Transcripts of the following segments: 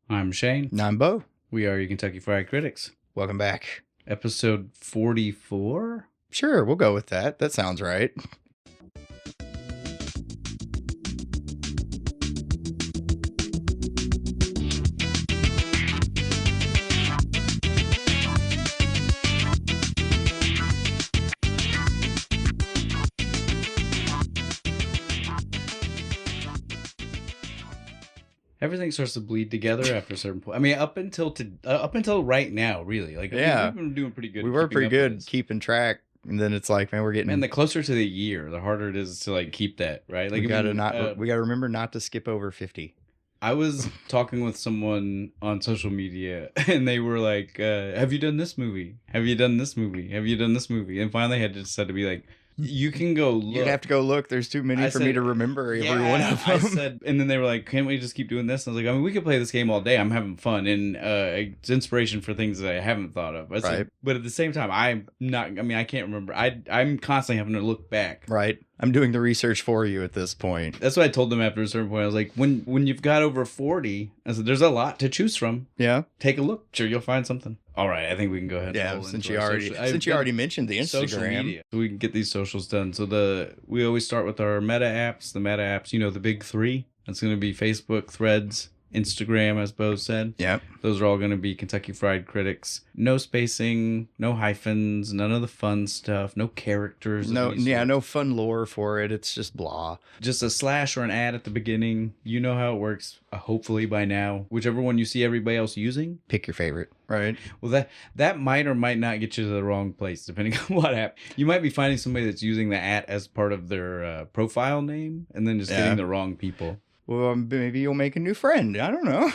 I'm Shane. And I'm Bo. We are your Kentucky Fried Critics. Welcome back. Episode 44? Sure, we'll go with that. That sounds right. Everything starts to bleed together after a certain point. I mean, up until right now, really. Like, Yeah. we've been doing pretty good. We were pretty keeping up with good this. keeping track. And then it's like, man, we're getting... Man, the closer to the year, the harder it is to like keep that, right? Like, we gotta remember not to skip over 50. I was talking with someone on social media, and they were like, "Have you done this movie? Have you done this movie? Have you done this movie?" And finally, I had to decide to be like, "You can go look." You'd have to go look. There's too many for me to remember every one of them. I said, and then they were like, "Can't we just keep doing this?" And I was like, "I mean, we could play this game all day. I'm having fun, and it's inspiration for things that I haven't thought of." I said, Right. But at the same time, I'm not. I mean, I can't remember. I'm constantly having to look back. Right. I'm doing the research for you at this point. That's what I told them after a certain point. I was like, when you've got over 40, I said, there's a lot to choose from. Yeah. Take a look. Sure, you'll find something. All right, I think we can go ahead. Yeah, and since you already mentioned the social Instagram. media, so we can get these socials done. So we always start with our meta apps. The meta apps, the big three. That's going to be Facebook, Threads, Instagram, as Bo said. Yep. Those are all going to be Kentucky Fried Critics. No spacing, no hyphens, none of the fun stuff, no characters. No fun lore for it. It's just blah. Just a slash or an ad at the beginning. You know how it works, hopefully by now. Whichever one you see everybody else using. Pick your favorite. Right. Well, that might or might not get you to the wrong place, depending on what app. You might be finding somebody that's using the at as part of their profile name and then just getting the wrong people. Well, maybe you'll make a new friend. I don't know.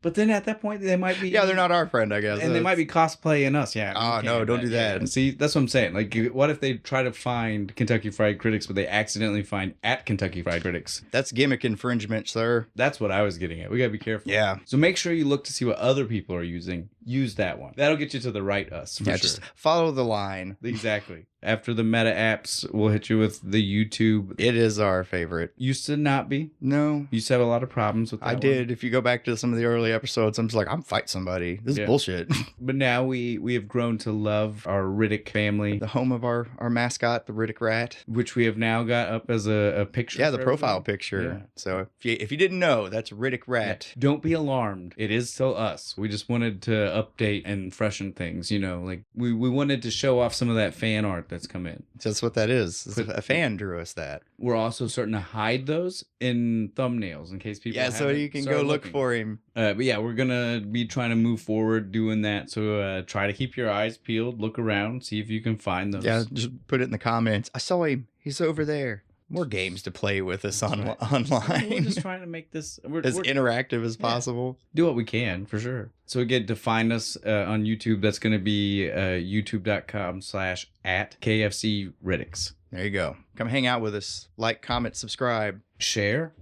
But then at that point, they might be... Yeah, they're not our friend, I guess. And they might be cosplaying us, yeah. Oh, no, don't do that. Yeah. See, that's what I'm saying. Like, what if they try to find Kentucky Fried Critics, but they accidentally find at Kentucky Fried Critics? That's gimmick infringement, sir. That's what I was getting at. We got to be careful. Yeah. So make sure you look to see what other people are using. Use that one. That'll get you to the right us, for sure. Just follow the line. Exactly. After the meta apps, we'll hit you with the YouTube. It is our favorite. Used to not be. No. Used to have a lot of problems with that I did. If you go back to some of the early episodes, I'm just like, I'm fighting somebody. This is bullshit. But now we have grown to love our Riddick family. The home of our mascot, the Riddick Rat. Which we have now got up as a picture. Yeah, the profile picture. Yeah. So if you didn't know, that's Riddick Rat. Yeah. Don't be alarmed. It is still us. We just wanted to update and freshen things, like we wanted to show off some of that fan art that's come in. That's what that is. A fan drew us that. We're also starting to hide those in thumbnails in case people so you can go look for him. But yeah, we're going to be trying to move forward doing that. So try to keep your eyes peeled, look around, see if you can find those. Yeah, just put it in the comments. I saw him. He's over there. More games to play with us online. We're just trying to make this as interactive as possible. Do what we can, for sure. So again, to find us on YouTube, that's going to be youtube.com/@KFCRiddics. There you go. Come hang out with us. Like, comment, subscribe. Share.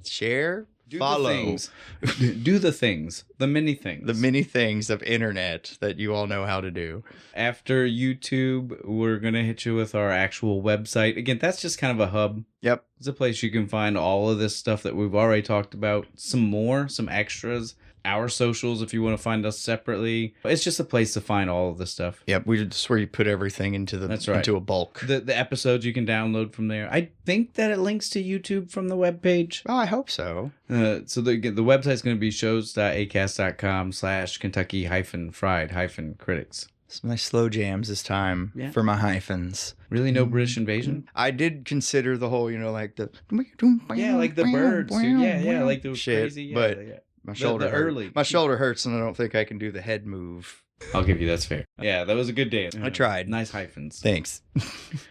Follow. Do the things. The many things. The many things of internet that you all know how to do. After YouTube, we're going to hit you with our actual website. Again, that's just kind of a hub. Yep. It's a place you can find all of this stuff that we've already talked about. Some extras. Our socials, if you want to find us separately. It's just a place to find all of this stuff. Yep, we just where you put everything into into a bulk. The episodes you can download from there. I think that it links to YouTube from the webpage. Oh, I hope so. So the website's going to be shows.acast.com/Kentucky-fried-critics. Some nice slow jams this time for my hyphens. Really, no British invasion? I did consider the whole, like the... Yeah, like the birds. Yeah, like the shit, crazy... but my shoulder hurts, and I don't think I can do the head move. I'll give you that's fair. Yeah, that was a good dance. I tried. Nice hyphens. Thanks.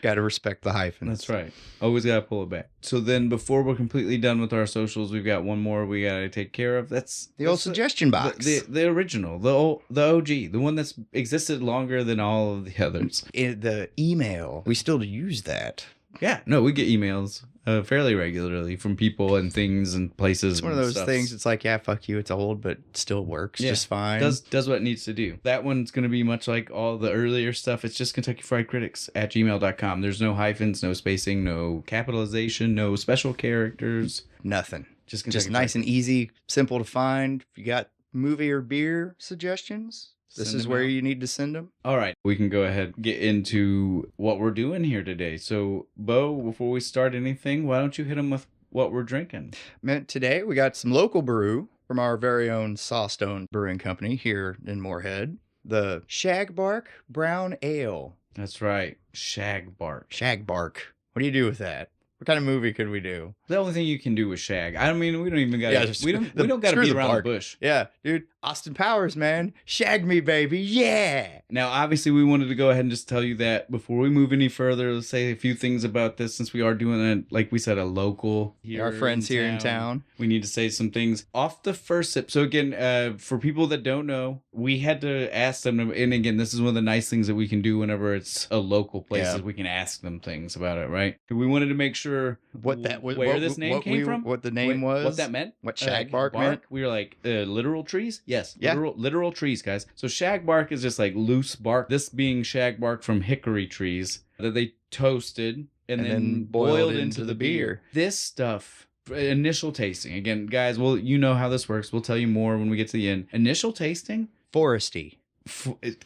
Got to respect the hyphens. That's right. Always got to pull it back. So then before we're completely done with our socials, we've got one more we got to take care of. That's the old suggestion box. The original, the OG, the one that's existed longer than all of the others. The email. We still use that. Yeah, no, we get emails fairly regularly from people and things and places. It's one of those things. It's like, yeah, fuck you. It's old, but still works just fine. Does what it needs to do. That one's going to be much like all the earlier stuff. It's just KentuckyFriedCritics@gmail.com. There's no hyphens, no spacing, no capitalization, no special characters. Nothing. Just nice and easy, simple to find. If you got movie or beer suggestions, this Send is them where out. you need to send them. All right, we can go ahead and get into what we're doing here today. So, Bo, before we start anything, why don't you hit them with what we're drinking? Man, today we got some local brew from our very own Sawstone Brewing Company here in Morehead. The Shag Bark Brown Ale. That's right, Shag Bark. Shag Bark. What do you do with that? What kind of movie could we do? The only thing you can do with shag. I mean, we don't even got. Yeah, to we don't got to screw beat the around bark. the bush. Yeah, dude. Austin Powers, man. Shag me, baby. Yeah. Now, obviously, we wanted to go ahead and just tell you that before we move any further. Let's say a few things about this, since we are doing it, like we said, a local here. Our friends here in town. We need to say some things off the first sip. So again, for people that don't know, we had to ask them. And again, this is one of the nice things that we can do whenever it's a local place. Yeah. Is we can ask them things about it, right? We wanted to make sure What that was, where what, this name what came from, what the name was, what that meant, what shag bark meant. We were like literal trees. Yes, Yeah. literal trees, guys. So shag bark is just like loose bark. This being shag bark from hickory trees that they toasted and then boiled into the beer. This stuff. Initial tasting again, guys. Well, you know how this works. We'll tell you more when we get to the end. Initial tasting, Foresty,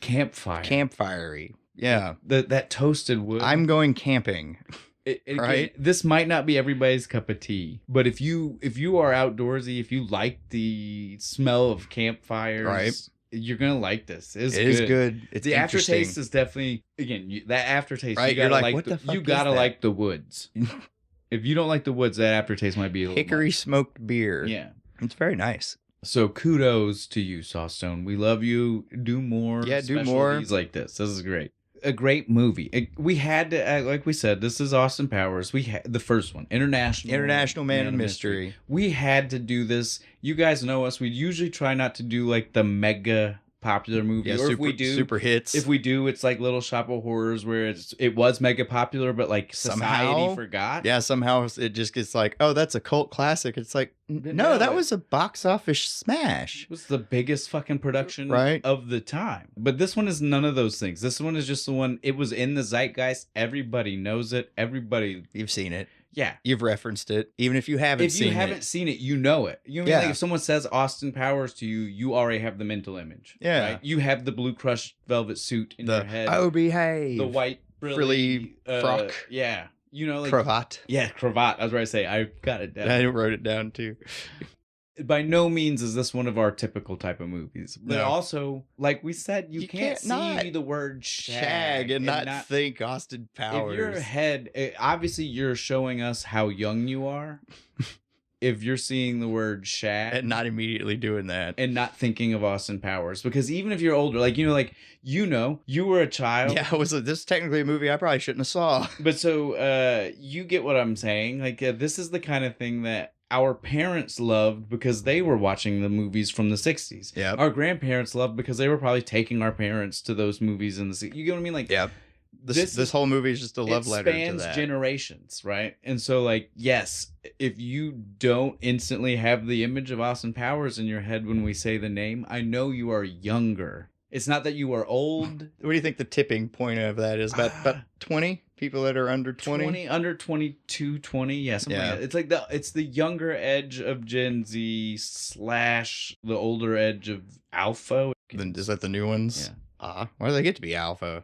campfire, campfirey. Yeah, that toasted wood. I'm going camping. Again, right? This might not be everybody's cup of tea, but if you are outdoorsy, if you like the smell of campfires, right, you're gonna like this. It is good. It's the interesting. aftertaste is definitely that aftertaste. Right, You gotta you're like, like what the fuck you is gotta that? like the woods. If you don't like the woods, that aftertaste might be a little Hickory much. smoked beer. Yeah. It's very nice. So kudos to you, Sawstone. We love you. Do more. Yeah, do more. specialties like this. This is great. A great movie. We had to, like we said, this is Austin Powers. We had the first one, International Man of Mystery. We had to do this. You guys know us. We usually try not to do like the mega popular movie, Yeah, or if we do super hits. If we do, it's like Little Shop of Horrors, where it was mega popular, but like society forgot. Yeah, somehow it just gets like, oh, that's a cult classic. It's like, no, that was a box office smash. It was the biggest fucking production Right. of the time. But this one is none of those things. This one is just the one. It was in the zeitgeist. Everybody knows it. Everybody. You've seen it. Yeah. You've referenced it. Even if you haven't seen it. If you haven't seen it, you know it. You know what I mean? Yeah. Like if someone says Austin Powers to you, you already have the mental image. Yeah. Right? You have the blue crushed velvet suit in your head. Oh, behave. The white frilly frock. Yeah. You know, like Cravat. Yeah, cravat. I was right to say. I got it down. I wrote it down too. By no means is this one of our typical type of movies. But No. also, like we said, you can't see not the word shag, Shag and not think Austin Powers. If your head, obviously you're showing us how young you are. If you're seeing the word shag and not immediately doing that. and not thinking of Austin Powers, because even if you're older, like you were a child. Yeah, this is technically a movie I probably shouldn't have saw. But so you get what I'm saying. Like this is the kind of thing that our parents loved because they were watching the movies from the 60s. Yeah. Our grandparents loved because they were probably taking our parents to those movies in the 60s. You get what I mean? Like, Yeah. This whole movie is just a love letter to spans that. generations, right? And so, like, yes, if you don't instantly have the image of Austin Powers in your head when we say the name, I know you are younger. It's not that you are old. What do you think the tipping point of that is? About 20 people that are under 20? Under 22, 20. Yeah, something Yeah. like that. It's the younger edge of Gen Z / the older edge of Alpha. Is that the new ones? Yeah. Why do they get to be alpha?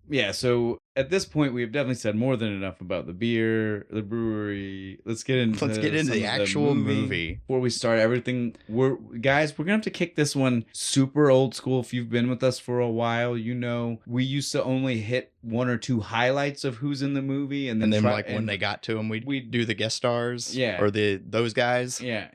Yeah, so at this point, we have definitely said more than enough about the beer, the brewery. Let's get into the some of actual movie. Before we start everything, we're going to have to kick this one super old school. If you've been with us for a while, you know we used to only hit one or two highlights of who's in the movie, and then when they got to them, we'd do the guest stars, Yeah. or those guys. Yeah,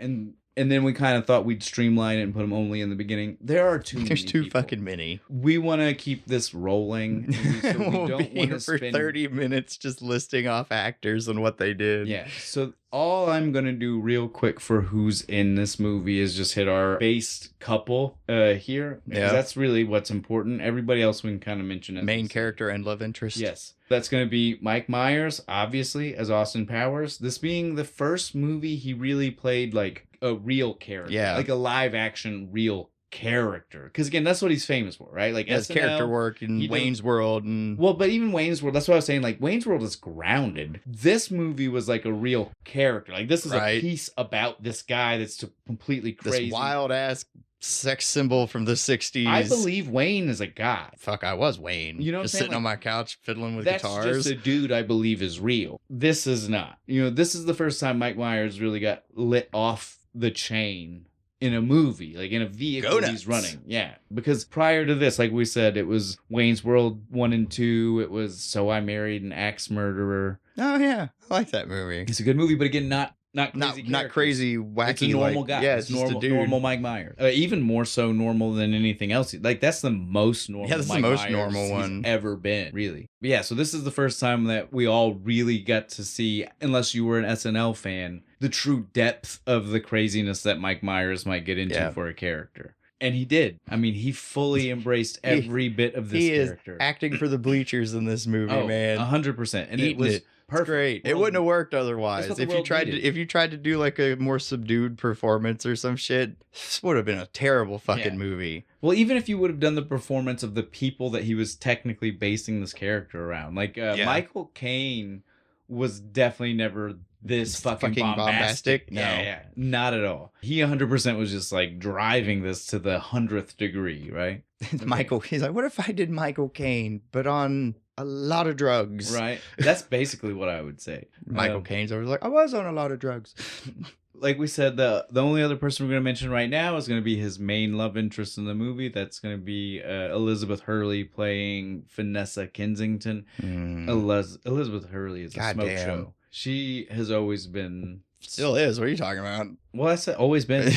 and then we kind of thought we'd streamline it and put them only in the beginning. There are too many There's too people. fucking many. We want to keep this rolling. So we We'll don't be want here to for spend 30 minutes just listing off actors and what they did. Yeah. So all I'm going to do real quick for who's in this movie is just hit our base couple here. Because Yeah. that's really what's important. Everybody else we can kind of mention as Main character and love interest. Yes. That's going to be Mike Myers, obviously, as Austin Powers. This being the first movie he really played like a real character. Yeah. Like a live action real character. Because again, that's what he's famous for, right? Like His SNL, character work in he did- Wayne's World. And Well, but even Wayne's World, that's what I was saying. Like, Wayne's World is grounded. This movie was like a real character. Like, this is a Right. piece about this guy that's completely crazy. this wild ass sex symbol from the 60s. I believe Wayne is a guy. Fuck, I was Wayne. You know what just I'm saying? sitting on my couch fiddling with That's guitars. just a dude I believe is real. This is not. This is the first time Mike Myers really got lit off the chain in a movie, like in a vehicle he's running. Yeah. Because prior to this, like we said, it was Wayne's World 1 and 2. It was So I Married an Axe Murderer. Oh, yeah. I like that movie. It's a good movie, but again, not crazy, wacky. It's a normal guy. Yeah, it's normal Mike Myers. Even more so normal than anything else. Like, that's the most normal. Yeah, that's Mike the most Myers normal one he's ever been, really. But yeah, so this is the first time that we all really got to see, unless you were an SNL fan, the true depth of the craziness that Mike Myers might get into for a character. And he did. I mean, he fully embraced every bit of this character. Is acting for the bleachers in this movie, man. 100%. And it was perfect. Great. It wouldn't have worked otherwise. If you tried to do like a more subdued performance or some shit, this would have been a terrible fucking movie. Well, even if you would have done the performance of the people that he was technically basing this character around, like Michael Caine was definitely never this fucking bombastic. No. Yeah, not at all. He 100% was just like driving this to the 100th degree, right? He's like, what if I did Michael Caine, but on a lot of drugs? Right. That's basically what I would say. Michael Caine's always like, I was on a lot of drugs. Like we said, the only other person we're going to mention right now is going to be his main love interest in the movie. That's going to be Elizabeth Hurley playing Vanessa Kensington. Elizabeth Hurley is a smoke show. She has always been... Still is. What are you talking about? Well, I said always been.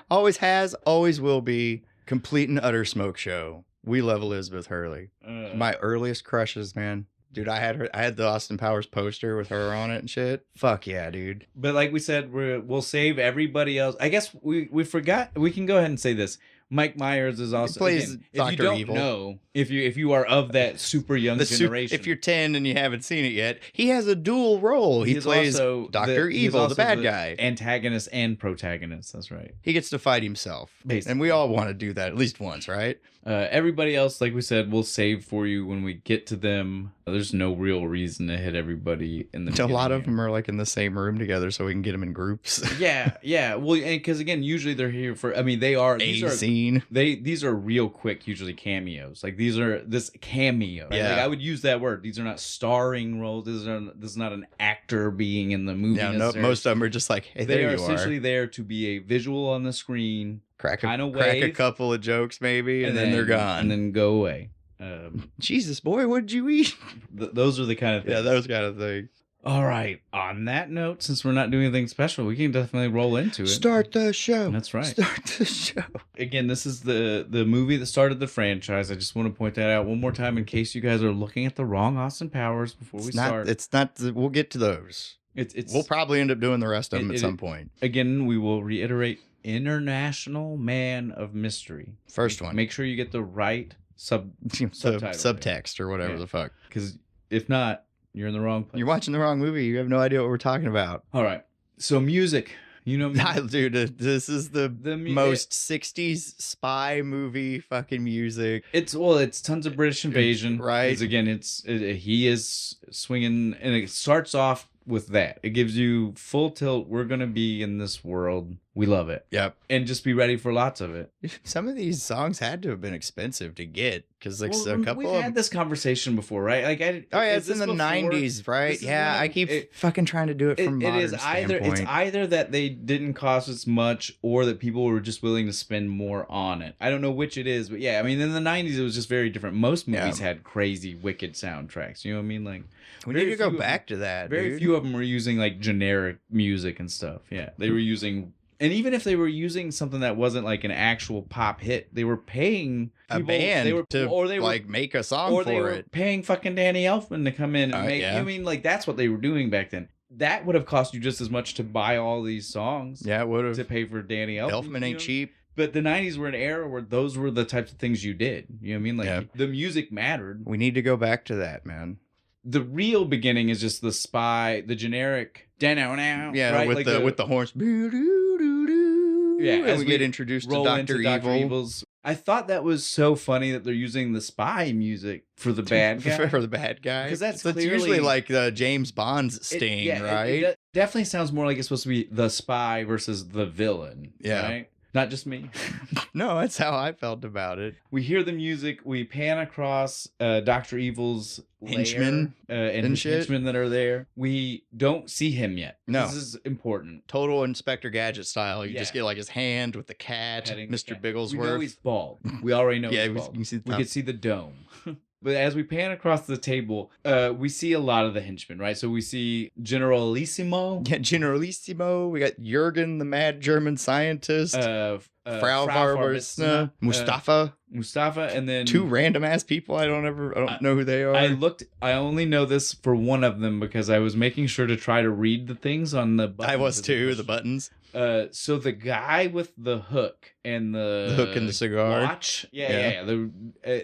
Always has, always will be. Complete and utter smoke show. We love Elizabeth Hurley. My earliest crushes, man. Dude, I had the Austin Powers poster with her on it and shit. Fuck yeah, dude. But like we said, we'll save everybody else. I guess we forgot. We can go ahead and say this. Mike Myers is also plays Dr. If you don't Evil. know, if you are of that super young generation, if you're 10 and you haven't seen it yet, he has a dual role. He plays Dr. Evil, the bad guy, antagonist and protagonist. That's right. He gets to fight himself, basically. And we all want to do that at least once, right? Everybody else, like we said, we'll save for you when we get to them. There's no real reason to hit everybody in the. A lot of them are like in the same room together, so we can get them in groups. yeah. Well, because again, usually they're here for. I mean, they are scene. These are real quick, usually cameos. Like these are this cameo. Right? Yeah, like, I would use that word. These are not starring roles. This is not an actor being in the movie. Yeah, no, most of them are just like, hey, they there are you essentially there to be a visual on the screen. Crack a couple of jokes maybe, and then they're gone. And then go away. Jesus, boy, what did you eat? Those are the kind of things. Yeah, those kind of things. All right. On that note, since we're not doing anything special, we can definitely roll into it. Start the show. That's right. Start the show. Again, this is the movie that started the franchise. I just want to point that out one more time in case you guys are looking at the wrong Austin Powers before we start. It's not. We'll get to those. We'll probably end up doing the rest of them at some point. Again, we will reiterate. International Man of Mystery. First one. Make sure you get the right subtext or whatever the fuck. Because if not, you're in the wrong place. You're watching the wrong movie. You have no idea what we're talking about. All right. So music. You know, dude, this is the most 60s spy movie fucking music. It's tons of British invasion. Right. Because again, he is swinging, and it starts off with that. It gives you full tilt. We're going to be in this world. We love it. Yep. And just be ready for lots of it. Some of these songs had to have been expensive to get because a couple we've had this conversation before, right? Like, it's in the 90s, right? Yeah, I keep fucking trying to do it from modern standpoint. It's either that they didn't cost as much or that people were just willing to spend more on it. I don't know which it is, but yeah, I mean, in the 90s, it was just very different. Most movies had crazy, wicked soundtracks. You know what I mean? Like, we need to go back to that. Very few of them were using like generic music and stuff. Yeah, they were using. And even if they were using something that wasn't like an actual pop hit, they were paying a band to make a song for it. Or they were paying fucking Danny Elfman to come in and make. Yeah. I mean, like that's what they were doing back then. That would have cost you just as much to buy all these songs. Yeah, it would have. To pay for Danny Elfman. Elfman ain't cheap. But the 90s were an era where those were the types of things you did. You know what I mean? Like the music mattered. We need to go back to that, man. The real beginning is just the spy, the generic. Yeah, right? with the horns. Yeah, as we get introduced to Dr. Evil's. I thought that was so funny that they're using the spy music for the bad guy. For the bad guy. Because that's usually like the James Bond's sting, right? It definitely sounds more like it's supposed to be the spy versus the villain. Yeah. Right? Not just me. No, that's how I felt about it. We hear the music. We pan across Dr. Evil's Henchmen and his shit. henchmen that are there. We don't see him yet. No. This is important. Total Inspector Gadget style. You just Yeah. get like his hand with the cat, Petting the Mr. cat. Bigglesworth. We know he's bald. We already know Yeah, he's bald. you can see the We top. could see the dome. But as we pan across the table, we see a lot of the henchmen, right? So we see Generalissimo. Yeah, Generalissimo. We got Jurgen, the mad German scientist. Frau Barbara, Mustafa. Mustafa, and then 2 random ass people. I don't know who they are. I only know this for one of them because I was making sure to try to read the things on the buttons. I was too, the buttons. So the guy with the hook and the hook and the cigar. Watch. Yeah.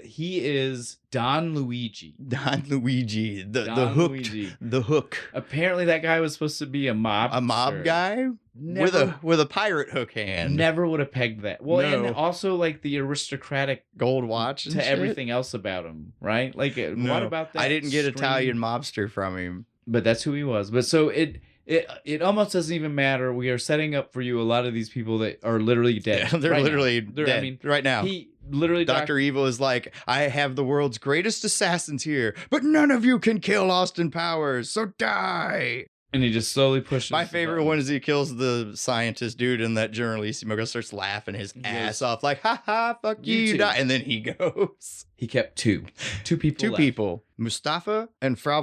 He is Don Luigi. Don Luigi. The hook. Luigi. The hook. Apparently that guy was supposed to be a mob guy with a pirate hook hand. Never would have pegged that. Well, No. and also like the aristocratic Gold watch and to shit. everything else about him, right? Like what about that? I didn't get scream? Italian mobster from him. But that's who he was. But so it almost doesn't even matter. We are setting up for you a lot of these people that are literally dead. Yeah, they're right literally now. dead I mean, right now. He literally Dr. Evil is like, I have the world's greatest assassins here, but none of you can kill Austin Powers, so die. and he just slowly pushes. My the favorite button. one is he kills the scientist dude, and that Generalissimo starts laughing his ass off, like, ha ha, fuck you, too. die. And then he goes. He kept two people. Two left. people, Mustafa and Frau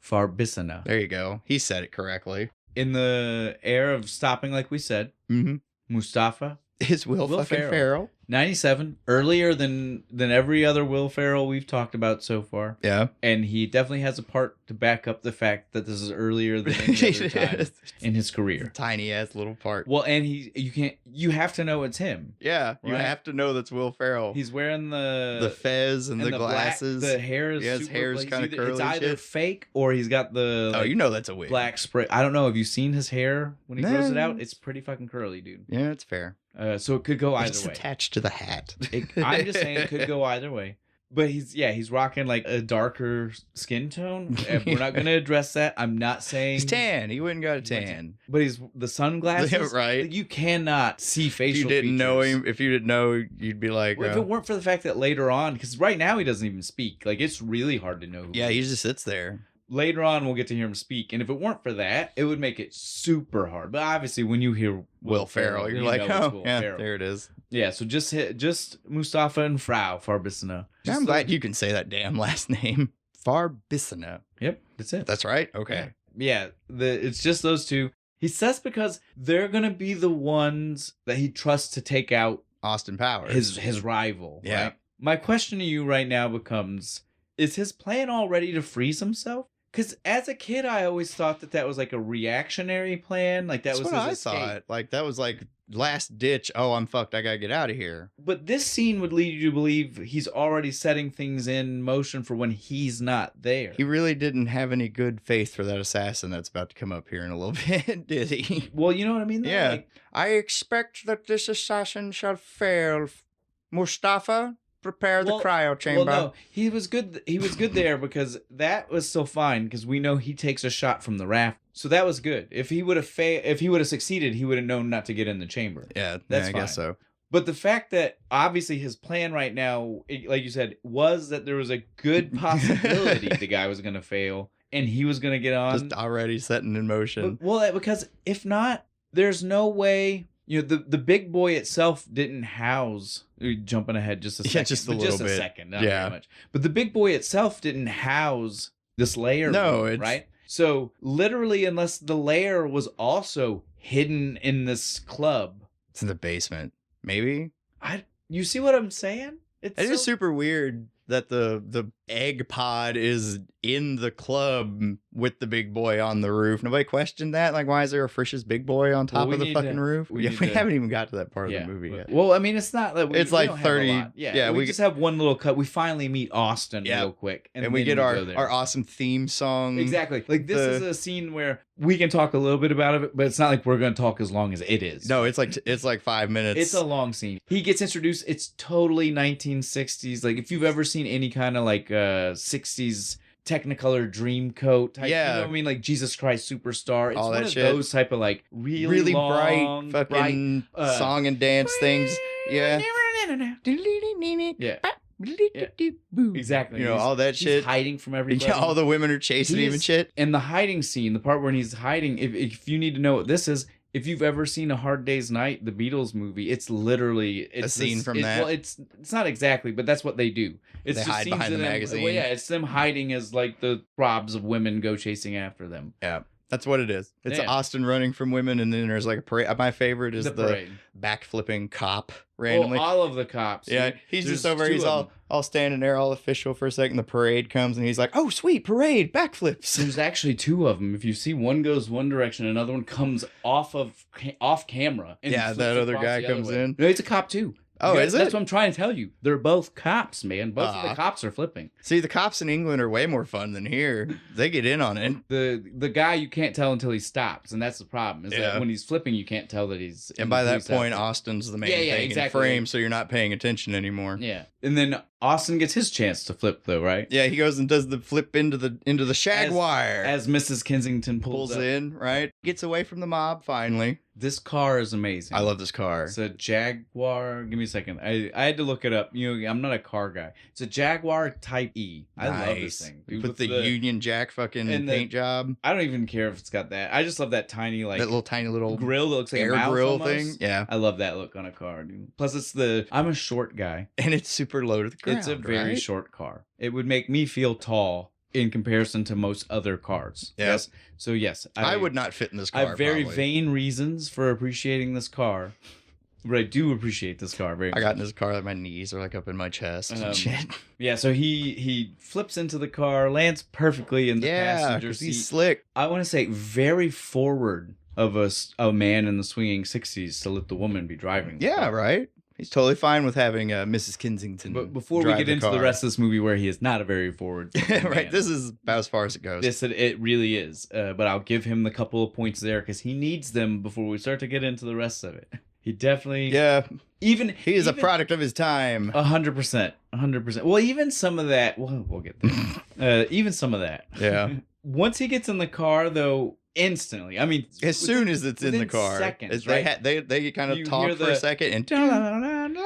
Farbissina. There you go. He said it correctly. In the air of stopping, like we said, Mm-hmm. Mustafa. Is Will fucking Ferrell. 97, earlier than every other Will Ferrell we've talked about so far. Yeah. And he definitely has a part to back up the fact that this is earlier than any other time in his career. Tiny ass little part. Well, and you have to know it's him. Yeah, you Right? have to know that's Will Ferrell. He's wearing the fez and the glasses. the hair is his hair's kind of curly. It's either shit. fake or he's got the Oh, you know that's a wig. black spray. I don't know. Have you seen his hair when he grows it No. out? It's pretty fucking curly, dude. Yeah, it's fair. So it could go either It's way. attached to the hat. I'm just saying it could go either way. But he's rocking like a darker skin tone. And we're not going to address that. I'm not saying He's tan. He wouldn't got a tan. But he's the sunglasses. Right. Like, you cannot see facial If you didn't know features. him, if you didn't know, you'd be like, Well, if it weren't for the fact that later on, because right now he doesn't even speak. Like, it's really hard to know who yeah, he he is. just sits there. Later on, we'll get to hear him speak. And if it weren't for that, it would make it super hard. But obviously, when you hear Will Ferrell, you're like, know it's oh, Will yeah, Ferrell. there it is. Yeah, so just Mustafa and Frau Farbissina. I'm glad you can say that damn last name. Farbissina. Yep, that's it. That's right? Okay. Yeah, it's just those two. He says because they're going to be the ones that he trusts to take out Austin Powers. his rival. Yeah. Right? My question to you right now becomes, is his plan already to freeze himself? Because as a kid, I always thought that was like a reactionary plan. Like that That's was what I his escape. thought. Like, that was like last ditch. Oh, I'm fucked. I got to get out of here. But this scene would lead you to believe he's already setting things in motion for when he's not there. He really didn't have any good faith for that assassin that's about to come up here in a little bit, did he? Well, you know what I mean? Though? Yeah. Like, I expect that this assassin shall fail. Mustafa, prepare the cryo chamber. Well, no, he was good. He was good there because that was still fine because we know he takes a shot from the raft, so that was good. If he would have succeeded, he would have known not to get in the chamber. Yeah, That's I fine. guess so. But the fact that obviously his plan right now, like you said, was that there was a good possibility the guy was going to fail and he was going to get on. Just already setting in motion. Well, because if not, there's no way. You know, the big boy itself didn't house. Jumping ahead just a second. Yeah, just a little bit. Second, not Yeah. very much. But the big boy itself didn't house this layer. No, room, it's- right. So literally, unless the layer was also hidden in this club, It's in the basement. Maybe. you see what I'm saying? It is super weird that the egg pod is in the club with the big boy on the roof. Nobody questioned that. Like, why is there a Frisch's big boy on top we of the need fucking to- roof? we We, need to- haven't even got to that part of the movie yet. Well, I mean, it's not that It's we like don't have a 30 lot. yeah, we we just have one little cut. We finally meet Austin Yeah. real quick, And we then get go there. our awesome theme song. Exactly. Like this is a scene where we can talk a little bit about it, but it's not like we're going to talk as long as it is. No, it's like 5 minutes. It's a long scene. He gets introduced. It's totally 1960s. Like if you've ever seen any kind of like 60s Technicolor dream coat type. Yeah. You know what I mean? Like Jesus Christ Superstar. It's All one that of shit. those type of like really long, bright, fucking song and dance things. Yeah. Yeah. Boo. Exactly. You know, all that shit. He's hiding from everybody. Yeah, all the women are chasing him and shit. And the hiding scene, the part where he's hiding, if you need to know what this is, if you've ever seen A Hard Day's Night, the Beatles movie, it's literally a scene from that. Well, it's not exactly, but that's what they do. It's they just hide scenes behind of the them, magazine. Well, yeah, it's them hiding as like the throbs of women go chasing after them. Yeah. That's what it is. It's Yeah. Austin running from women, and then there's like a parade. My favorite is the parade. backflipping cop randomly. Well, all of the cops. Yeah, he's There's just over. He's two of them. all standing there, all official for a second. The parade comes, and he's like, "Oh, sweet parade, backflips." There's actually two of them. If you see, one goes one direction, another one comes off camera. And Yeah, flips that other across guy the other comes way. in. No, it's a cop too. Oh, is it? That's what I'm trying to tell you. They're both cops, man. Both of the cops are flipping. See, the cops in England are way more fun than here. They get in on it. The guy you can't tell until he stops, and that's the problem. Is Yeah. that when he's flipping, you can't tell that he's. And by that point, Austin's the main thing in frame, so you're not paying attention anymore. Yeah, and then Austin gets his chance to flip, though, right? Yeah, he goes and does the flip into the shag wire as Mrs. Kensington pulls in, right? Gets away from the mob finally. This car is amazing. I love this car. It's a Jaguar. Give me a second. I had to look it up. You know, I'm not a car guy. It's a Jaguar Type E. I love this thing. Dude, with the Union Jack fucking paint job. I don't even care if it's got that. I just love that tiny like that tiny little grill that looks like air a mouth grill almost. thing. Yeah, I love that look on a car, dude. Plus, I'm a short guy, and it's super low to the ground. It's a very short car. It would make me feel tall in comparison to most other cars. Yeah. Yes. So yes, I would not fit in this car. I have very probably. vain reasons for appreciating this car, but I do appreciate this car very much. I got in this car, like my knees are like up in my chest and shit. Yeah, so he flips into the car, lands perfectly in the passenger seat. He's slick. I want to say very forward of a man in the swinging 60s to let the woman be driving. Yeah, right. He's totally fine with having Mrs. Kensington. But before we get into the rest of this movie, where he is not a very forward, right? Man, this is about as far as it goes. It really is. But I'll give him the couple of points there because he needs them before we start to get into the rest of it. He definitely, he is a product of his time. 100%, 100%. Well, even some of that. We'll get there. Even some of that. Yeah. Once he gets in the car, though. Instantly, I mean, as soon as it's in the car, seconds, right? They kind of talk for a second, and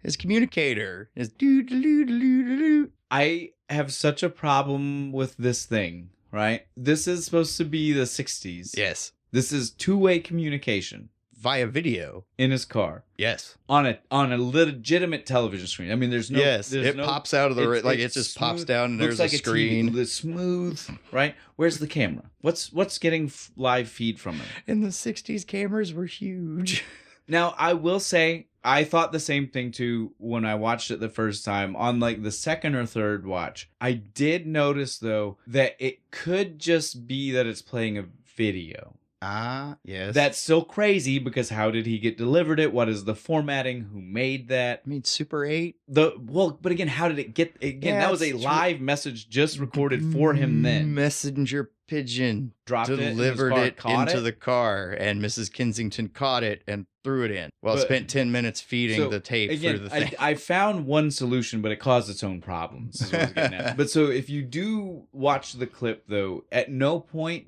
his communicator is doo. I have such a problem with this thing, right? This is supposed to be the 60s. Yes, this is two-way communication via video in his car. Yes, on a legitimate television screen. I mean, there's no. Yes, it pops out of the it just smooth, pops down and there's like a screen. The smooth, right? Where's the camera? What's getting live feed from it? In the 60s, cameras were huge. Now, I will say, I thought the same thing too when I watched it the first time. On like the second or third watch, I did notice though that it could just be that it's playing a video. Ah, yes. That's still crazy because how did he get delivered it? What is the formatting? Who made that? I mean, Super 8. But again, how did it get? Again, that was a live message just recorded for him then. Messenger pigeon dropped delivered it into the car, and Mrs. Kensington caught it and threw it in. Well, spent 10 minutes feeding the tape through the thing. I found one solution, but it caused its own problems. Is what I was getting at. But so if you do watch the clip, though, at no point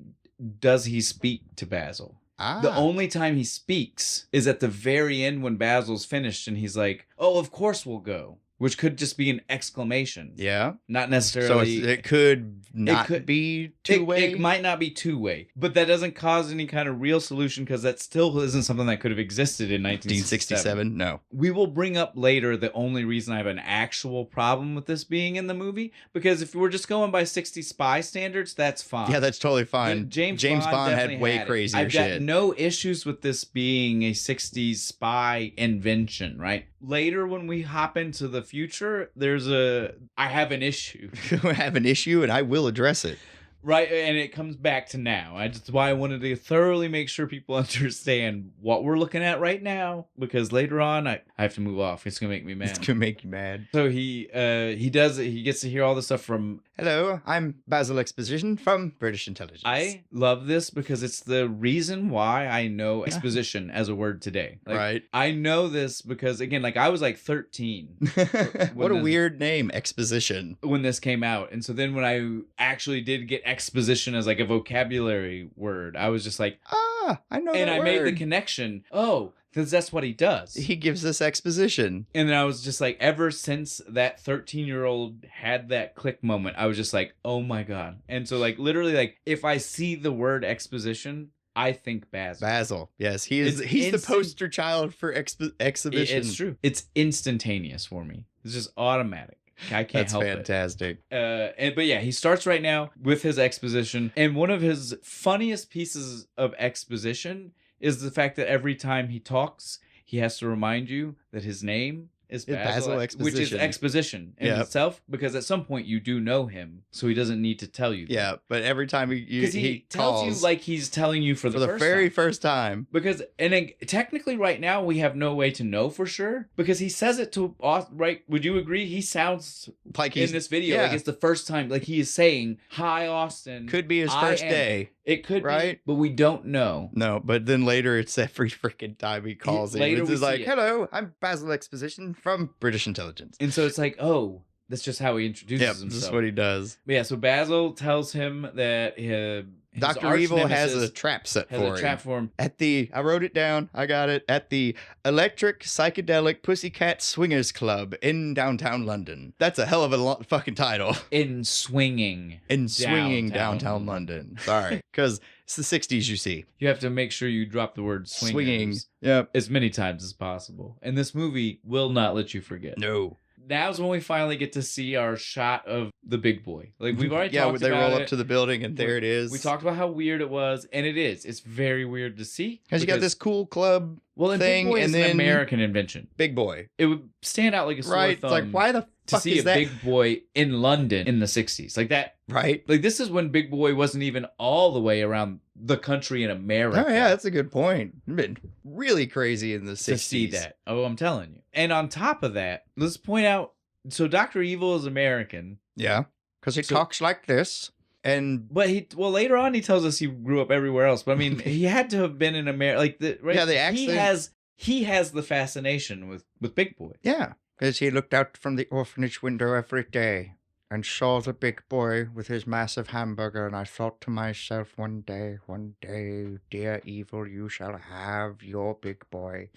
does he speak to Basil. The only time he speaks is at the very end when Basil's finished and he's like, "Oh, of course we'll go." Which could just be an exclamation. Yeah. Not necessarily. So it could not be two-way? It might not be two-way. But that doesn't cause any kind of real solution because that still isn't something that could have existed in 1967. No. We will bring up later the only reason I have an actual problem with this being in the movie. Because if we're just going by 60 spy standards, that's fine. Yeah, that's totally fine. James Bond had way crazier shit. I've got no issues with this being a 60s spy invention, right? Later, when we hop into the future, I have an issue. I have an issue, and I will address it. Right, and it comes back to now. That's why I wanted to thoroughly make sure people understand what we're looking at right now, because later on I have to move off. It's gonna make me mad. It's gonna make you mad. So he does it. He gets to hear all the stuff from. Hello, I'm Basil Exposition from British Intelligence. I love this because it's the reason why I know exposition as a word today. Like, right. I know this because, again, like I was like 13. What a weird name, exposition. When this came out. And so then when I actually did get exposition as like a vocabulary word, I was just like, I know and that I word. made the connection. Oh, because that's what he does. He gives us exposition. And then I was just like, ever since that 13-year-old had that click moment, I was just like, oh my God. And so like literally like if I see the word exposition, I think Basil. Basil. Yes, he's the poster child for exhibition. It's true. It's instantaneous for me. It's just automatic. I can't help it. That's fantastic. But yeah, he starts right now with his exposition. And one of his funniest pieces of exposition is the fact that every time he talks, he has to remind you that his name is Basil Exposition. which is exposition in itself, because at some point you do know him, so he doesn't need to tell you that. Yeah, but every time he tells calls, you like he's telling you for the very first time. Because, and then, technically right now we have no way to know for sure, because he says it to Austin, right? Would you agree? He sounds like he's in this video like it's the first time, like he is saying, "Hi, Austin." Could be his first day. It could right? be, but we don't know. No, but then later it's every freaking time he calls him. It's just like, hello, I'm Basil Exposition from British Intelligence. And so it's like, oh, that's just how he introduces himself. This is what he does. But yeah, so Basil tells him that Dr. Evil has a trap set for him. I wrote it down. I got it. At the Electric Psychedelic Pussycat Swingers Club in downtown London. That's a hell of a fucking title. In swinging downtown London. Sorry. Because it's the 60s, you see. You have to make sure you drop the word swinging. Yep. As many times as possible. And this movie will not let you forget. No. Now's when we finally get to see our shot of the big boy. Like we've already talked about it. Yeah, they roll up to the building and there it is. We talked about how weird it was, and it is. It's very weird to see. Because you got this cool club thing, Big Boy is an American invention. Big Boy. It would stand out like a sore thumb. It's like, why the fuck is that? To see a Big Boy in London in the 60s. Like that. Right. Like this is when Big Boy wasn't even all the way around the country in America. Oh yeah, that's a good point. It's been really crazy in the 60s. To see that. Oh, I'm telling you. And on top of that, let's point out, so Dr. Evil is American. Yeah, because he talks like this. But later on he tells us he grew up everywhere else. But I mean, he had to have been in America. Like right? Yeah, the accent. He has the fascination with Big Boy. Yeah, because he looked out from the orphanage window every day and saw the big boy with his massive hamburger, and I thought to myself, one day, dear Evil, you shall have your big boy.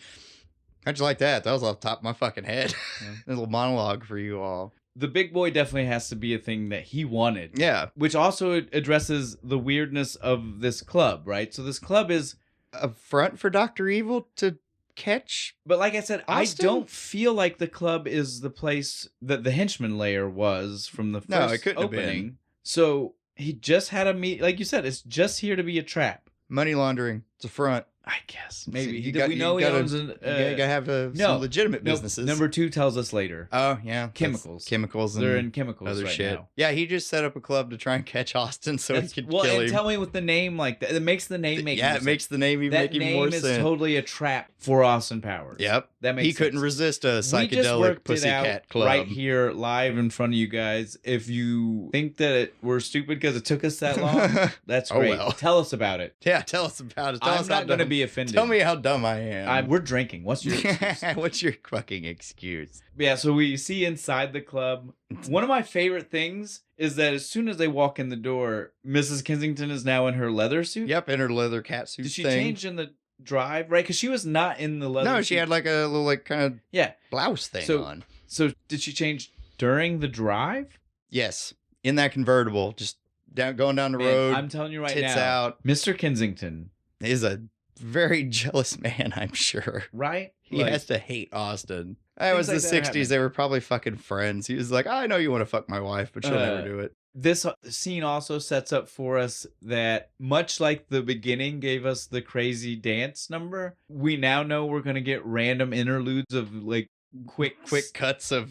How'd you like that? That was off the top of my fucking head. Yeah. A little monologue for you all. The big boy definitely has to be a thing that he wanted. Yeah. Which also addresses the weirdness of this club, right? So this club is a front for Dr. Evil to catch. But like I said, Austin? I don't feel like the club is the place that the henchman lair was from the first opening. So he just had a meet. Like you said, it's just here to be a trap. Money laundering. It's a front. I guess maybe he owns you gotta have some legitimate businesses. Number 2 tells us later. Oh yeah, chemicals. And they're in chemicals. Other right shit. Now. Yeah, he just set up a club to try and catch Austin so he could kill him. And tell me with the name like that, it makes the name make it makes the name even make even more sense. That name is totally a trap for Austin Powers. Yep, that makes he couldn't resist a psychedelic pussycat club right here live in front of you guys. If you think that we're stupid because it took us that long, that's great. Well. Tell us about it. Yeah, tell us about it. I'm not going to be offended. Tell me how dumb I am. We're drinking. What's your excuse? What's your fucking excuse? Yeah, so we see inside the club. One of my favorite things is that as soon as they walk in the door, Mrs. Kensington is now in her leather suit. Yep, in her leather cat suit. Did she change in the drive, right? Because she was not in the leather suit. No, she had like a little kind of blouse thing on. So did she change during the drive? Yes, in that convertible, just going down the road. I'm telling you right now, out. Mr. Kensington is a very jealous man, I'm sure. Right? He has to hate Austin. It was the 60s. They were probably fucking friends. He was like, I know you want to fuck my wife, but she'll never do it. This scene also sets up for us that much like the beginning gave us the crazy dance number, we now know we're going to get random interludes of like quick cuts of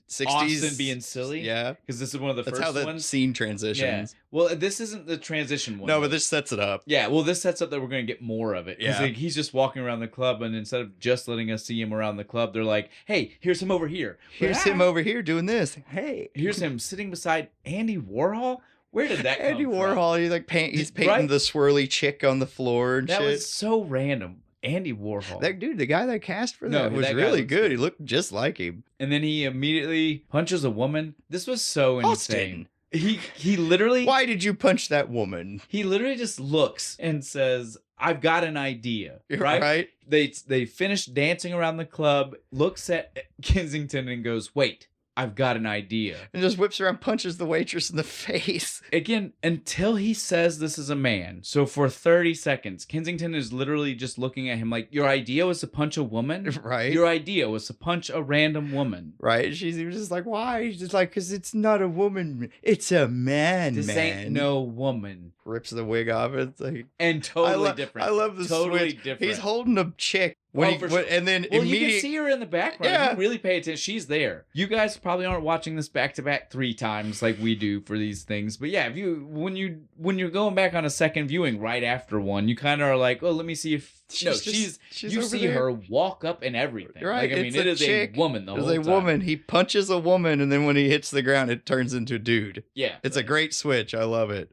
60s. Austin being silly. Yeah. Because this is one of the That's first how the ones. scene transitions. Yeah. Well, this isn't the transition one. No, but this sets it up. Yeah, well, this sets up that we're going to get more of it. Because he's just walking around the club, and instead of just letting us see him around the club, they're like, hey, here's him over here. Here's him over here doing this. Hey. Here's him sitting beside Andy Warhol. Where did that come Andy from? Warhol, he's painting the swirly chick on the floor and shit. That was so random. Andy Warhol. That dude, the guy that cast for that was really good. He looked just like him. And then he immediately punches a woman. This was so Austin. insane. He literally... Why did you punch that woman? He literally just looks and says, I've got an idea. Right? They finish dancing around the club, looks at Kensington and goes, wait. I've got an idea. And just whips around, punches the waitress in the face. Again, until he says this is a man. So for 30 seconds, Kensington is literally just looking at him like, your idea was to punch a woman? Right. Your idea was to punch a random woman. Right. He was just like, why? He's just like, because it's not a woman. It's a man, This ain't no woman. Rips the wig off. It's like... And totally different. I love the totally switch. different. He's holding a chick. And then you can see her in the background. Yeah. If you really pay attention, she's there. You guys probably aren't watching this back to back 3 times like we do for these things. But yeah, when you're going back on a second viewing right after one, you kind of are like, oh, let me see if she's you see there. her walk up and everything. Right. Like, I mean, it is a woman the whole time. It's a woman. He punches a woman, and then when he hits the ground, it turns into a dude. Yeah. It's a great switch. I love it.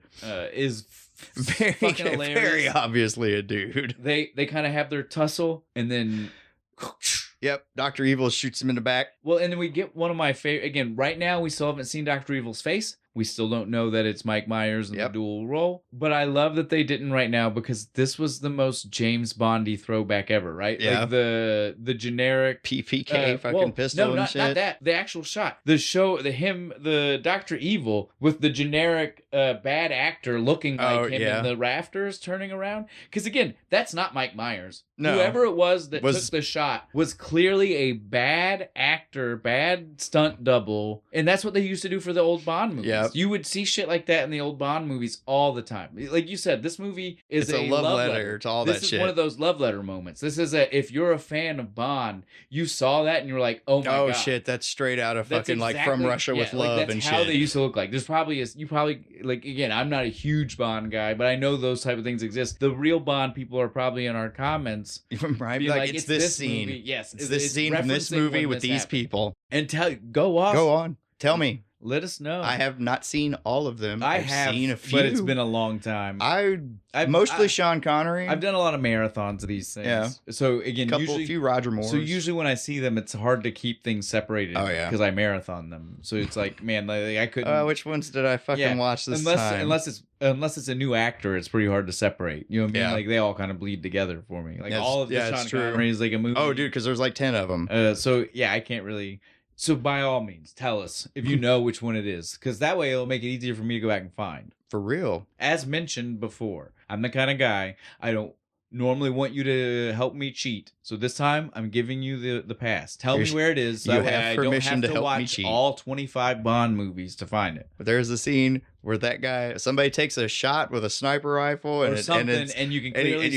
Is fucking hilarious. Very obviously a dude. They kind of have their tussle, and then yep, Dr. Evil shoots him in the back. Well, and then we get one of my favorite. Again, right now we still haven't seen Dr. Evil's face. We still don't know that it's Mike Myers in the dual role. But I love that they didn't right now, because this was the most James Bondy throwback ever, right? Yeah. Like the generic PPK fucking pistol and shit. No, not that. The actual shot. The Dr. Evil with the generic bad actor looking like him in the rafters turning around. Because again, that's not Mike Myers. No. Whoever it was that took the shot was clearly a bad actor, bad stunt double. And that's what they used to do for the old Bond movies. Yep. You would see shit like that in the old Bond movies all the time. Like you said, this movie is a love letter to all that shit. This is one of those love letter moments. This is if you're a fan of Bond, you saw that and you were like, oh my God. Oh shit, that's straight out of fucking like From Russia with Love and shit. That's how they used to look like. You probably, like, again, I'm not a huge Bond guy, but I know those type of things exist. The real Bond people are probably in our comments. Right? Like, it's this scene. Movie. Yes. It's this scene from this movie with these people. And go on. Tell me. Let us know. I have not seen all of them. I've seen a few. But it's been a long time. Mostly Sean Connery. I've done a lot of marathons of these things. Yeah. So again, a few Roger Moores. So usually when I see them, it's hard to keep things separated. Oh yeah. Because I marathon them. So it's like, man, like, I couldn't. Which ones did I fucking watch this time? Unless it's a new actor, it's pretty hard to separate. You know what I mean? Like they all kind of bleed together for me. Like all of the Sean Connery is like a movie. Oh, dude, because there's like 10 of them. So yeah, I can't really. So by all means, tell us if you know which one it is, because that way it'll make it easier for me to go back and find. For real. As mentioned before, I'm the kind of guy, I don't normally want you to help me cheat. So this time, I'm giving you the pass. Tell me where it is. So you have permission to help me cheat. All 25 Bond movies to find it. But there's a scene where somebody takes a shot with a sniper rifle and you can clearly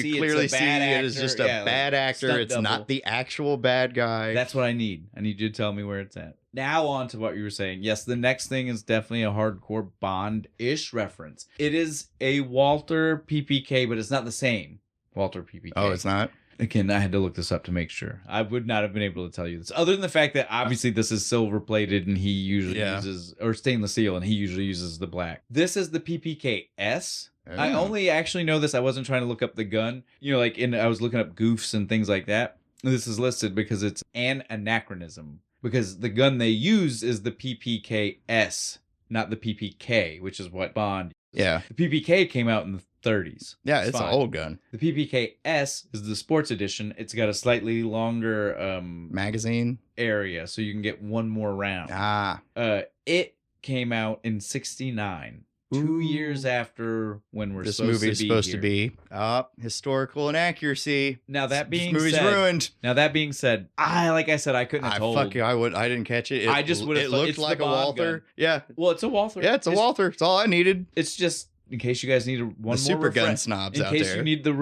see it is just a bad actor. It's not the actual bad guy. That's what I need. I need you to tell me where it's at. Now on to what you were saying. Yes, the next thing is definitely a hardcore Bond-ish reference. It is a Walter PPK, but it's not the same Walter PPK. Oh, it's not? Again, I had to look this up to make sure. I would not have been able to tell you this. Other than the fact that obviously this is silver plated and he usually uses, or stainless steel, and he usually uses the black. This is the PPK-S. Oh. I only actually know this. I wasn't trying to look up the gun. You know, like I was looking up goofs and things like that. This is listed because it's an anachronism. Because the gun they use is the PPK-S, not the PPK, which is what Bond. Yeah. The PPK came out in the 30s. Yeah, it's an old gun. The PPK-S is the sports edition. It's got a slightly longer magazine area, so you can get one more round. It came out in 1969. 2 years after when we're this movie is supposed to be historical inaccuracy. Now that being this movie's said, ruined. Now that being said, I couldn't have told. I didn't catch it. I just would have. It looked like a Walther. Gun. Yeah. Well, it's a Walther. Yeah, it's a Walther. It's all I needed. It's just in case you guys need one more super gun snobs out there. In case you need the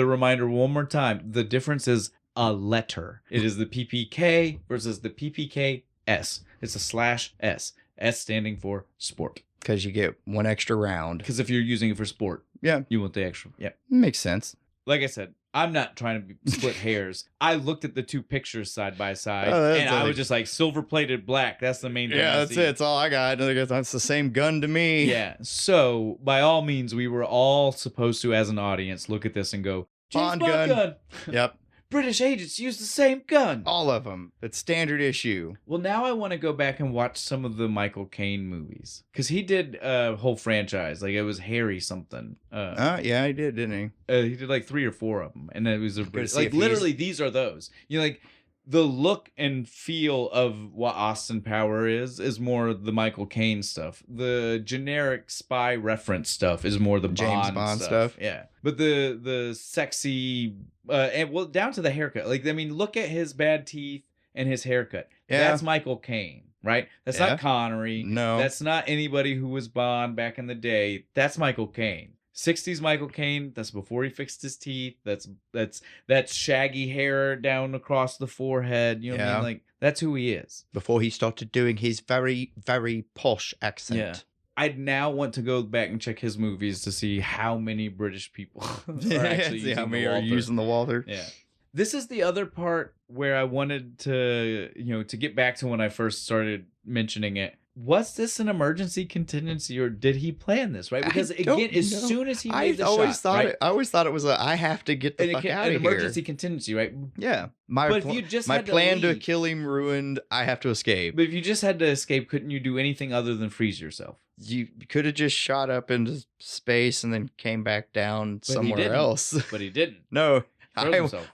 reminder one more time, the difference is a letter. It is the PPK versus the PPK S. It's a /S. S standing for sport. Because you get one extra round. Because if you're using it for sport, yeah, you want the extra. Yeah. Makes sense. Like I said, I'm not trying to split hairs. I looked at the two pictures side by side, and I was just like, silver-plated black. That's the main thing. Yeah, that's it. That's all I got. That's the same gun to me. Yeah. So, by all means, we were all supposed to, as an audience, look at this and go, James Bond gun. Yep. British agents use the same gun. All of them. It's standard issue. Well, now I want to go back and watch some of the Michael Caine movies. Because he did a whole franchise. Like, it was Harry something. Yeah, he did, didn't he? He did like 3 or 4 of them. And it was like, literally, these are those. You know, like, the look and feel of what Austin Power is more the Michael Caine stuff. The generic spy reference stuff is more the James Bond stuff. Yeah. But the sexy, and well, down to the haircut. Like, I mean, look at his bad teeth and his haircut. Yeah. That's Michael Caine, right? That's not Connery. No. That's not anybody who was Bond back in the day. That's Michael Caine. 60s Michael Caine, that's before he fixed his teeth. That's shaggy hair down across the forehead. You know what I mean? Like, that's who he is. Before he started doing his very, very posh accent. Yeah. I'd now want to go back and check his movies to see how many British people are actually using how many are using the Walther. Yeah. This is the other part where I wanted to, to get back to when I first started mentioning it. Was this an emergency contingency, or did he plan this, right? Because again, as soon as he made the shot, I always thought it was I have to get the fuck out of here. An emergency contingency, right? Yeah. My plan to kill him ruined. I have to escape. But if you just had to escape, couldn't you do anything other than freeze yourself? You could have just shot up into space and then came back down somewhere else. But he didn't. No. I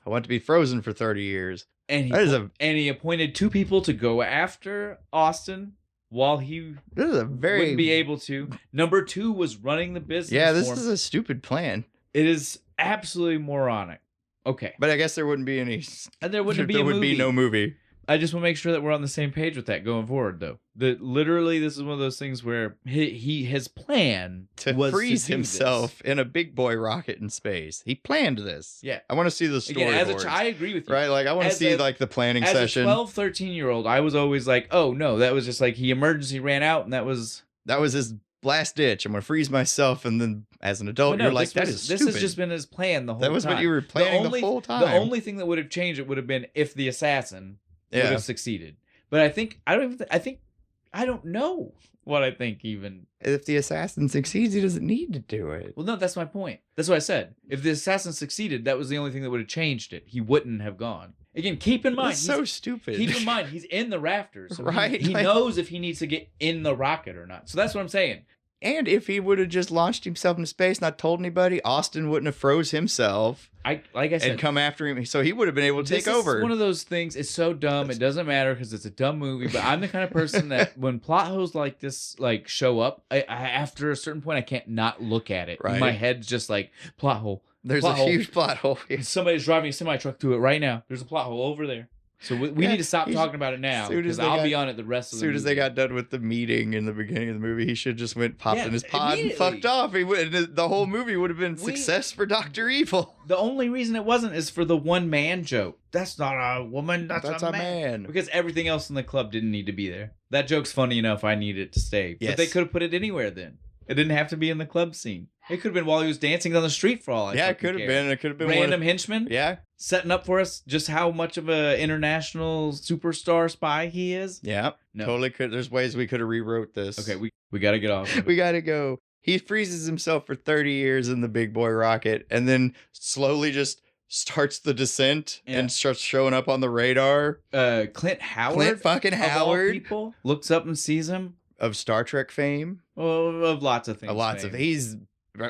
want to be frozen for 30 years. And he appointed 2 people to go after Austin while he wouldn't be able to. Number 2 was running the business. Yeah, this is a stupid plan. It is absolutely moronic. Okay. But I guess there wouldn't be any. And there wouldn't be there would be no movie. I just want to make sure that we're on the same page with that going forward, though. That literally, this is one of those things where his plan was freeze himself in a big boy rocket in space. He planned this. Yeah. I want to see the storyboards. I agree with you. Right? Like, I want to see, like, the planning session. As a 12, 13-year-old, I was always like, oh, no, that was just like he emergency ran out, and that was his last ditch. I'm going to freeze myself, and then as an adult, you're like, that is stupid. This has just been his plan the whole time. That was what you were planning the whole time. The only thing that would have changed it would have been if the assassin would have succeeded. But I don't know what I think even. If the assassin succeeds, he doesn't need to do it. Well, no, that's my point. That's what I said. If the assassin succeeded, that was the only thing that would have changed it. He wouldn't have gone. Again, keep in mind. That's so stupid. Keep in mind, he's in the rafters. So right. He knows if he needs to get in the rocket or not. So that's what I'm saying. And if he would have just launched himself into space, not told anybody, Austin wouldn't have froze himself. Like I said, and come after him. So he would have been able to take over. It's one of those things. It's so dumb. It doesn't matter because it's a dumb movie. But I'm the kind of person that when plot holes like this show up, I after a certain point I can't not look at it. Right. My head's just like plot hole. There's a huge plot hole. Somebody's driving a semi truck through it right now. There's a plot hole over there. So we need to stop talking about it now because I'll be on it the rest of the movie. As soon as they got done with the meeting in the beginning of the movie, he should just popped in his pod and fucked off. The whole movie would have been success for Dr. Evil. The only reason it wasn't is for the one man joke. That's not a woman, that's a man. Because everything else in the club didn't need to be there. That joke's funny enough, I need it to stay. Yes. But they could have put it anywhere then. It didn't have to be in the club scene. It could have been while he was dancing on the street for all I it could have been. It could have been random henchmen. Yeah. Setting up for us just how much of an international superstar spy he is. Yeah. No. Totally could. There's ways we could have rewrote this. Okay, we got to get off. We got to go. He freezes himself for 30 years in the big boy rocket and then slowly just starts the descent and starts showing up on the radar. Clint fucking Howard people looks up and sees him. Of Star Trek fame. Of lots of things. He's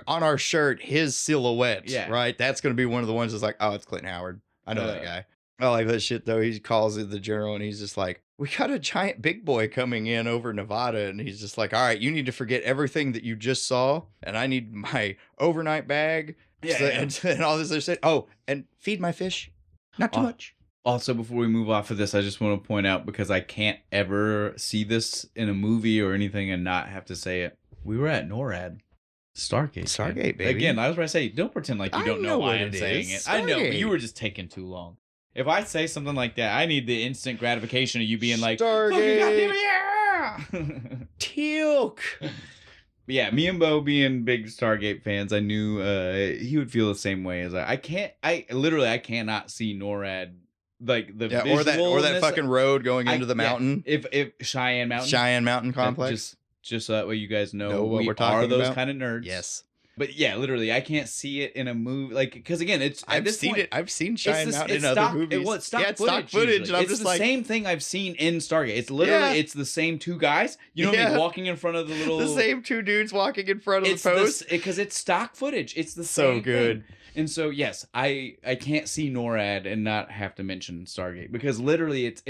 on our shirt, his silhouette. Yeah. Right? That's going to be one of the ones that's like, oh, it's Clint Howard. I know that guy. I like that shit, though. He calls it the general, and he's just like, we got a giant big boy coming in over Nevada. And he's just like, all right, you need to forget everything that you just saw. And I need my overnight bag. And all this other shit. Oh, and feed my fish. Not too much. Also, before we move off of this, I just want to point out, because I can't ever see this in a movie or anything and not have to say it. We were at NORAD. Stargate, baby. Again, I was going to say, don't pretend like you don't know why I'm saying it. Stargate. I know, but you were just taking too long. If I say something like that, I need the instant gratification of you being like, Stargate. fucking goddamn it, yeah! Teal'c. Yeah, me and Bo being big Stargate fans, I knew he would feel the same way as I cannot see NORAD, like the or that fucking road going into the mountain. If Cheyenne Mountain Complex. Just so that way you guys know what we we're talking are those about? kind of nerds. Yes. But yeah, literally, I can't see it in a movie, like, because again, I've seen Cheyenne Mountain in other movies. It's stock stock footage. footage. And I'm it's just the like, same thing I've seen in Stargate. It's literally it's the same two guys. You know what I mean? Walking in front of the little the same two dudes walking in front of the post because it's stock footage. It's the so same good. thing. And so yes, I can't see NORAD and not have to mention Stargate because literally it's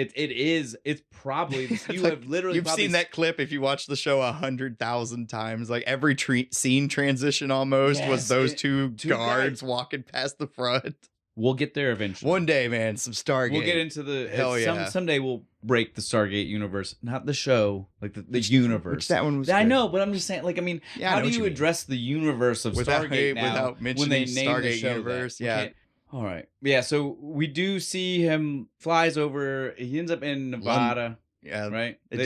probably you've seen that clip if you watch the show 100,000 times. Like every scene transition almost was those two guards walking past the front. We'll get there eventually. One day, man, some Stargate. We'll get into the hell yeah. Someday we'll break the Stargate universe, not the show, like the universe. Which that one was. I know, but I'm just saying, like, I mean, how do you address the universe of Stargate now without mentioning when they name Stargate the show universe? That? Yeah. All right. Yeah. So we do see him flies over. He ends up in Nevada. Yeah. Right. The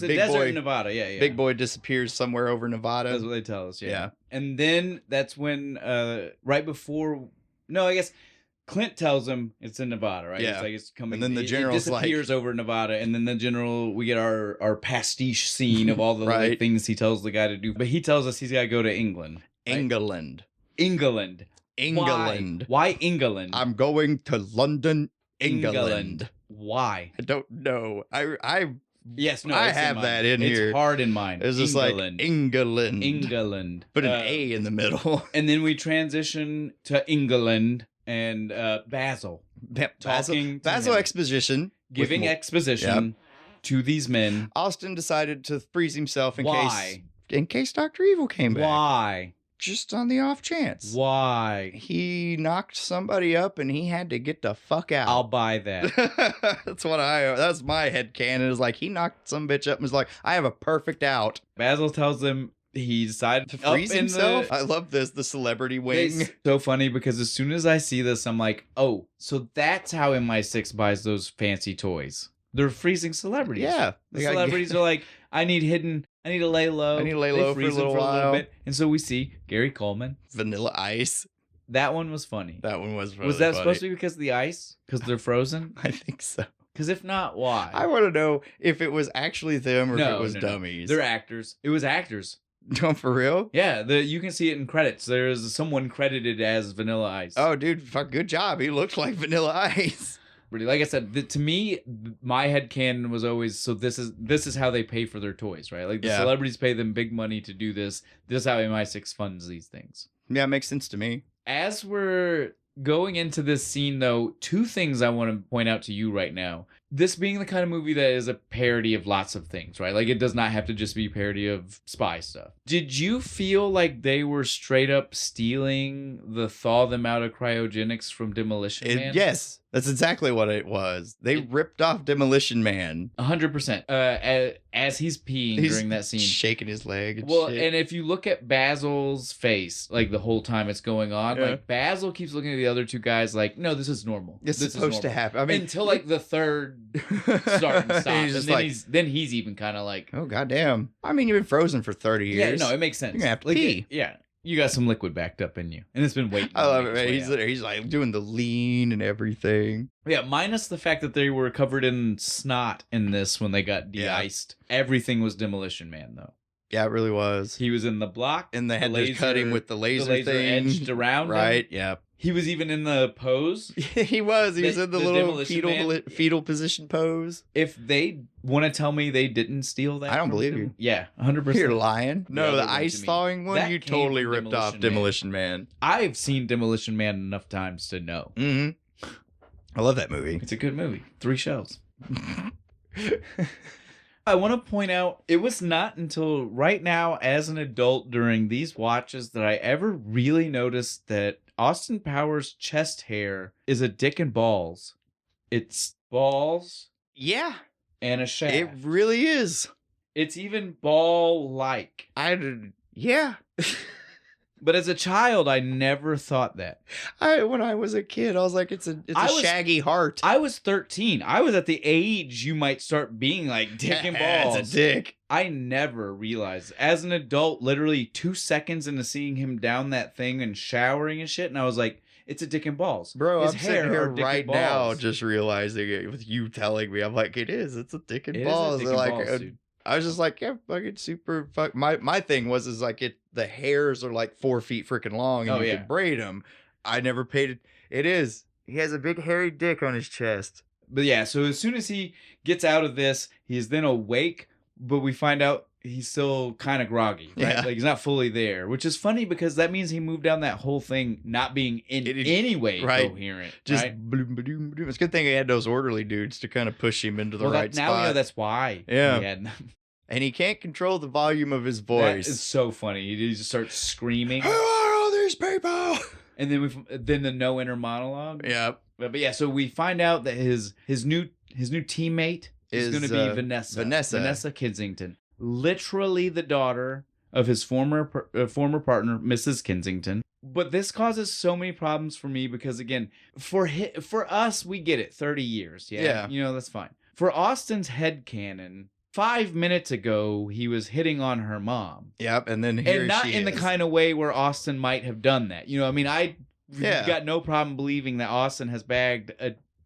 big desert boy in Nevada. Yeah. Big boy disappears somewhere over Nevada. That's what they tell us. Yeah. And then that's when, right before. No, I guess. Clint tells him it's in Nevada, right? Yeah. It's like it's coming. And then the general's disappears over Nevada, and then the general, we get our pastiche scene of all the little things he tells the guy to do. But he tells us he's got to go to England. Right? England. Why England? I'm going to London, England. Why? I don't know. I have that in here. It's hard in mine. It's just like England. Put an A in the middle. And then we transition to England. And Basil exposition, giving exposition to these men. Austin decided to freeze himself in case Dr. Evil came back. Why? Just on the off chance. Why? He knocked somebody up and he had to get the fuck out. I'll buy that. That's my headcanon. Is like he knocked some bitch up and was like, I have a perfect out. Basil tells him. He decided to freeze himself. I love this. The celebrity wing. It's so funny because as soon as I see this, I'm like, oh, so that's how MI6 buys those fancy toys. They're freezing celebrities. Yeah. The celebrities are like, I need to lay low. For a little bit. And so we see Gary Coleman. Vanilla Ice. That one was funny. That one was really Was that funny. supposed to be because of the ice? Because they're frozen? I think so. Because if not, why? I want to know if it was actually them or if it was dummies. They're actors. It was actors. No, for real? Yeah, you can see it in credits. There's someone credited as Vanilla Ice. Oh, dude, good job. He looked like Vanilla Ice. Really, like I said, to me, my headcanon was always, so this is how they pay for their toys, right? Like the celebrities pay them big money to do this. This is how MI6 funds these things. Yeah, it makes sense to me. As we're going into this scene, though, two things I want to point out to you right now. This being the kind of movie that is a parody of lots of things, right? Like, it does not have to just be a parody of spy stuff. Did you feel like they were straight up stealing the thaw them out of cryogenics from Demolition Man? Yes, that's exactly what it was. They ripped off Demolition Man. 100%. As he's peeing during that scene. Shaking his leg and shit. And if you look at Basil's face, like, the whole time it's going on, like, Basil keeps looking at the other two guys like, no, this is normal. This is supposed to happen. I mean, until, like, the third start and stop. Then he's even kind of like, oh, goddamn. I mean, you've been frozen for 30 years. Yeah, no, it makes sense. You're gonna have to pee. Yeah. You got some liquid backed up in you. And it's been waiting. I love it, man. He's like doing the lean and everything. Yeah, minus the fact that they were covered in snot in this when they got de-iced. Yeah. Everything was Demolition Man, though. Yeah, it really was. He was in the block. And they had to cut him with the laser thing. Edged around him. Right, yeah. He was even in the pose. He was. He was in the little fetal position pose. If they want to tell me they didn't steal that, I don't believe you. Yeah, 100%. You're lying. No, the ice thawing one, you totally ripped off Demolition Man. I've seen Demolition Man enough times to know. Mm-hmm. I love that movie. It's a good movie. 3 shells. I want to point out, it was not until right now as an adult during these watches that I ever really noticed that Austin Powers' chest hair is a dick and balls. It's balls. Yeah. And a shaft. It really is. It's even ball-like. Yeah. But as a child, I never thought that. When I was a kid, I was like, it's a shaggy heart. I was 13. I was at the age you might start being like dick and balls. It's a dick. I never realized. As an adult, literally 2 seconds into seeing him down that thing and showering and shit, and I was like, it's a dick and balls. Bro, His I'm sitting here right now balls. just realizing it with you telling me. I'm like, it's a dick and It balls. is a dick and balls, dude. I was just like, yeah, fucking super fuck. My thing was like the hairs are like 4 feet freaking long and you can braid them. I never paid it. It is. He has a big hairy dick on his chest. But yeah, so as soon as he gets out of this, he is then awake, but we find out he's still kind of groggy, right? Yeah. Like he's not fully there, which is funny because that means he moved down that whole thing not being in any way coherent. Just right? bloom, bloom, bloom. It's a good thing he had those orderly dudes to kind of push him into the right spot. Now we know that's why. Yeah. He had them. And he can't control the volume of his voice. That is so funny. He just starts screaming. Who are all these people? And then the no inner monologue. Yeah. But yeah, so we find out that his new teammate is going to be Vanessa. Vanessa Kensington. Literally the daughter of his former partner, Mrs. Kensington. But this causes so many problems for me because, again, for us, we get it. 30 years. Yeah. You know, that's fine. For Austin's headcanon, 5 minutes ago, he was hitting on her mom. Yep, and then not in the kind of way where Austin might have done that. You know, I mean, I got no problem believing that Austin has bagged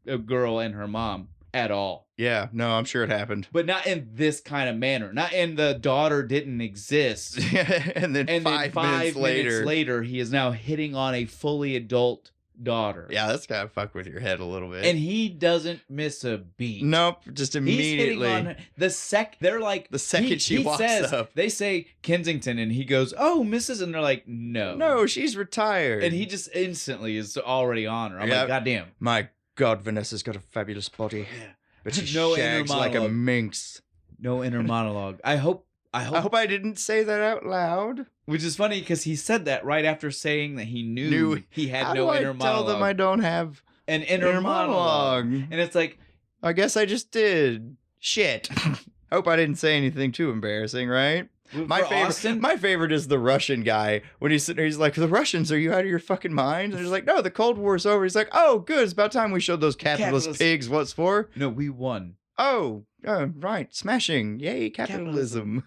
a girl and her mom at all. Yeah, no, I'm sure it happened. But not in this kind of manner. Not in the daughter didn't exist. and then 5 minutes later, he is now hitting on a fully adult daughter. Yeah, that's gotta fuck with your head a little bit. And he doesn't miss a beat. Nope, just immediately. He's hitting on her. They're like, the second she walks up. They say Kensington, and he goes, "Oh, Mrs." And they're like, "No. No, she's retired." And he just instantly is already on her. I'm like, "Goddamn. My God, Vanessa's got a fabulous body." Yeah. But she shags like a minx. No inner monologue. I hope I didn't say that out loud. Which is funny because he said that right after saying that he knew he had no inner monologue. Tell them I don't have an inner monologue. And it's like, I guess I just did. Shit. Hope I didn't say anything too embarrassing, right? My favorite is the Russian guy. When he's sitting there, he's like, "The Russians, are you out of your fucking mind?" And he's like, "No, the Cold War's over." He's like, "Oh, good. It's about time we showed those capitalist pigs what's for." No, we won. Oh, right. Smashing. Yay, capitalism.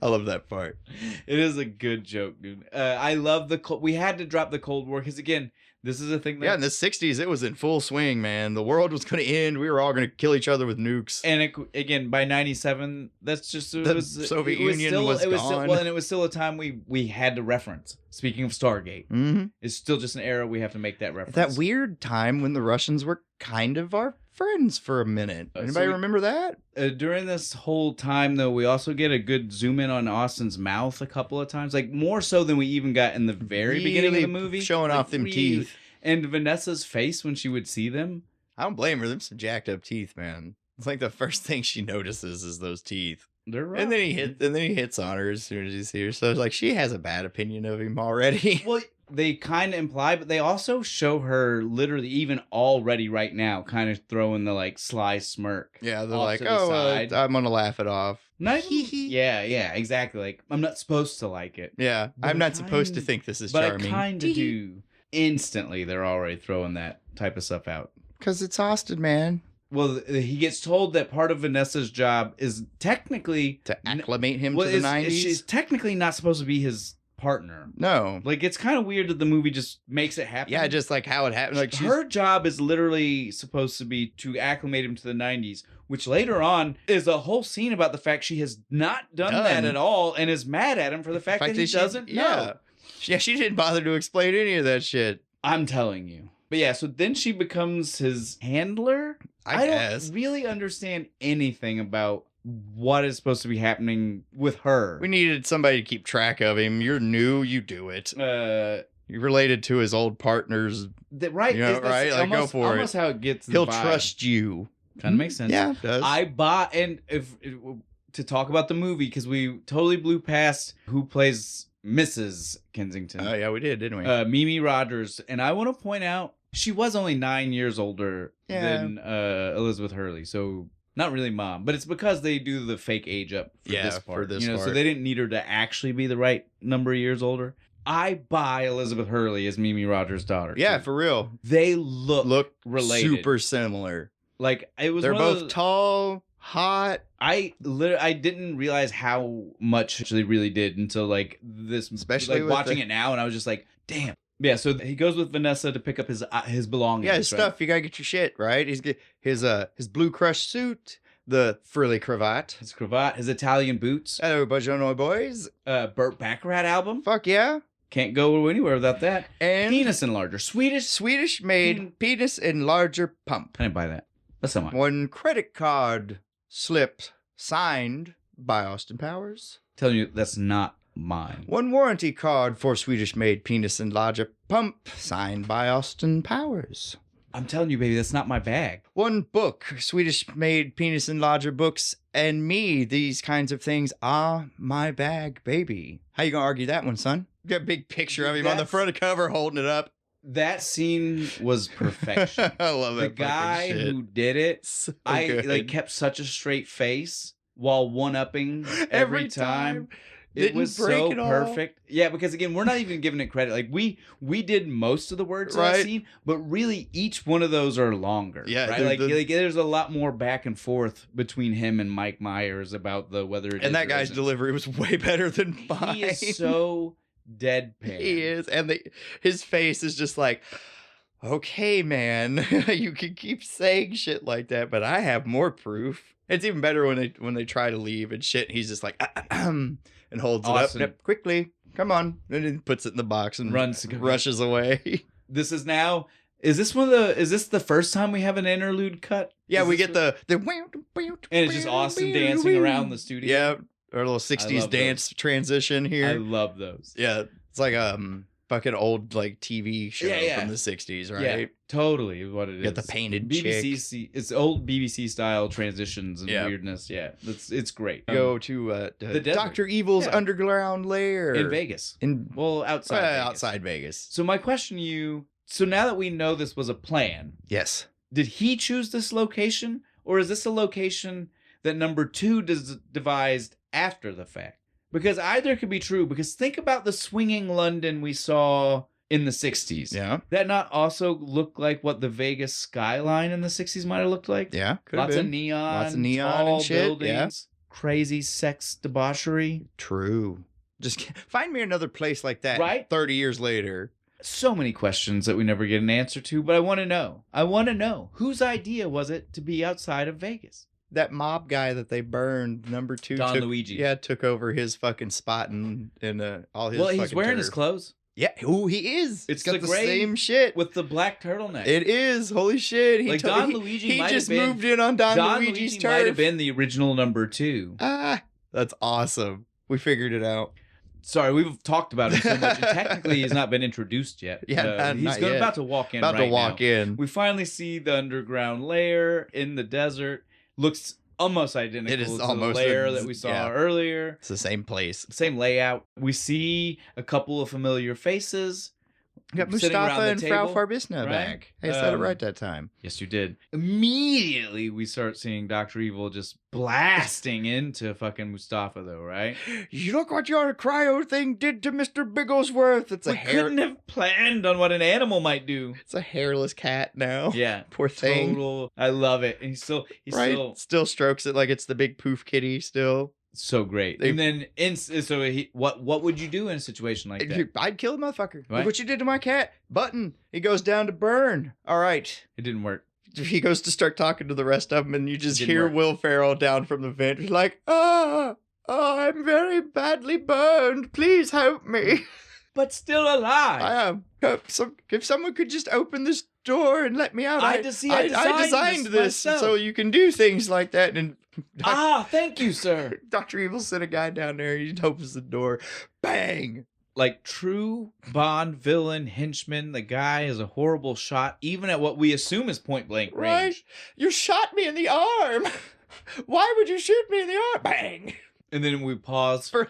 I love that part. It is a good joke, dude. I love we had to drop the Cold War because, again, this is a thing that... Yeah, in the 60s, it was in full swing, man. The world was going to end. We were all going to kill each other with nukes. And again, by 97, that's just... The Soviet Union was gone. And it was still a time we had to reference. Speaking of Stargate. Mm-hmm. It's still just an era we have to make that reference. That weird time when the Russians were kind of our friends for a minute. Anybody remember that? During this whole time, though, we also get a good zoom in on Austin's mouth a couple of times. Like, more so than we even got in the very beginning of the movie. Showing off them teeth. And Vanessa's face when she would see them. I don't blame her. Them some jacked up teeth, man. It's like the first thing she notices is those teeth. They're rough. And then he hits on her as soon as he's here. So it's like she has a bad opinion of him already. Well, they kind of imply, but they also show her literally even already right now kind of throwing the like sly smirk. Yeah, they're like, I'm gonna laugh it off. Yeah, exactly. Like, I'm not supposed to like it. Yeah, I'm not supposed to think this is charming. But I kind of do. Instantly, they're already throwing that type of stuff out. Because it's Austin, man. Well, he gets told that part of Vanessa's job is technically... to acclimate him to the 90s? She's technically not supposed to be his partner. No. Like, it's kind of weird that the movie just makes it happen. Yeah, just like how it happened. Like her job is literally supposed to be to acclimate him to the 90s, which later on is a whole scene about the fact she has not done that at all and is mad at him for the fact that he doesn't know. Yeah, she didn't bother to explain any of that shit. I'm telling you. But yeah, so then she becomes his handler. I don't really understand anything about what is supposed to be happening with her. We needed somebody to keep track of him. You're new, you do it. You're related to his old partners. Right. You know, right? Like, almost, go for almost it. How it gets. He'll trust you. Kind of makes sense. Yeah, it does. I bought, and to talk about the movie, because we totally blew past who plays Mrs. Kensington. Oh, yeah, we did, didn't we? Mimi Rogers. And I want to point out, she was only 9 years older than Elizabeth Hurley. So, not really mom. But it's because they do the fake age up for this part. So they didn't need her to actually be the right number of years older. I buy Elizabeth Hurley as Mimi Rogers' daughter. Yeah, too. for real. They look related. Super similar. Like it was. They're both tall, hot. I didn't realize how much she really did until like this, especially like watching it now, and I was just like, damn. Yeah, so he goes with Vanessa to pick up his belongings. Yeah, his stuff. You gotta get your shit right. He's get his blue crush suit, the frilly cravat, his Italian boots. Hello, Buongiorno boys. Burt Bacharach album. Fuck yeah. Can't go anywhere without that. And penis enlarger, Swedish made penis enlarger pump. I didn't buy that. That's not mine. One credit card slip signed by Austin Powers. Telling you that's not mine. One warranty card for Swedish made penis enlarger pump signed by Austin Powers. I'm telling you, baby, that's not my bag. One book, Swedish made penis enlarger books, and me. These kinds of things are my bag, baby. How you gonna argue that one, son? You got a big picture of him on the front of the cover holding it up. That scene was perfection. I love the that guy fucking shit. who did it. So I good. like kept such a straight face while one-upping every time. It was so perfect. Yeah, because again, we're not even giving it credit. Like we did most of the words in that scene, but really each one of those are longer. Yeah, right. Like there's a lot more back and forth between him and Mike Myers about the whether it is and that or guy's isn't. delivery was way better than mine. He is so deadpan. He is, and his face is just like, okay, man, you can keep saying shit like that, but I have more proof. It's even better when they try to leave and shit. He's just like, and holds it up. Yep, quickly, come on, and then puts it in the box and rushes away. This is now. Is this the first time we have an interlude cut? Yeah, we get the and it's just Austin dancing around the studio. Yeah, our little 60s dance transition here. I love those. Yeah, it's like fucking old like TV show from the 60s, right? Yeah, totally is what it is. Get the painted BBC. chick. It's old BBC style transitions and weirdness. Yeah, it's great. Go to the Dr. Evil's underground lair in Vegas. Outside Vegas. So my question to you. So now that we know this was a plan, yes, did he choose this location, or is this a location that number 2 devised after the fact? Because either could be true. Because think about the swinging London we saw in the 60s. Yeah. That not also look like what the Vegas skyline in the 60s might have looked like? Yeah. Lots of neon and shit. Buildings, crazy sex debauchery. True. Just find me another place like that 30 years later. So many questions that we never get an answer to, but I want to know. I want to know. Whose idea was it to be outside of Vegas? That mob guy that they burned, number 2, Luigi. Yeah, took over his fucking spot and all his. Well, he's wearing his clothes. Yeah, he is. It's got the same shit with the black turtleneck. It is. Holy shit! He just moved in on Don Luigi's turf. Might have been the original number 2. That's awesome. We figured it out. Sorry, we've talked about him so much, and technically he's not been introduced yet. Yeah, he's about to walk in. We finally see the underground lair in the desert. Looks almost identical to the lair that we saw earlier. It's the same place, same layout. We see a couple of familiar faces. You got Mustafa and Frau Farbissina back. Hey, I said it right that time. Yes, you did. Immediately, we start seeing Dr. Evil just blasting into fucking Mustafa, though, right? You look what your cryo thing did to Mr. Bigglesworth. We couldn't have planned on what an animal might do. It's a hairless cat now. Yeah. Poor thing. Total. I love it. And he's still strokes it like it's the big poof kitty still. So great. And then, what would you do in a situation like that? I'd kill the motherfucker. Look what you did to my cat. Button. He goes down to burn. All right. It didn't work. He goes to start talking to the rest of them, and you just hear Will Ferrell down from the vent. He's like, I'm very badly burned. Please help me. But still alive. I am. If someone could just open this door and let me out. I designed this so you can do things like that. And thank you, sir. Dr. Evil sent a guy down there. He opens the door. Bang. Like true Bond villain henchman, the guy is a horrible shot, even at what we assume is point blank range. Right? You shot me in the arm. Why would you shoot me in the arm? Bang. And then we pause for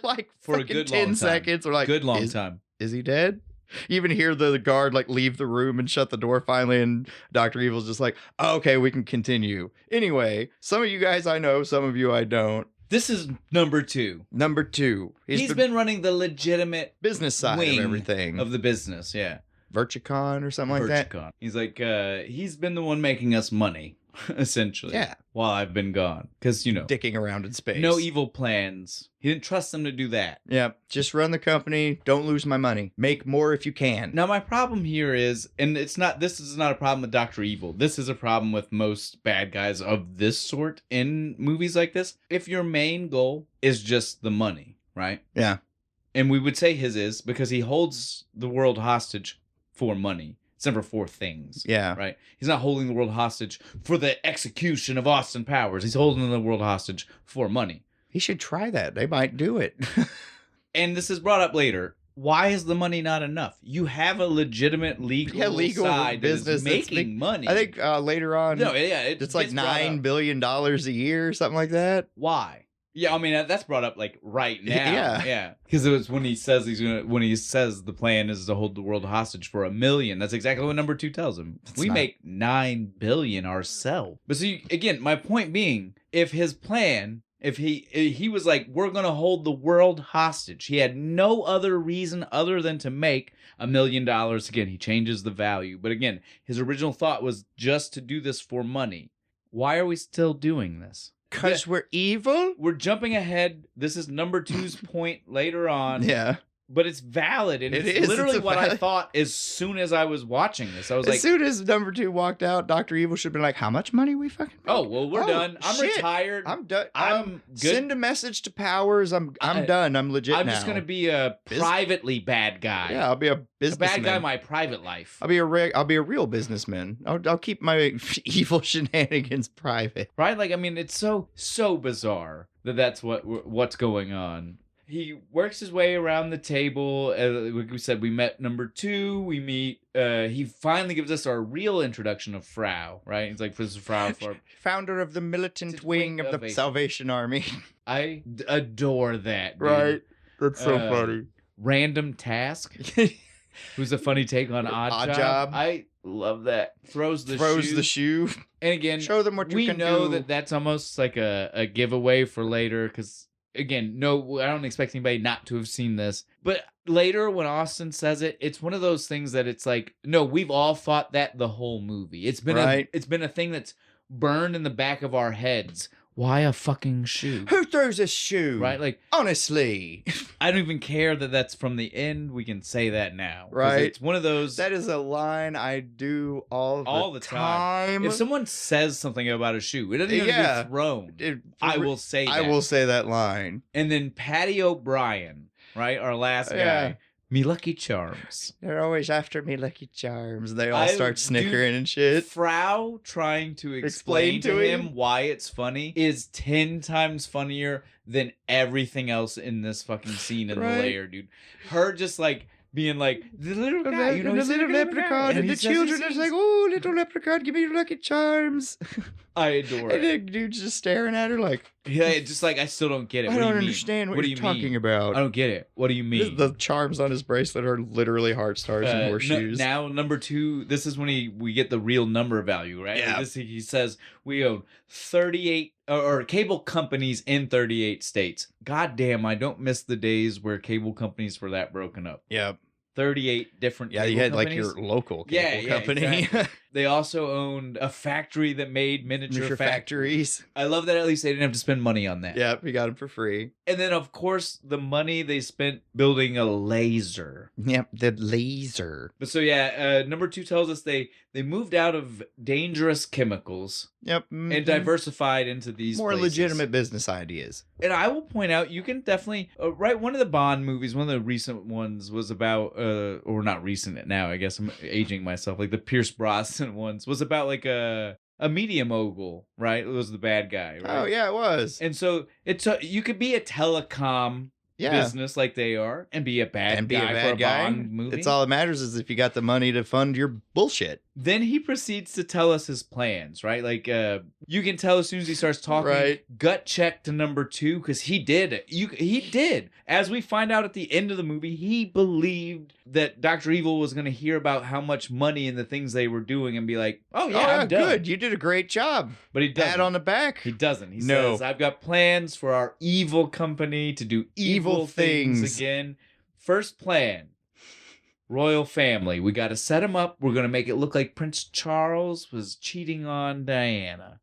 a good 10 seconds. We're like, good long time. Is he dead? You even hear the guard leave the room and shut the door finally, and Dr. Evil's just like, okay, we can continue. Anyway, some of you guys I know, some of you I don't. This is number 2. Number 2. He's been running the legitimate business side wing of everything. of the business, yeah. Virtucon or something like that. Virtucon. He's like, he's been the one making us money, essentially. Yeah. While I've been gone. Because, you know. Dicking around in space. No evil plans. He didn't trust them to do that. Yeah. Just run the company. Don't lose my money. Make more if you can. Now, my problem here is, and this is not a problem with Dr. Evil. This is a problem with most bad guys of this sort in movies like this. If your main goal is just the money, right? Yeah. And we would say his is because he holds the world hostage for money. It's never for things. Yeah. Right? He's not holding the world hostage for the execution of Austin Powers. He's holding the world hostage for money. He should try that. They might do it. And this is brought up later. Why is the money not enough? You have a legitimate legal side business that is making money. I think later on, no, yeah, it's like $9 billion a year or something like that. Why? Yeah, I mean that's brought up like right now. Yeah. Because it was when he says the plan is to hold the world hostage for $1 million. That's exactly what number 2 tells him. We make $9 billion ourselves. But so again, my point being, if his plan, if he was like, we're gonna hold the world hostage, he had no other reason other than to make $1 million. Again, he changes the value, but again, his original thought was just to do this for money. Why are we still doing this? Because we're evil? We're jumping ahead. This is number 2's point later on. Yeah. But it's valid. And It it's is. literally It's what I valid. thought as soon as I was watching this. I was As soon as number 2 walked out, Dr. Evil should have been like, how much money we fucking make? oh, well, we're done. I'm shit. retired. I'm done. I'm good. Send a message to Powers. I'm done. I'm legit I'm now. just going to be a privately bad guy. Yeah, I'll be a a businessman. bad guy in my private life. I'll be a real businessman. I'll keep my evil shenanigans private. Right? Like, I mean, it's so bizarre that that's what's going on. He works his way around the table. Like we said, we met number 2. We meet. He finally gives us our real introduction of Frau. Right? He's like, "This is Frau." Founder of the militant wing of the Salvation Army. I adore that. Dude. Right? That's so funny. Random Task. Who's a funny take on Odd Job. I love that. Throws the shoe. And again, show them what you can do. We know that that's almost like a giveaway for later because. Again, no, I don't expect anybody not to have seen this. But later when Austin says it, it's one of those things that it's like, no, we've all thought that the whole movie. It's been a thing that's burned in the back of our heads. Why a fucking shoe? Who throws a shoe? Right? Like, honestly. I don't even care that that's from the end. We can say that now. Right. It's one of those. That is a line I do all the time. If someone says something about a shoe, it doesn't even be thrown. I will say that. I will say that line. And then Patty O'Brien, right? Our last guy. Me Lucky Charms. They're always after me Lucky Charms. They all start snickering and shit. Frau trying to explain to him why it's funny is 10 times funnier than everything else in this fucking scene in the layer, dude. Her just like being like, the little guy, you know, the little leprechaun, and the children are like, oh, little leprechaun, give me your Lucky Charms. I adore and it. the dude's just staring at her like, yeah, just like, I still don't get it. I don't understand what you're talking about. I don't get it. What do you mean? The charms on his bracelet are literally heart stars and horseshoes. Now, number 2, this is when we get the real number value, right? Yeah. He says we own 38 or cable companies in 38 states. God damn, I don't miss the days where cable companies were that broken up. Yeah. 38 different you had companies. like your local cable company. Exactly. They also owned a factory that made miniature factories. I love that at least they didn't have to spend money on that. Yep, you got them for free. And then, of course, the money they spent building a laser. Yep, the laser. But so, yeah, number 2 tells us they moved out of dangerous chemicals. Yep. And diversified into these more places. legitimate business ideas. And I will point out, you can definitely, one of the Bond movies, one of the recent ones was about, or not recent now, I guess I'm aging myself, like the Pierce Brosnan ones, was about like a media mogul, right? It was the bad guy, right? Oh, yeah, it was. And so you could be a telecom business like they are and be a bad guy for a Bond movie. It's all that matters is if you got the money to fund your bullshit. Then he proceeds to tell us his plans, right? Like, you can tell as soon as he starts talking, Right. gut check to number 2, because he did. He did. As we find out at the end of the movie, he believed that Dr. Evil was going to hear about how much money and the things they were doing and be like, oh, yeah, I'm done. Good. You did a great job. But he doesn't. Pat on the back. He doesn't. He No. says, I've got plans for our evil company to do evil things again. First plan. Royal family. We got to set him up. We're going to make it look like Prince Charles was cheating on Diana.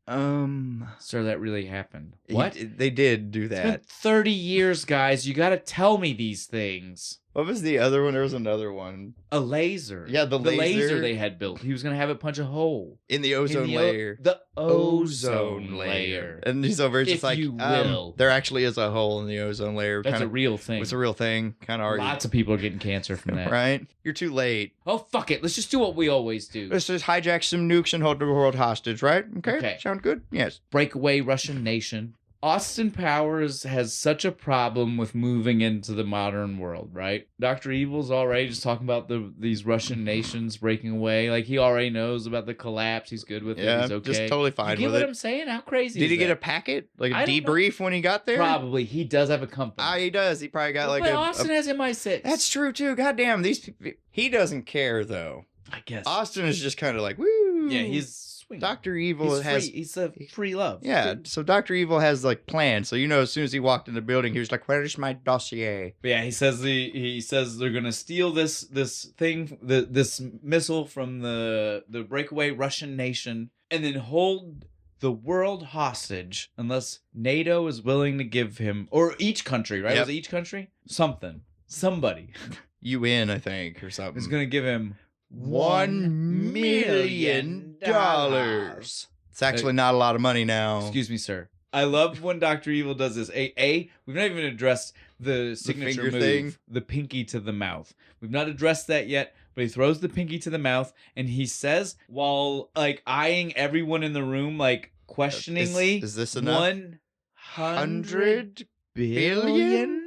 Sir, that really happened. What? They did do that. It's been 30 years, guys. You got to tell me these things. What was the other one? There was another one. A laser. Yeah, the laser they had built. He was going to have it punch a hole. In the ozone layer. The ozone layer. And he's over, it's just like, you will. There actually is a hole in the ozone layer. That's a real thing. It's a real thing. Kind of argued. Lots of people are getting cancer from that. Right? You're too late. Oh, fuck it. Let's just do what we always do. Let's just hijack some nukes and hold the world hostage, right? Okay. Sound good? Yes. Breakaway Russian nation. Austin Powers has such a problem with moving into the modern world, right? Dr. Evil's already just talking about these Russian nations breaking away. Like, he already knows about the collapse. He's good with it. He's okay. Just totally fine with it. You get what I'm saying? How crazy Did is he get that? a packet? Like a debrief when he got there? Probably. He does have a company. He does. He probably got but Austin has MI6. That's true, too. Goddamn. These people... He doesn't care, though. I guess. Austin is just kind of like, woo. Yeah, he's... Dr. Evil he's a free love. Yeah, so Dr. Evil has like plans. So as soon as he walked in the building, he was like, "Where's my dossier?" But yeah, he says they're gonna steal this thing, this missile from the breakaway Russian nation, and then hold the world hostage unless NATO is willing to give him, or each country, right? Yep. Was it each country? Somebody. UN, I think, or something. Is gonna give him $1 million. It's actually not a lot of money now. Excuse me, sir. I love when Dr. Evil does this. We've not even addressed the signature move, thing. The pinky to the mouth. We've not addressed that yet, but he throws the pinky to the mouth, and he says, while like eyeing everyone in the room, like questioningly, is this enough? $100 billion?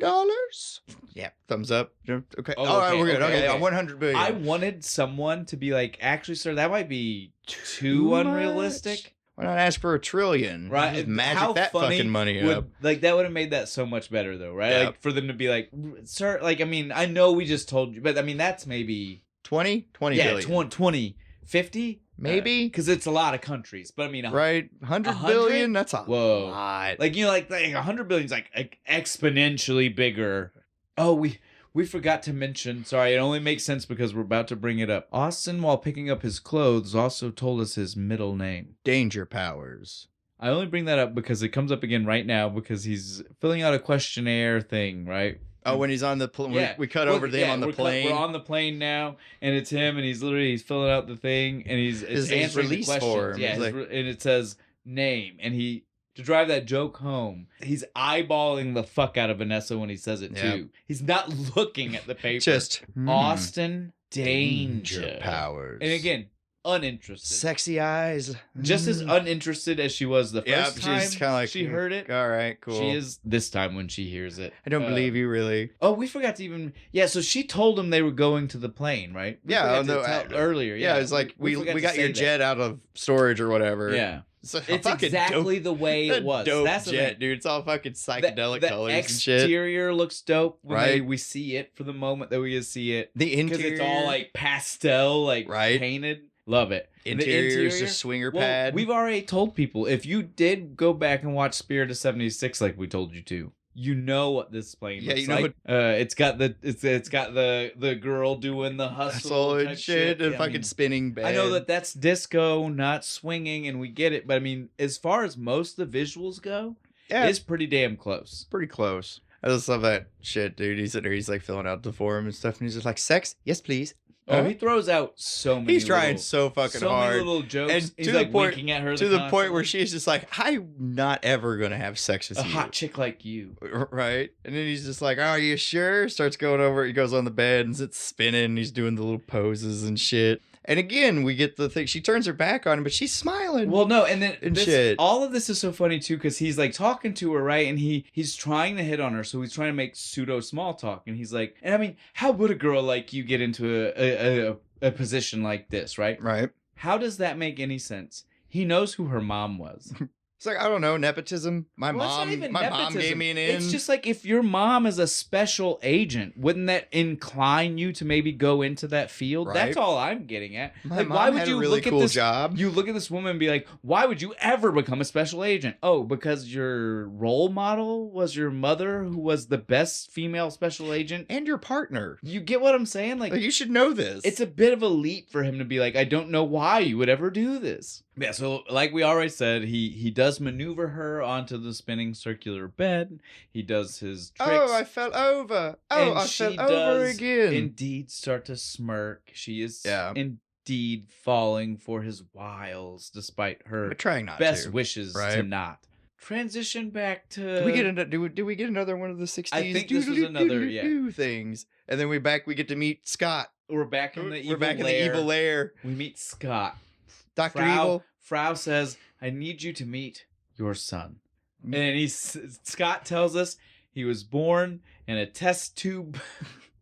Yeah, thumbs up. Okay. Oh, all right, we're good. Okay, okay. 100 billion. I wanted someone to be like, actually, sir, that might be too unrealistic. Why not ask for $1 trillion? Right? Just magic that fucking money up. Like, that would have made that so much better, though, right? Yep. Like, for them to be like, sir, like, I mean, I know we just told you, but I mean, that's maybe 20 billion. 20, 50? Maybe? Because it's a lot of countries. But I mean, right? 100 billion? That's a lot. Like, like 100 billion is like exponentially bigger. Oh, we forgot to mention, sorry, it only makes sense because we're about to bring it up. Austin, while picking up his clothes, also told us his middle name. Danger Powers. I only bring that up because it comes up again right now because he's filling out a questionnaire thing, right? Oh, when he's on the plane, yeah. we cut over to him on the plane. We're on the plane now, and it's him, and he's filling out the thing, and he's answering the questions. Form. Yeah, and it says name, and to drive that joke home, he's eyeballing the fuck out of Vanessa when he says it too. He's not looking at the paper. Just Austin Danger Powers, and again, uninterested. Sexy eyes. Just as uninterested as she was the first time she's kinda like, she heard it. All right, cool. She is this time when she hears it. I don't believe you, really. Oh, we forgot to even... Yeah, so she told him they were going to the plane, right? Earlier. Yeah, it's like, we got your jet out of storage or whatever. Yeah. It's exactly the way it was. That's jet, dude. It's all fucking psychedelic colors and shit. The exterior looks dope when we see it for the moment that we get to see it. The interior. Because it's all like pastel, like painted. Love it. Interior is just swinger pad. We've already told people, if you did go back and watch Spirit of 76 like we told you to, you know what this plane looks like. It's got the girl doing the hustle and shit and fucking spinning bed. I know that's disco, not swinging, and we get it, but I mean, as far as most of the visuals go, it's pretty damn close. Pretty close. I just love that shit, dude. He's sitting there, he's like filling out the form and stuff, and he's just like, sex? Yes, please. Oh, he throws out so many. He's trying so fucking hard. Many little jokes. And he's to like the point, winking at her to the point where she's just like, "I'm not ever gonna have sex with a hot chick like you." Right? And then he's just like, "Oh, are you sure?" Starts going over. He goes on the bed and sits spinning. He's doing the little poses and shit. And again, we get the thing. She turns her back on him, but she's smiling. Well, no, and then shit. All of this is so funny too, because he's like talking to her, right? And he's trying to hit on her, so he's trying to make pseudo small talk. And he's like, and I mean, how would a girl like you get into a position like this, right? Right. How does that make any sense? He knows who her mom was. It's like, I don't know, nepotism. My mom gave me an in. It's just like, if your mom is a special agent, wouldn't that incline you to maybe go into that field? Right. That's all I'm getting at. My like, mom why would had you a really look cool at this job. You look at this woman and be like, why would you ever become a special agent? Oh, because your role model was your mother, who was the best female special agent, and your partner. You get what I'm saying? Like, you should know this. It's a bit of a leap for him to be like, I don't know why you would ever do this. Yeah, so like we already said, he does maneuver her onto the spinning circular bed. He does his tricks. Oh, I fell over. Oh, and I fell over again. Indeed, start to smirk. She is Yeah. indeed falling for his wiles, despite her But trying not best to, wishes right? to not. Transition back to. Do we get another one of the 60s? I think this was another, yeah. Things, and then we get to meet Scott. We're back in the evil in the evil lair. We meet Scott. Dr. Evil. Frau says, I need you to meet your son. And Scott tells us he was born in a test tube.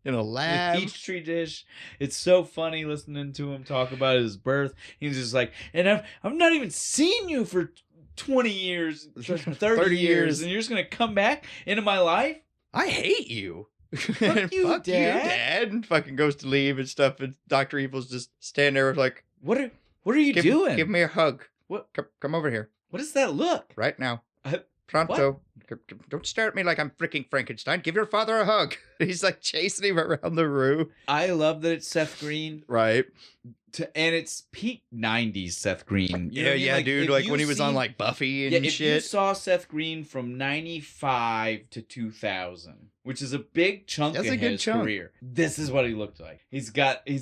In a lab. In a Peachtree dish. It's so funny listening to him talk about his birth. He's just like, and I've not even seen you for 20 years, 30 years, and you're just going to come back into my life? I hate you. Fuck you, Dad. And fucking goes to leave and stuff, and Dr. Evil's just standing there like, What are you doing? Give me a hug. What? Come over here. What does that look? Right now. Pronto. Don't stare at me like I'm freaking Frankenstein. Give your father a hug. He's like chasing him around the room. I love that it's Seth Green. Right. And it's peak 90s Seth Green. You know what I mean? Like, dude. Like when he was on like Buffy and if shit. You saw Seth Green from 95 to 2000, which is a big chunk of his career. This is what he looked like. He's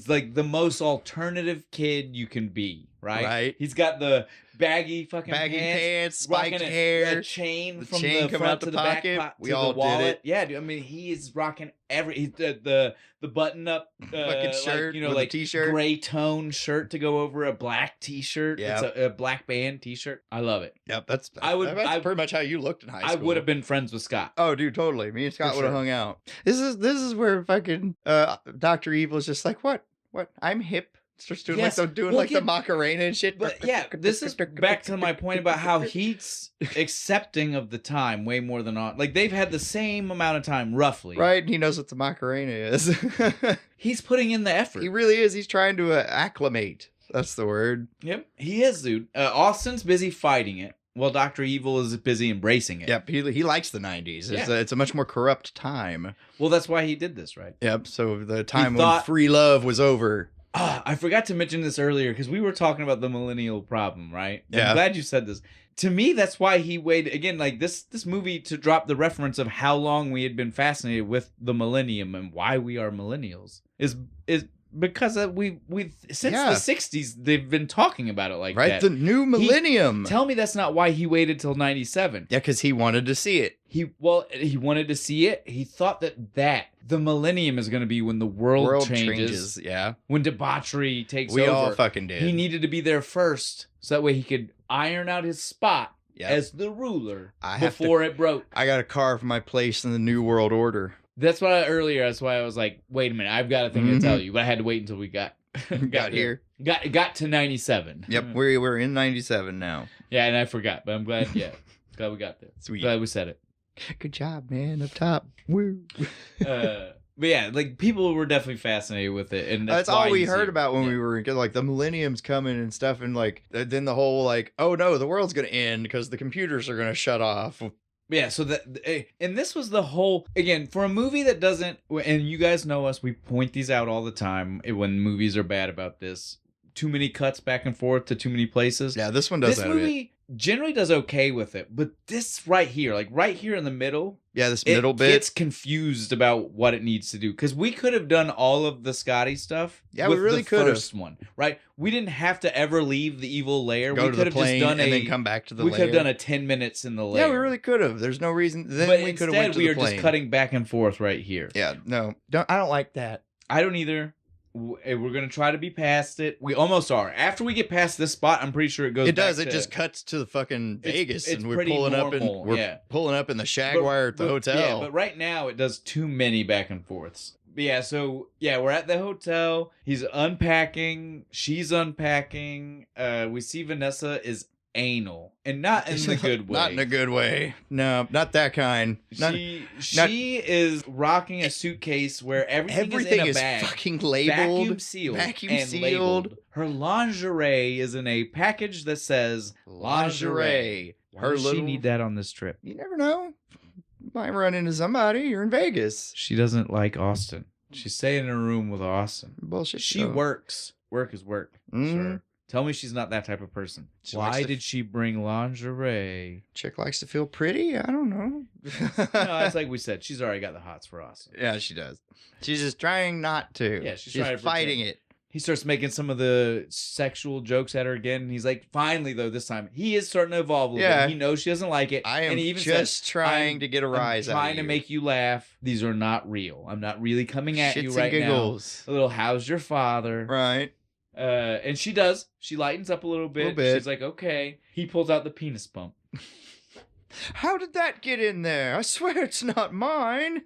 like the most alternative kid you can be, right? Right. He's got the baggy pants, spiked hair, a chain from chain the front to the pocket. back We to all the wallet. did it. Yeah, dude. I mean, he is rocking the button up fucking shirt, like, with a t-shirt, gray tone shirt to go over a black t-shirt. Yeah, it's a black band t-shirt. I love it. Yep, that's pretty much how you looked in high school. I would have been friends with Scott. Oh, dude, totally. Me and Scott would have hung out. This is where fucking Dr. Evil is just like, what? I'm hip. Starts doing the Macarena and shit. But yeah, this is back to my point about how he's accepting of the time way more than on. Like they've had the same amount of time, roughly. Right, and he knows what the Macarena is. He's putting in the effort. He really is. He's trying to acclimate. That's the word. Yep, he is, dude. Austin's busy fighting it, while Dr. Evil is busy embracing it. Yep, he likes the 90s. It's a much more corrupt time. Well, that's why he did this, right? Yep, so the time when free love was over. I forgot to mention this earlier because we were talking about the millennial problem, right? Yeah. I'm glad you said this. To me, that's why he waited. Again, like this movie to drop the reference of how long we had been fascinated with the millennium and why we are millennials is because we since the 60s they've been talking about it like that. Right, the new millennium. Tell me that's not why he waited till 97. Yeah, because he wanted to see it. He wanted to see it. He thought that the millennium is going to be when the world changes. Yeah. When debauchery takes over. We all fucking did. He needed to be there first so that way he could iron out his spot as the ruler before it broke. I got to carve my place in the new world order. That's why I was like, wait a minute, I've got a thing to tell you, but I had to wait until we got here. Got to 97. Yep, we're in 97 now. Yeah, and I forgot, but I'm glad we got there. Sweet. Glad we said it. Good job, man, up top. Woo. But yeah, like people were definitely fascinated with it, and that's all we heard about when we were like the millennium's coming and stuff, and like then the whole like, oh no, the world's gonna end because the computers are gonna shut off. Yeah, so and this was the whole, again, for a movie that doesn't, and you guys know us, we point these out all the time when movies are bad about this. Too many cuts back and forth to too many places. Yeah, this one does that. This movie generally does okay with it, but this right here, like right here in the middle. Yeah, this middle bit. It gets confused about what it needs to do. Because we could have done all of the Scotty stuff. Yeah, we really could have. First one, right? We didn't have to ever leave the evil lair. Go to the plane and then come back to the lair. We could have done a 10 minutes in the lair. Yeah, we really could have. There's no reason. Then we could have went to the plane. We are just cutting back and forth right here. Yeah, no. I don't like that. I don't either. We're going to try to be past it. We almost are. After we get past this spot, I'm pretty sure it goes It does. It just cuts to the fucking Vegas, and we're pulling up in the Shagwire at the hotel. Yeah, but right now it does too many back and forths. Yeah, so we're at the hotel. He's unpacking. She's unpacking. We see Vanessa is anal, and not in the good way. Not in a good way. No, not that kind. She is rocking a suitcase where everything is in a bag, fucking labeled, vacuum sealed. Labeled. Her lingerie is in a package that says lingerie. Why does she need that on this trip? You never know. Might run into somebody. You're in Vegas. She doesn't like Austin. She's staying in a room with Austin. Bullshit. She works. Work is work. Sure. Tell me she's not that type of person. Why did she bring lingerie? Chick likes to feel pretty? I don't know. No, it's like we said. She's already got the hots for Austin. Yeah, she does. She's just trying not to. Yeah, she's fighting it. He starts making some of the sexual jokes at her again. And he's like, finally, though, this time, he is starting to evolve a little bit. He knows she doesn't like it. I am and he even just trying to get a rise out of you. Trying to make you laugh. These are not real. I'm not really coming at you right giggles. now. A little, how's your father? Right. And she does. She lightens up a little bit. She's like, okay. He pulls out the penis pump. How did that get in there? I swear it's not mine.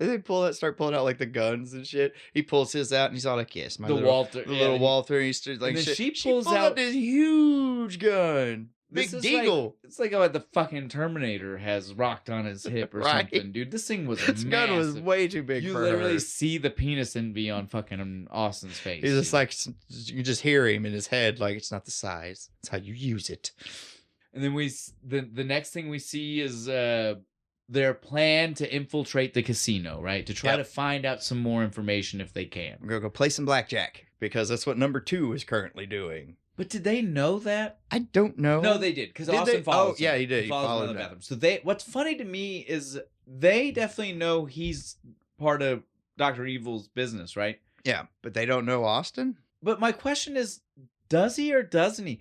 And they start pulling out like the guns and shit. He pulls his out and he's all like, yes, my little Walther. He's like, and then shit. She pulls out this huge gun. Big Deagle. It's like how the fucking Terminator has rocked on his hip or something, dude. This thing was This gun was way too big for her. You literally see the penis envy on fucking Austin's face. He's just like, you just hear him in his head like, it's not the size. It's how you use it. And then the next thing we see is their plan to infiltrate the casino, right? To try to find out some more information if they can. We're going to go play some blackjack because that's what number 2 is currently doing. But did they know that? I don't know. No, they did, because Austin follows him. Yeah, he did. He follows him in the bathroom. So what's funny to me is they definitely know he's part of Dr. Evil's business, right? Yeah, but they don't know Austin? But my question is, does he or doesn't he?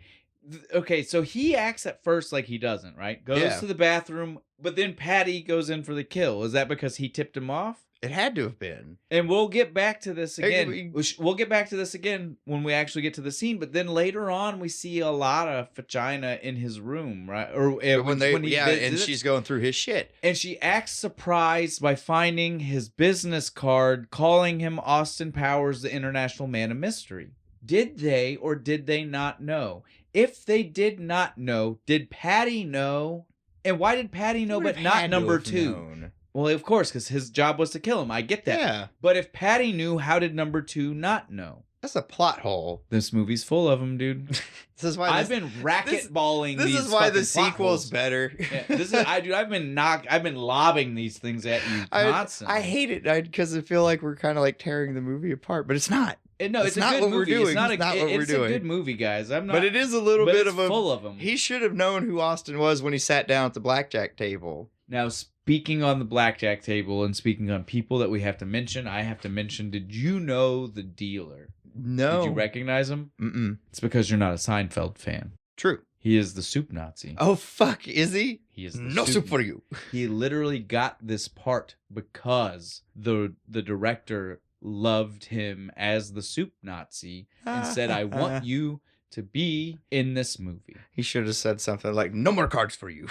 Okay, so he acts at first like he doesn't, right? Goes to the bathroom, but then Patty goes in for the kill. Is that because he tipped him off? It had to have been. And we'll get back to this again. We'll get back to this again when we actually get to the scene. But then later on, we see a lot of vagina in his room, right? Or when and she's going through his shit. And she acts surprised by finding his business card, calling him Austin Powers, the International Man of Mystery. Did they or did they not know? If they did not know, did Patty know? And why did Patty know but not number 2? Known. Well, of course, because his job was to kill him. I get that. Yeah. But if Patty knew, how did number 2 not know? That's a plot hole. This movie's full of them, dude. This is why I've been racquetballing these. This is why the sequel's better. I've been lobbing these things at you constantly. I hate it because I feel like we're kind of like tearing the movie apart, but it's not. No, it's not what we're doing. It's not what we're doing. It's a good movie, guys. I'm not. But it is a little bit of a full of them. He should have known who Austin was when he sat down at the blackjack table. Now, speaking on the blackjack table and speaking on people that we have to mention, I have to mention. Did you know the dealer? No. Did you recognize him? Mm-mm. It's because you're not a Seinfeld fan. True. He is the soup Nazi. Oh fuck! Is he? He is the no soup for you. He literally got this part because the director loved him as the soup Nazi and said, I want you to be in this movie. He should have said something like, no more cards for you.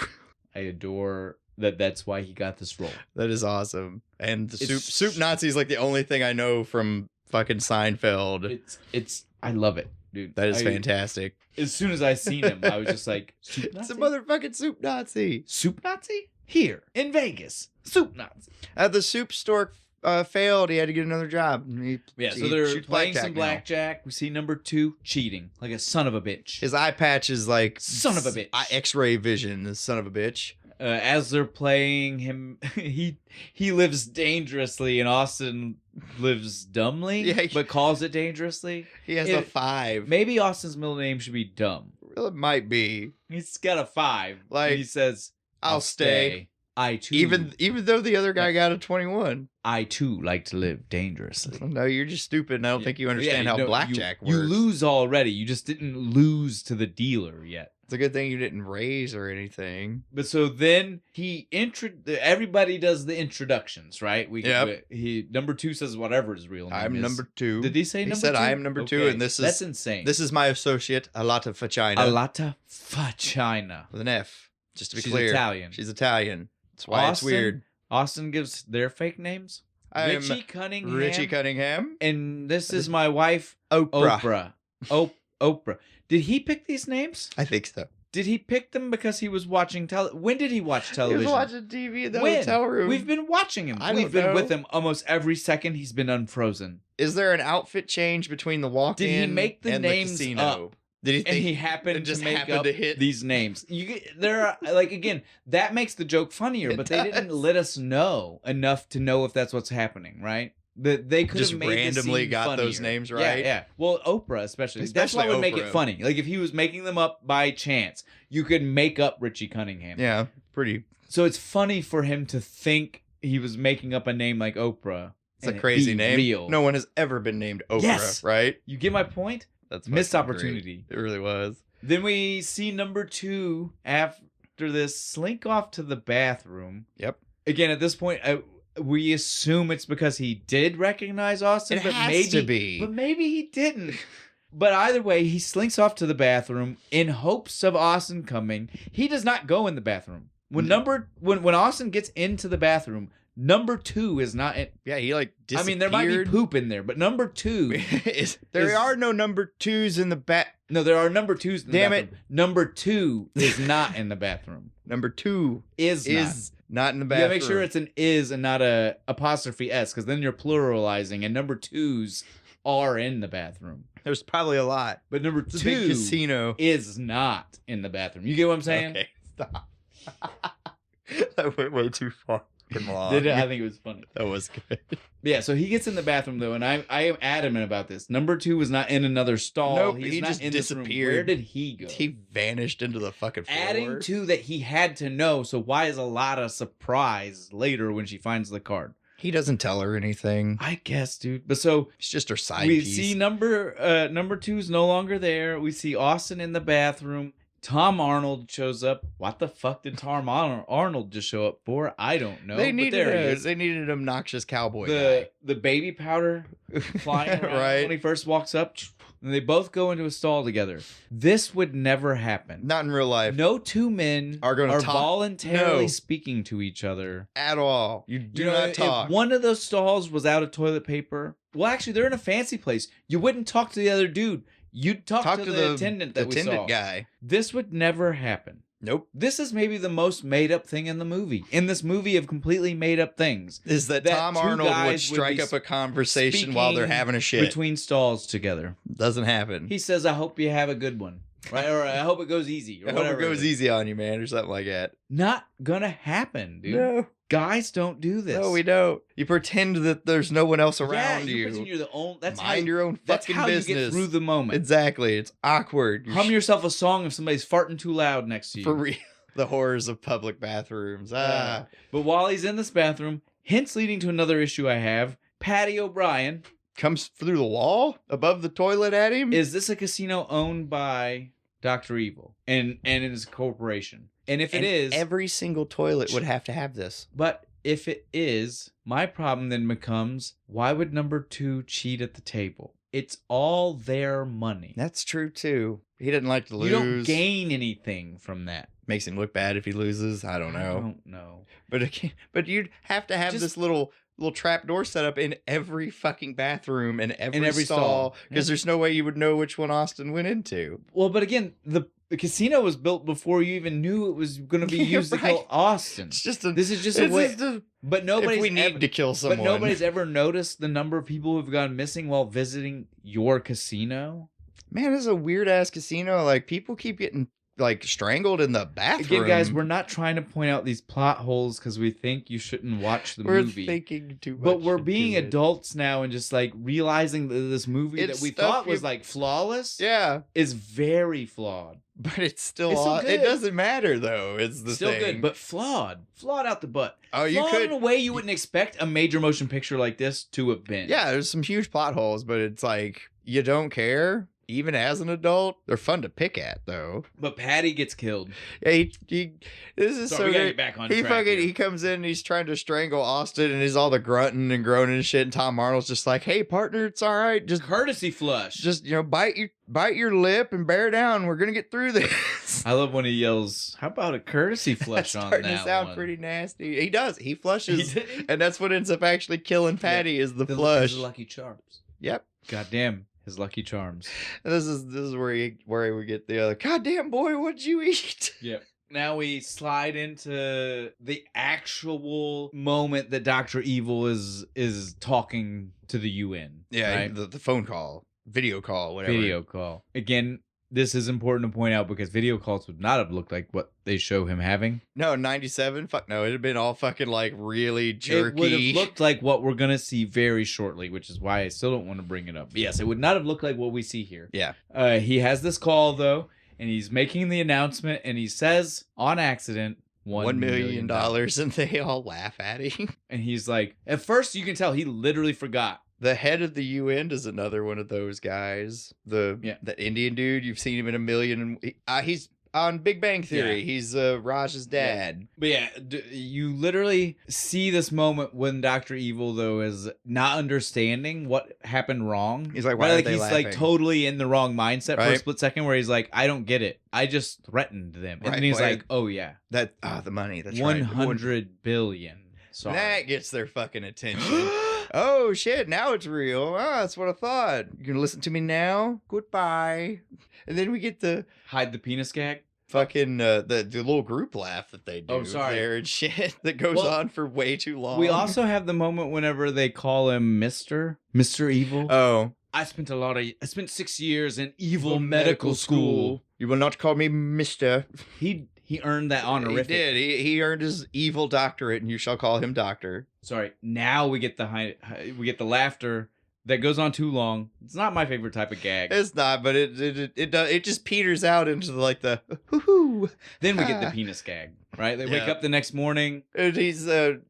I adore that's why he got this role. That is awesome. And the soup Nazi is like the only thing I know from fucking Seinfeld. I love it, dude. That is fantastic. As soon as I seen him, I was just like, soup Nazi? It's a motherfucking soup Nazi. Soup Nazi? Here in Vegas. Soup Nazi. The soup store failed. He had to get another job. So they're playing some blackjack. We see number 2 cheating like a son of a bitch. His eye patch is like son of a bitch. X-ray vision. The son of a bitch. As they're playing him, he lives dangerously, and Austin lives dumbly, but calls it dangerously. He has a 5. Maybe Austin's middle name should be Dumb. Well, it might be. He's got a 5. Like he says, "I'll stay." I too, even though the other guy got a 21. I too like to live dangerously. No, you're just stupid. And I don't think you understand how blackjack works. You lose already. You just didn't lose to the dealer yet. It's a good thing you didn't raise or anything. But so then everybody does the introductions, right? Number 2 says whatever his real name is. I'm number 2. Did he say number 2? He said I am number 2, and that's insane. This is my associate, Alata Facina. Alata Facina. With an F, just to be clear. She's Italian. She's Italian. That's why it's weird. Austin gives their fake names. I am Richie Cunningham. Richie Cunningham. And this is my wife, Oprah. Oprah. Did he pick these names? I think so. Did he pick them because he was watching When did he watch television? He was watching TV in the hotel room. We've been watching him. We've been with him almost every second he's been unfrozen. Is there an outfit change between the walk-in Did he make the and names the casino? up? Did he think and he happened just to make happened up to hit these names? There are again, that makes the joke funnier, but they didn't let us know enough to know if that's what's happening, right? That they could just have made randomly the scene got funnier. those names right. Yeah. Well, Oprah especially. That's what would make it funny. Like if he was making them up by chance, you could make up Richie Cunningham. Yeah, pretty. So it's funny for him to think he was making up a name like Oprah. It's a crazy name. Real. No one has ever been named Oprah, right? You get my point? That's missed opportunity. Great. It really was. Then we see number 2 after this slink off to the bathroom. Yep. Again, at this point, we assume it's because he did recognize Austin. It has to be. But maybe he didn't. But either way, he slinks off to the bathroom in hopes of Austin coming. He does not go in the bathroom. When Austin gets into the bathroom, number 2 is not in. Yeah, he disappeared. I mean, there might be poop in there, but number 2 there are no number 2s in the bath. No, there are number 2s in the Damn bathroom. Number 2 is not in the bathroom. Number 2 is not in the bathroom. Yeah, make sure it's an is and not a apostrophe s, because then you're pluralizing, and number 2s are in the bathroom. There's probably a lot, but number it's 2 a big casino is not in the bathroom. You get what I'm saying? Okay, stop. That went way too far. I think it was funny. That was good. Yeah, so he gets in the bathroom though, and I am adamant about this. Number 2 was not in another stall. Nope, He's he not just in disappeared. Where did he go? He vanished into the fucking floor. Adding to that, he had to know. So why is a lot of surprise later when she finds the card? He doesn't tell her anything. I guess, dude. But so it's just her side we piece. See number 2's no longer there. We see Austin in the bathroom. Tom Arnold shows up. What the fuck did Tom Arnold just show up for? I don't know. They needed an obnoxious cowboy guy. The baby powder flying around right. when he first walks up. And they both go into a stall together. This would never happen. Not in real life. No 2 men are voluntarily speaking to each other. At all. You do not talk. If one of those stalls was out of toilet paper, well, actually, they're in a fancy place. You wouldn't talk to the other dude. You'd talk to the attendant that we saw. Guy. This would never happen. Nope. This is maybe the most made up thing in the movie. In this movie of completely made up things. Is that Tom Arnold would strike up a conversation while they're having a shit. Between stalls together. Doesn't happen. He says, I hope you have a good one. Right? Or I hope it goes easy. Or I hope it goes easy on you, man. Or something like that. Not gonna happen, dude. No. Guys don't do this. No, we don't. You pretend that there's no one else around you. You pretend you're the only. Mind your own fucking business. That's how you get through the moment. Exactly. It's awkward. Hum yourself a song if somebody's farting too loud next to you. For real. The horrors of public bathrooms. But while he's in this bathroom, hints leading to another issue I have. Patty O'Brien comes through the wall above the toilet at him. Is this a casino owned by Dr. Evil and it is a corporation? And if it is, every single toilet would have to have this. But if it is, my problem then becomes, why would number 2 cheat at the table? It's all their money. That's true too. He doesn't like to lose. You don't gain anything from that. Makes him look bad if he loses. I don't know. I don't know. But you'd have to have this little trap door set up in every fucking bathroom and every stall because there's no way you would know which one Austin went into. Well, but again, the casino was built before you even knew it was going to be used to kill Austin. It's just this is just a way. But nobody's if we need to kill someone. But nobody's ever noticed the number of people who've gone missing while visiting your casino. Man, this is a weird ass casino. Like people keep getting strangled in the bathroom. Again, guys, we're not trying to point out these plot holes because we think you shouldn't watch the movie. We're thinking too much. But we're being adults now and just realizing that this movie that we thought was flawless, is very flawed. But it's still it doesn't matter though. It's the still thing. Good, but flawed out the butt. Oh, you flawed could in a way you wouldn't expect a major motion picture like this to have been. Yeah, there's some huge plot holes, but it's like you don't care. even as an adult, they're fun to pick at, though. But Patty gets killed. Yeah, this is So so we gotta great. get back on He track here. he comes in and he's trying to strangle Austin and he's all the grunting and groaning and shit. And Tom Arnold's just like, "Hey, partner, it's all right. Just Courtesy flush. Just bite your lip and bear down. We're gonna get through this." I love when he yells, "How about a courtesy flush on that starting to sound pretty nasty. He does. He flushes, and that's what ends up actually killing Patty is the flush. His Lucky Charms. Yep. Goddamn, his Lucky Charms. And this is where we get the other. Goddamn boy, what'd you eat? Yep. Now we slide into the actual moment that Dr. Evil is talking to the UN. Yeah, right? the phone call, video call, whatever. Video call. Again, this is important to point out because video calls would not have looked like what they show him having. No, 97? Fuck no, it'd have been all fucking like really jerky. It would have looked like what we're going to see very shortly, which is why I still don't want to bring it up. But yes, it would not have looked like what we see here. Yeah. He has this call, though, and he's making the announcement, and he says, on accident, $1 million. And they all laugh at him. And he's like, at first you can tell he literally forgot. The head of the UN is another one of those guys. That Indian dude, you've seen him in a million. He's on Big Bang Theory. Yeah. He's Raj's dad. Yeah. But yeah, you literally see this moment when Dr. Evil, though, is not understanding what happened wrong. He's like, why are they he's laughing? Like totally in the wrong mindset for a Right? split second where he's like, I don't get it. I just threatened them. And Right, then he's well, like, oh yeah. The money. That's 100 billion. Sorry. That gets their fucking attention. Oh shit, now it's real. Oh, that's what I thought. You gonna listen to me now? Goodbye. And then we get the hide the penis gag. Fucking the little group laugh that they do. Oh, sorry. There and shit that goes on for way too long. We also have the moment whenever they call him Mr. Evil. Oh. I spent 6 years in evil medical school. You will not call me Mr. He earned that honorific. He did. He earned his evil doctorate, and you shall call him doctor. Sorry. Now we get the laughter that goes on too long. It's not my favorite type of gag. It's not, but it just peters out into the hoo-hoo. Then we get the penis gag, right? They wake up the next morning. And he's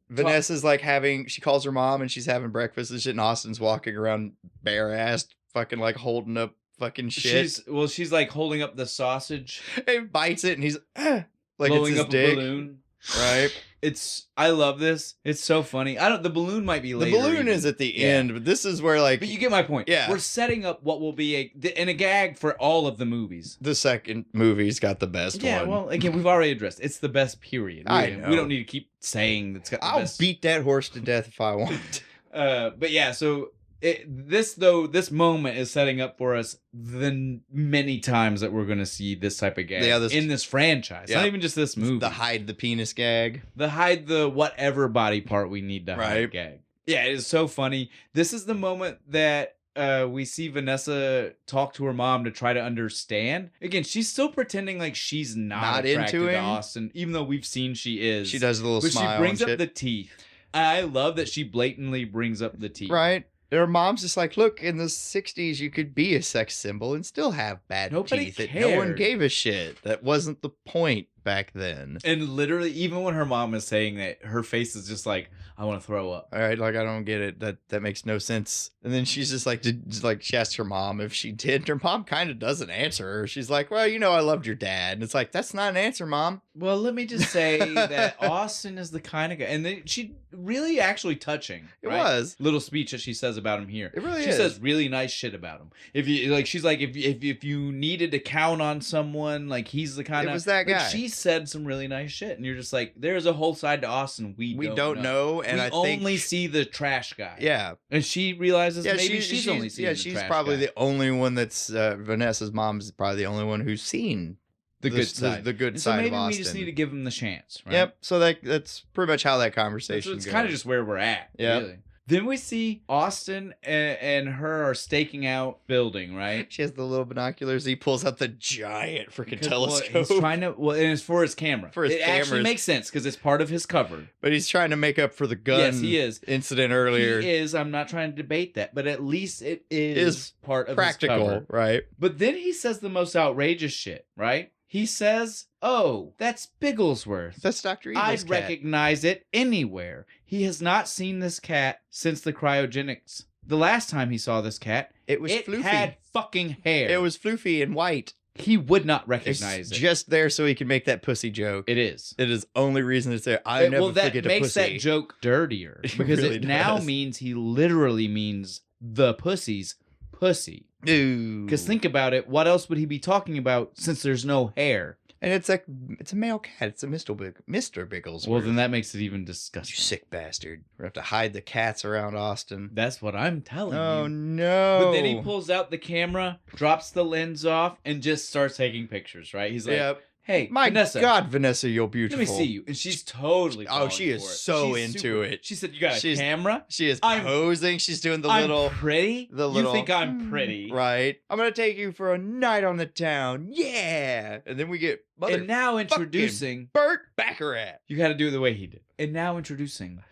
Vanessa's like she calls her mom and she's having breakfast and shit, and Austin's walking around bare-assed, fucking like holding up fucking shit. She's like holding up the sausage. He bites it and he's like blowing it's his up dick. a balloon. Right? I love this. It's so funny. The balloon might be later. The balloon is at the end, but this is where like. But you get my point. Yeah. We're setting up what will be a gag for all of the movies. The second movie's got the best one. Yeah, well, again, we've already addressed. It's the best period. I know. We don't need to keep saying it's got the best. I'll beat that horse to death if I want. But yeah, so this moment is setting up for us the many times that we're going to see this type of gag in this franchise. Not even just this movie. The hide the penis gag. The hide the whatever body part we need to hide gag. Yeah, it is so funny. This is the moment that we see Vanessa talk to her mom to try to understand. Again, she's still pretending like she's not attracted into him. To Austin, even though we've seen she is. She does a little smile. But she brings and up shit. the teeth. I love that she blatantly brings up the teeth. Right. Her mom's just like, look, in the 60s, you could be a sex symbol and still have bad Nobody teeth. cared. No one gave a shit. That wasn't the point back then. And literally, even when her mom is saying that, her face is just like, I want to throw up. All right, like, I don't get it. That makes no sense. And then she's just like, she asks her mom if she did. And her mom kind of doesn't answer her. She's like, well, I loved your dad. And it's like, that's not an answer, Mom. Well, let me just say that Austin is the kind of guy. And then she really actually touching. It was. Little speech that she says about him here. It really she is. She says really nice shit about him. She's like, if you needed to count on someone, like he's the kind of. It was that guy. She said some really nice shit. And you're just like, there's a whole side to Austin we don't know. And I only see the trash guy. Yeah. And she realizes maybe she's only seeing the trash guy. Yeah, she's probably the only one that's, Vanessa's mom's probably the only one who's seen the good side. The good side of Austin. Maybe we just need to give him the chance, right? Yep. So that's pretty much how that conversation goes. It's kind of just where we're at, really. Then we see Austin and her are staking out building, right? She has the little binoculars. He pulls out the giant freaking telescope. Well, he's trying to, and it's for his camera. It actually makes sense because it's part of his cover. But he's trying to make up for the gun incident earlier. He is. I'm not trying to debate that, but at least it is part of practical, his cover. Right? But then he says the most outrageous shit, right? He says, oh, that's Bigglesworth. That's Dr. Evil's I'd recognize it anywhere. He has not seen this cat since the cryogenics the last time he saw this cat, it floofy. Had fucking hair. It was floofy and white. He would not recognize it. Just there so he can make that pussy joke. It is. It is only reason it's there. I never forget a pussy. That makes that joke dirtier. Because really it now means he literally means the pussy's pussy. Because think about it. What else would he be talking about since there's no hair? And it's a male cat. It's a Mr. Bigglesworth. Well, then that makes it even disgusting. You sick bastard. We have to hide the cats around Austin. That's what I'm telling you. Oh, no. But then he pulls out the camera, drops the lens off, and just starts taking pictures, right? He's like, hey, my Vanessa. God, Vanessa, you're beautiful. Let me see you. And she's totally she is so into it. She said, you got a camera? She is posing. She's doing the little... I'm pretty? You think I'm pretty? Right. I'm going to take you for a night on the town. Yeah. And then we get... And now introducing... Burt Baccarat. You got to do it the way he did. And now introducing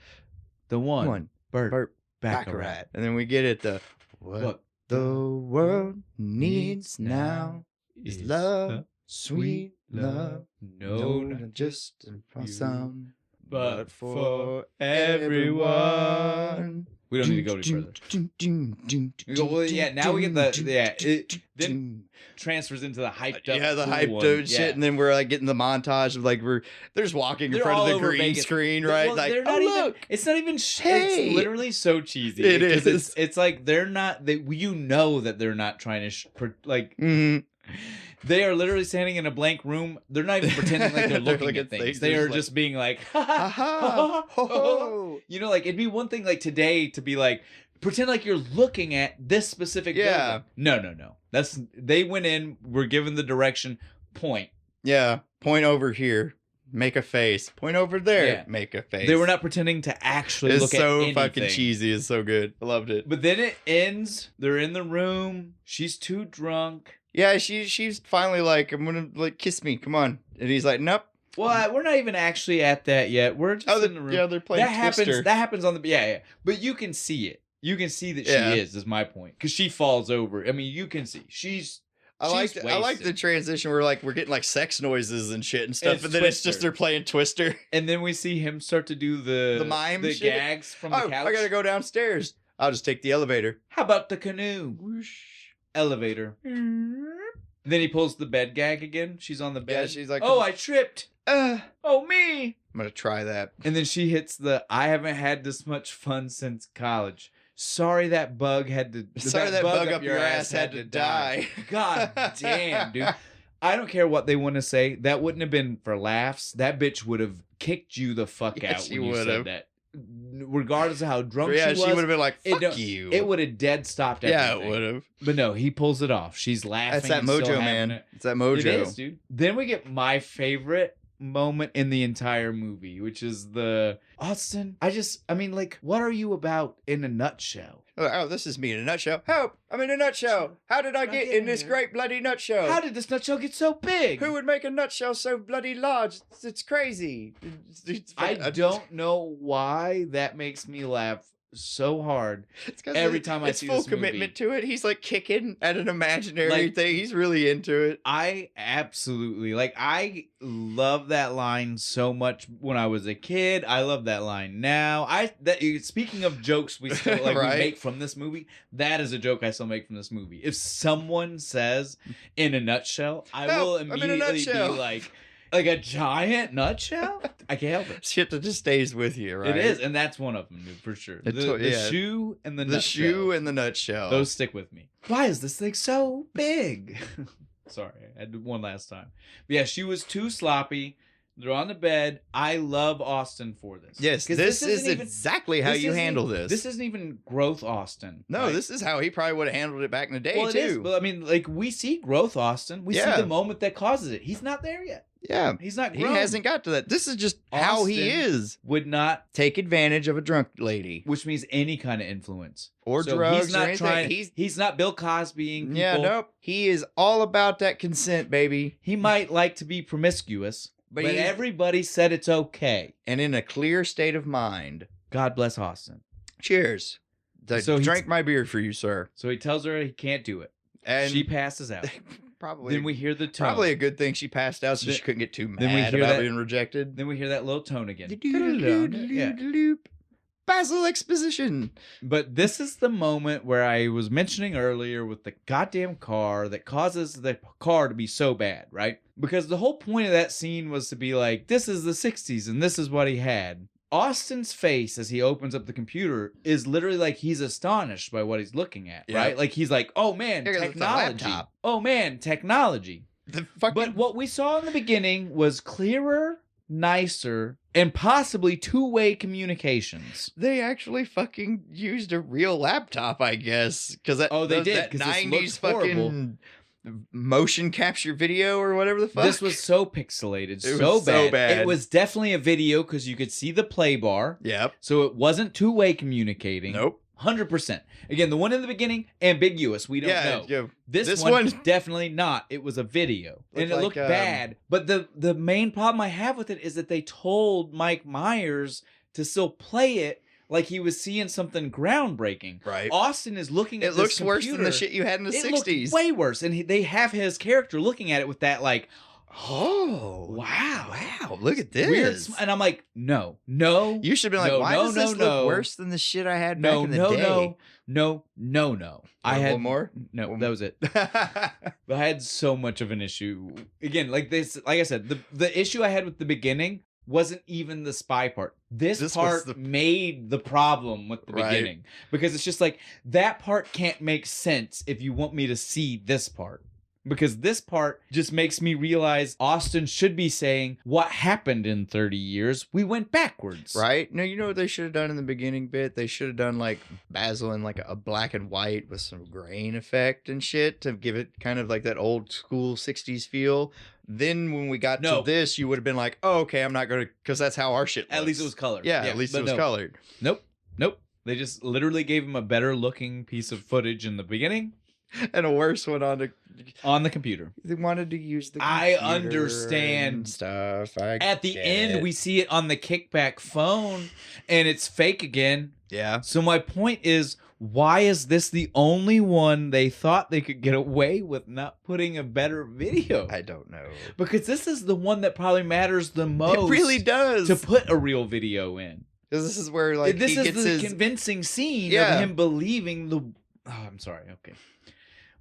the one Burt Baccarat. And then we get it the... What the world needs now is love, sweet love. No, not just for some, but for everyone. We don't need to go any further. Now we get the... then transfers into the hyped up. Yeah, the hyped up shit. And then we're like getting the montage of like they're just walking in front of the green screen, right? Well, like, look. It's not even... Hey. It's literally so cheesy. It is. It's like they're not... that they're not trying to... They are literally standing in a blank room. They're not even pretending like they're looking at things. They are just being like, ha ha ha ha. You know, like it'd be one thing like today to be like, pretend like you're looking at this specific building. No. They went in, were given the direction, point. Yeah, point over here. Make a face. Point over there. Make a face. They were not pretending to actually look at anything. It's so fucking cheesy. It's so good. I loved it. But then it ends. They're in the room. She's too drunk. Yeah, she's finally like, I'm gonna like kiss me. Come on. And he's like, nope. Well, we're not even actually at that yet. We're just in the room. Yeah, they're playing Twister. That happens on the... Yeah. But you can see it. You can see that she is my point. Because she falls over. I mean, you can see. I like the transition where like we're getting like sex noises and shit and stuff, and then it's just they're playing Twister. And then we see him start to do the mime, the gags from the couch. I gotta go downstairs. I'll just take the elevator. How about the canoe? Whoosh. Elevator. Then he pulls the bed gag again. She's on the bed. Yeah, she's like, oh, I tripped. Oh, me. I'm gonna try that. And then she hits the, I haven't had this much fun since college. Sorry that bug had to... Sorry that bug up your ass had to die. God damn, dude. I don't care what they want to say. That wouldn't have been for laughs. That bitch would have kicked you the fuck out when you said that. Regardless of how drunk she was. Yeah, she would have been like, fuck you. It would have dead stopped everything. Yeah, it would have. But no, he pulls it off. She's laughing. That's that mojo, man. It's that mojo. It is, dude. Then we get my favorite moment in the entire movie, which is the Austin. I mean, like, what are you about in a nutshell? Oh, this is me in a nutshell. Help! I'm in a nutshell. How did I get in this great bloody nutshell? How did this nutshell get so big? Who would make a nutshell so bloody large? It's crazy. I don't know why that makes me laugh so hard every time I see this movie. It's full commitment to it. He's like kicking at an imaginary thing. He's really into it. I absolutely I love that line so much when I was a kid. I love that line now. Speaking of jokes we still we make from this movie, that is a joke I still make from this movie. If someone says in a nutshell, I will immediately be like a giant nutshell? I can't help it. Shit that just stays with you, right? It is, and that's one of them, dude, for sure. The shoe and the nutshell. The shoe and the nutshell. Those stick with me. Why is this thing so big? Sorry, I had one last time. But yeah, she was too sloppy. They're on the bed. I love Austin for this. Yes, this is exactly how you handle this. This isn't even growth Austin. No, this is how he probably would have handled it back in the day, too. It is, but I mean, we see growth Austin. We see the moment that causes it. He's not there yet. Yeah. He's not grown. He hasn't got to that. This is just how he is. Would not take advantage of a drunk lady. Which means any kind of influence. Or drugs or anything. He's not Bill Cosbying people. Yeah, nope. He is all about that consent, baby. He might like to be promiscuous, but everybody said it's okay. And in a clear state of mind. God bless Austin. Cheers. Drank my beer for you, sir. So he tells her he can't do it. And she passes out. Probably. Then we hear the tone. Probably a good thing she passed out so she couldn't get too mad about being rejected. Then we hear that little tone again. Basil exposition. But this is the moment where I was mentioning earlier with the goddamn car that causes the car to be so bad, right? Because the whole point of that scene was to be like, this is the 60s and this is what he had. Austin's face as he opens up the computer is literally like he's astonished by what he's looking at, right? Like he's like, oh man, technology. Oh man, technology. But what we saw in the beginning was clearer, nicer, and possibly two-way communications. They actually fucking used a real laptop, I guess. Because that 90s fucking motion capture video or whatever the fuck. This was so pixelated, so bad. It was definitely a video because you could see the play bar. Yep. So it wasn't two-way communicating. Nope. 100%. Again, the one in the beginning, ambiguous. We don't know. Yeah. This one, definitely not. It was a video. And it looked bad. But the main problem I have with it is that they told Mike Myers to still play it like he was seeing something groundbreaking. Right. Austin is looking at this computer. It looks worse than the shit you had in the 60s. Looked way worse. And they have his character looking at it with that like, oh, wow, look at this. Weird, and I'm like, no. You should be like, why does this look worse than the shit I had back in the day? No. I had one more? No, that was it. But I had so much of an issue. Again, like this, like I said, the issue I had with the beginning wasn't even the spy part. This part made the problem with the beginning. Because it's just like, that part can't make sense if you want me to see this part. Because this part just makes me realize Austin should be saying, what happened in 30 years? We went backwards. Right? No, you know what they should have done in the beginning bit? They should have done like Basil in like a black and white with some grain effect and shit to give it kind of like that old school 60s feel. Then when we got to this, you would have been like, oh, okay, I'm not going to, because that's how our shit looks. At least it was colored. Yeah, at least it was colored. Nope. They just literally gave him a better looking piece of footage in the beginning. And a worse one on the computer. They wanted to use the computer. I understand stuff. At the end, we see it on the kickback phone, and it's fake again. Yeah. So my point is, why is this the only one they thought they could get away with not putting a better video? I don't know. Because this is the one that probably matters the most. It really does. To put a real video in. Because this is where like this is the convincing scene of him believing the. Oh, I'm sorry. Okay.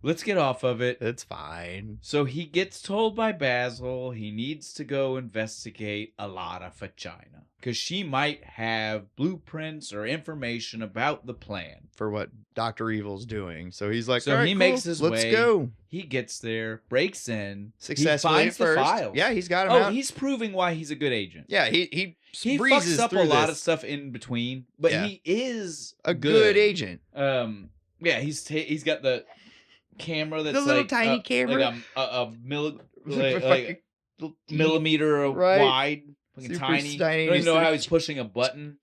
Let's get off of it. It's fine. So he gets told by Basil he needs to go investigate a lot of vagina. Because she might have blueprints or information about the plan. For what Dr. Evil's doing. So he's like, so he makes his way. Let's go. He gets there, breaks in. Successfully he finds the files. Yeah, he's got him out. He's proving why he's a good agent. Yeah, he fucks up a lot of stuff in between. But he is a good agent. Yeah, he's got the camera that's the little tiny camera, like a millimeter wide, tiny. I don't even know how he's pushing a button.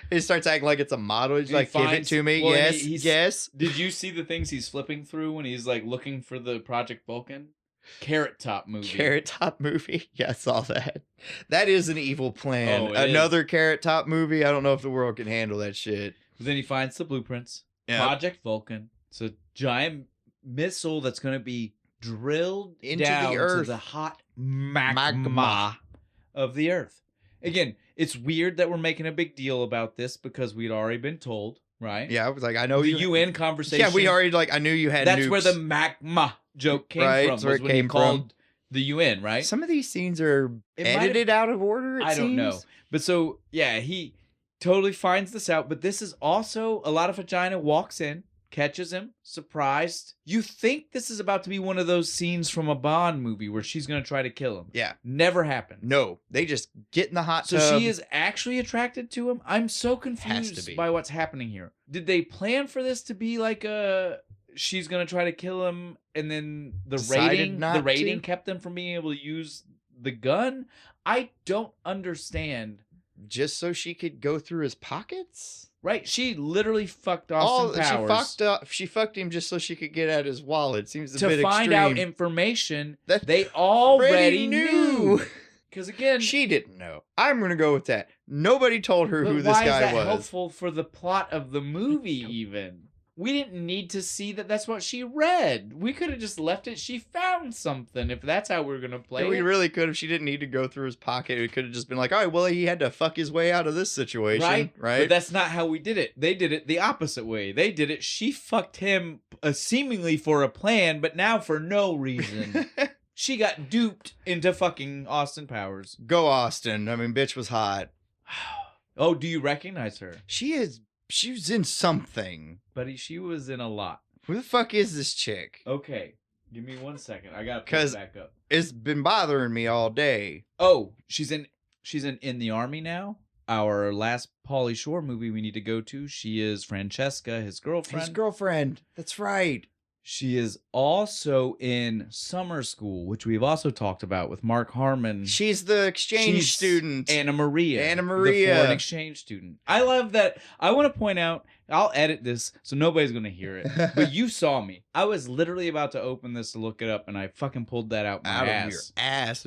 He starts acting like it's a model. He's like, give it to me. Well, yes. Did you see the things he's flipping through when he's like looking for the Project Vulcan? Carrot Top movie. Yeah, I saw that. That is an evil plan. Another Carrot Top movie. I don't know if the world can handle that shit. But then he finds the blueprints. Yep. Project Vulcan. It's a giant missile that's going to be drilled into the earth, to the hot magma of the earth. Again, it's weird that we're making a big deal about this because we'd already been told, right? Yeah, I was like, I know the UN conversation. Yeah, we already I knew you had. That's nukes. where the magma joke came from. Was when he called the UN, right? Some of these scenes are edited out of order. I don't know, but so yeah, he totally finds this out. But this is also a lot of vagina walks in. Catches him, surprised. You think this is about to be one of those scenes from a Bond movie where she's going to try to kill him. Yeah. Never happened. No. They just get in the hot tub. So she is actually attracted to him? I'm so confused by what's happening here. Did they plan for this to be like she's going to try to kill him and then the rating kept them from being able to use the gun? I don't understand. Just so she could go through his pockets? Right, she literally fucked Austin Powers. She fucked him just so she could get at his wallet. Seems a bit extreme. To find out information that they already knew. Because again, she didn't know. I'm gonna go with that. Nobody told her who this guy was. Why is that helpful for the plot of the movie? Even we didn't need to see that that's what she read. We could have just left it. She found something. If that's how we're going to play we really could. If she didn't need to go through his pocket, it could have just been like, all right, well, he had to fuck his way out of this situation. Right? But that's not how we did it. They did it the opposite way. They did it. She fucked him seemingly for a plan, but now for no reason. She got duped into fucking Austin Powers. Go Austin. I mean, bitch was hot. Oh, do you recognize her? She was in something. Buddy, she was in a lot. Who the fuck is this chick? Okay, give me 1 second. I gotta pull it back up. It's been bothering me all day. Oh, she's in the Army now. Our last Pauly Shore movie we need to go to. She is Francesca, his girlfriend. His girlfriend. That's right. She is also in Summer School, which we've also talked about with Mark Harmon. She's the exchange student. Anna Maria. The foreign exchange student. I love that. I want to point out, I'll edit this so nobody's going to hear it. But you saw me. I was literally about to open this to look it up, and I fucking pulled that out my ass. Of your ass.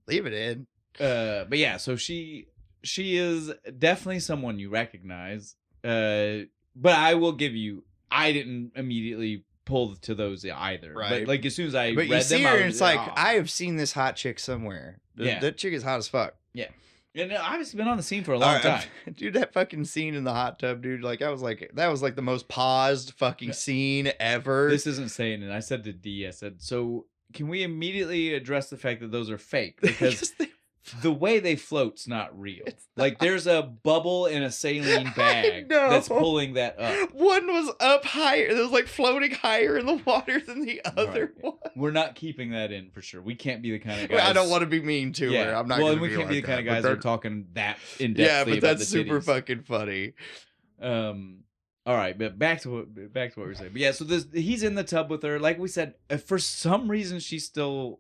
Leave it in. But yeah, so she is definitely someone you recognize. But I will give you, I didn't immediately pull to those either. Right. But like as soon as I read them, and it's like, I have seen this hot chick somewhere. Yeah. That chick is hot as fuck. Yeah. And obviously been on the scene for a long time. Dude, that fucking scene in the hot tub, dude, like that was like the most paused fucking scene ever. This isn't saying it. I said to D, I said, so can we immediately address the fact that those are fake? Because the way they float's not real. Like there's a bubble in a saline bag that's pulling that up. One was up higher. It was like floating higher in the water than the other one. We're not keeping that in for sure. We can't be the kind of guys. I don't want to be mean to her. I'm not. Well, we can't be the kind of guys that are talking that in depth. Yeah, but that's super fucking funny. All right, but back to what we were saying. But yeah, so he's in the tub with her. Like we said, for some reason she still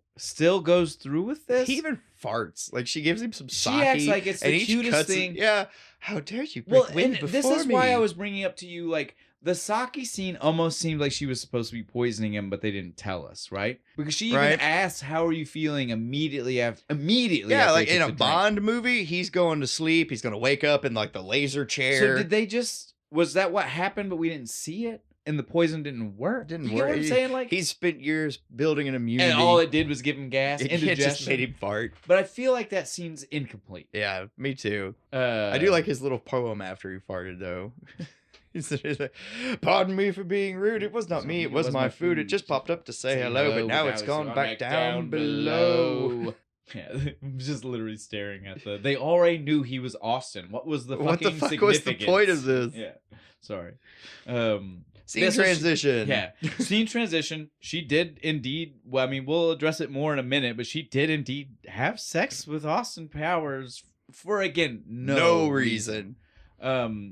goes through with this. He even farts. Like she gives him some sake. She acts like it's the cutest thing. Yeah. How dare you break wind before me? This is why I was bringing up to you, like, the sake scene almost seemed like she was supposed to be poisoning him, but they didn't tell us, right? Because she even asked, "How are you feeling?" immediately after. Yeah, like in a Bond movie, he's going to sleep. He's going to wake up in like the laser chair. So did they just? Was that what happened, but we didn't see it? And the poison didn't work? Didn't you work. Know what I'm saying? Like, he spent years building an immunity. And all it did was give him gas, indigestion. It just made him fart. But I feel like that seems incomplete. Yeah, me too. I do like his little poem after he farted, though. He's like, pardon me for being rude. It was not me. It was my food. It just popped up to say hello, but now it's gone back down below. Yeah, I'm just literally staring at they already knew he was Austin. What was the fucking significance? What the fuck was the point of this? Yeah, sorry. Scene transition. Scene transition. She did indeed. Well, I mean, we'll address it more in a minute, but she did indeed have sex with Austin Powers for again no reason.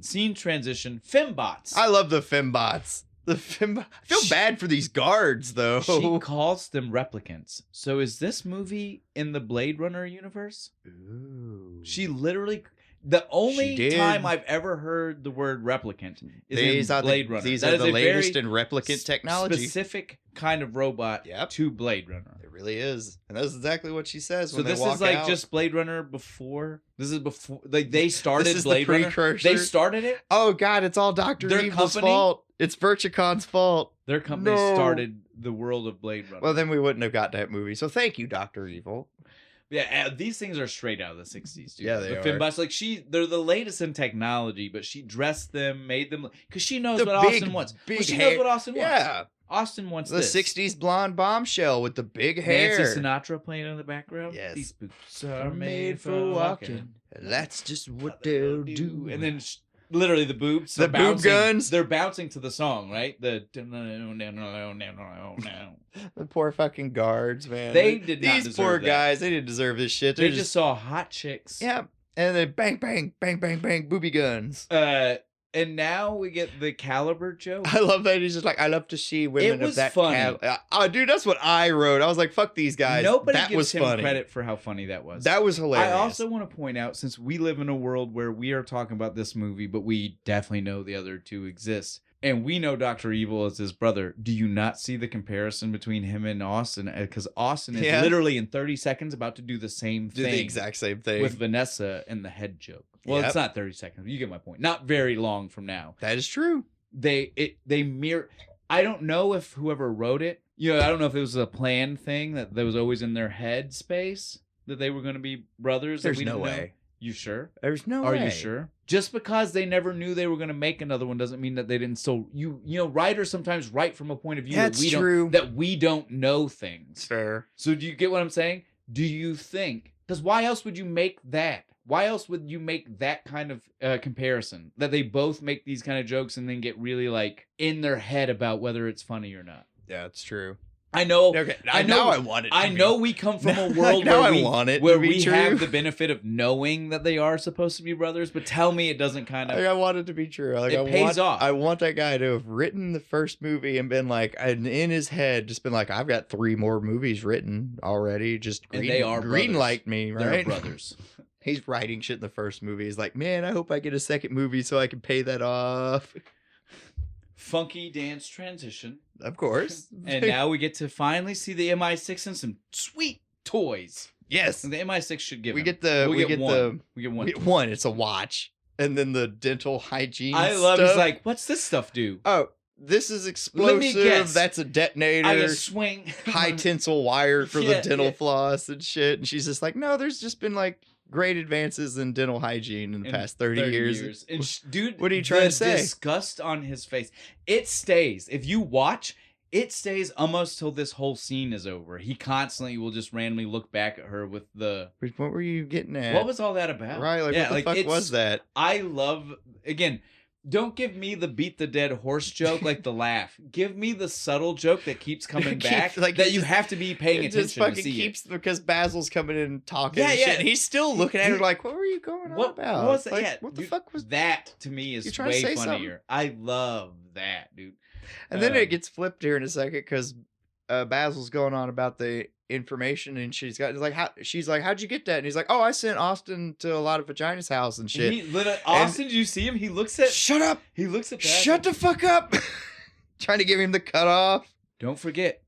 Scene transition. Fembots. I love the fembots. I feel bad for these guards, though. She calls them replicants. So is this movie in the Blade Runner universe? Ooh. She literally... The only time I've ever heard the word replicant is in Blade Runner. These are the latest in replicant technology. Specific kind of robot to Blade Runner. It really is. And that's exactly what she says so when they walk out. So this is like just Blade Runner before? This is before... Like they started this is Blade the precursor. Runner? They started it? Oh God, it's all Dr. Evil's fault. It's Virtucon's fault. Their company started the world of Blade Runner. Well, then we wouldn't have got that movie. So thank you, Dr. Evil. Yeah, these things are straight out of the 60s, dude. Yeah, they are. Fembots, like they're the latest in technology, but she dressed them, made them, because she knows what Austin wants. She knows what Austin wants. Yeah. Austin wants the this. 60s blonde bombshell with the big hair. Nancy Sinatra playing in the background. Yes. These boots are made for walking. That's just what they'll do. And then literally the boobs. The boob guns. They're bouncing to the song, right? The poor fucking guards, man. They did not These poor guys, they didn't deserve this shit. They just saw hot chicks. Yeah. And then bang, bang, bang, bang, bang, booby guns. And now we get the caliber joke. I love that he's just like, I love to see women of that funny. Oh, dude, that's what I wrote. I was like, fuck these guys. Nobody gives him credit for how funny that was. That was hilarious. I also want to point out, since we live in a world where we are talking about this movie, but we definitely know the other two exist, and we know Dr. Evil is his brother, do you not see the comparison between him and Austin? Because Austin is literally in 30 seconds about to do the same thing. Do the exact same thing. With Vanessa and the head joke. Well, it's not 30 seconds. You get my point. Not very long from now. That is true. they mirror. I don't know if whoever wrote it, I don't know if it was a planned thing that was always in their head space that they were going to be brothers. There's no way. You sure? There's no Are way. you sure? Just because they never knew they were going to make another one doesn't mean that they didn't still. Writers sometimes write from a point of view that we don't know things. Fair. So do you get what I'm saying? Do you think? Because why else would you make that? Why else would you make that kind of comparison? That they both make these kind of jokes and then get really like in their head about whether it's funny or not. Yeah, it's true. I know. Okay, I know. Now I want it. I know we come from a world where we have the benefit of knowing that they are supposed to be brothers, but tell me it doesn't kind of. I want it to be true. It pays off. I want that guy to have written the first movie and been like, and in his head, just been like, I've got 3 more movies written already. Just green light me, right? They're brothers. He's writing shit in the first movie. He's like, man, I hope I get a second movie so I can pay that off. Funky dance transition. Of course. And now we get to finally see the MI6 and some sweet toys. Yes. And the MI6 should give We get one. We get one. It's a watch. And then the dental hygiene I love stuff. He's like, what's this stuff do? Oh, this is explosive. Let me guess. That's a detonator. I just swing. High tensile wire for the dental floss and shit. And she's just like, no, there's just been like great advances in dental hygiene in the past 30 years. And dude, what are you trying to say? Disgust on his face. It stays. If you watch, it stays almost till this whole scene is over. He constantly will just randomly look back at her with the... What were you getting at? What was all that about? Right, what the fuck was that? I love... Again... Don't give me the beat the dead horse joke like the laugh. Give me the subtle joke that keeps coming back that you have to be paying attention to see it. Because Basil's coming in and talking and shit, and he's still looking at her like, what were you going on about? What was that? Like, what the fuck was that? To me is way funnier. I love that, dude. And then it gets flipped here in a second because Basil's going on about the information, and she's like, how'd you get that? And he's like, oh, I sent Austin to a lot of Vagina's house and shit. Austin, did you see him? He looks at... Shut up! He looks at that. Shut the fuck up! Trying to give him the cutoff. Don't forget,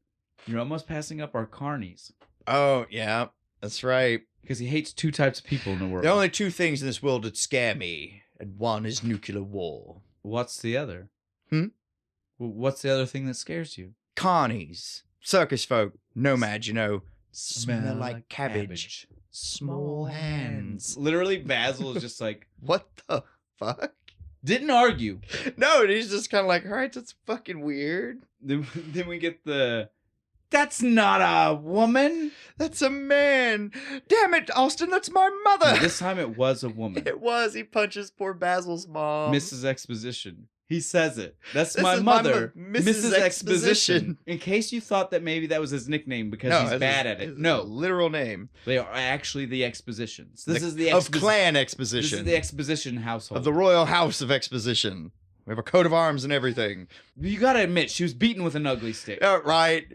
you're almost passing up our carnies. Oh, yeah. That's right. Because he hates 2 types of people in the world. There are only 2 things in this world that scare me, and one is nuclear war. What's the other? What's the other thing that scares you? Carnies. Circus folk, nomads, smell like cabbage. Small hands. Literally, Basil is just like, what the fuck? Didn't argue. No, and he's just kind of like, all right, that's fucking weird. Then we get that's not a woman. That's a man. Damn it, Austin, that's my mother. No, this time it was a woman. It was. He punches poor Basil's mom. Mrs. Exposition. He says it. That's my mother, Mrs. Exposition. In case you thought that maybe that was his nickname because he's bad at it. No. Literal name. They are actually the Expositions. This is the of Clan Exposition. This is the Exposition household. Of the Royal House of Exposition. We have a coat of arms and everything. You gotta admit, she was beaten with an ugly stick. Right.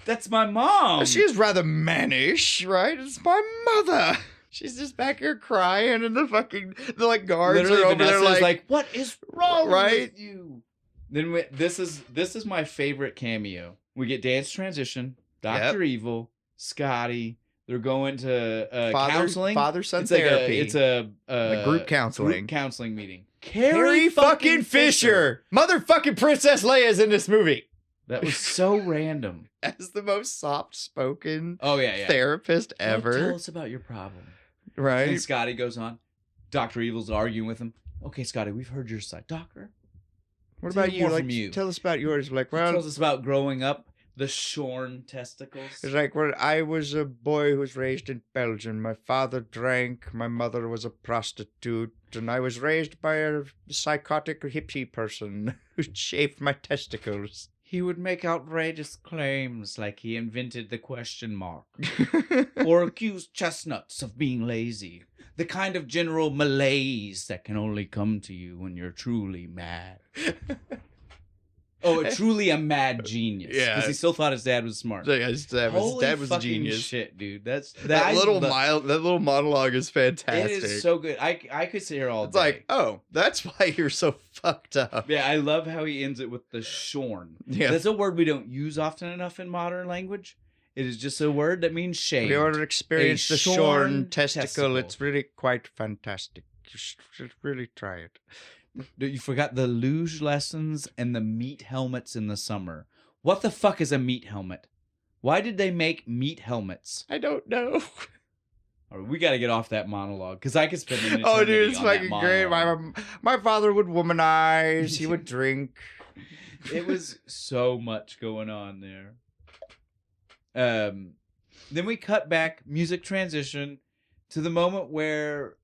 That's my mom. She is rather mannish, right? It's my mother. She's just back here crying, and the guards literally are over Vanessa's there like, what is wrong right? with you? Then this is my favorite cameo. We get dance transition, Dr. Evil, Scotty. They're going to counseling. Father-son therapy. It's a group counseling. Group counseling meeting. Carrie fucking Fisher. Motherfucking Princess Leia's in this movie. That was so random. As the most soft-spoken yeah. therapist ever. Tell us about your problem. Right. And Scotty goes on. Dr. Evil's arguing with him. Okay, Scotty, we've heard your side. Doctor? What about you? Tell us about yours. Like, well, tell us about growing up. The shorn testicles. It's like, well, I was a boy who was raised in Belgium. My father drank. My mother was a prostitute. And I was raised by a psychotic hippie person who shaved my testicles. He would make outrageous claims like he invented the question mark. Or accuse chestnuts of being lazy. The kind of general malaise that can only come to you when you're truly mad. Truly a mad genius. Yeah. Because he still thought his dad was smart. Yeah, his dad was a genius. Shit, dude. That little monologue is fantastic. It is so good. I could sit here all day. It's like, oh, that's why you're so fucked up. Yeah, I love how he ends it with the shorn. Yeah. That's a word we don't use often enough in modern language. It is just a word that means shaved. If you ever experienced the shorn testicle, it's really quite fantastic. You should really try it. You forgot the luge lessons and the meat helmets in the summer. What the fuck is a meat helmet? Why did they make meat helmets? I don't know. All right, we got to get off that monologue because I could spend an eternity Oh, dude, it's on that fucking great. monologue. My father would womanize. He would drink. It was so much going on there. Then we cut back, music transition, to the moment where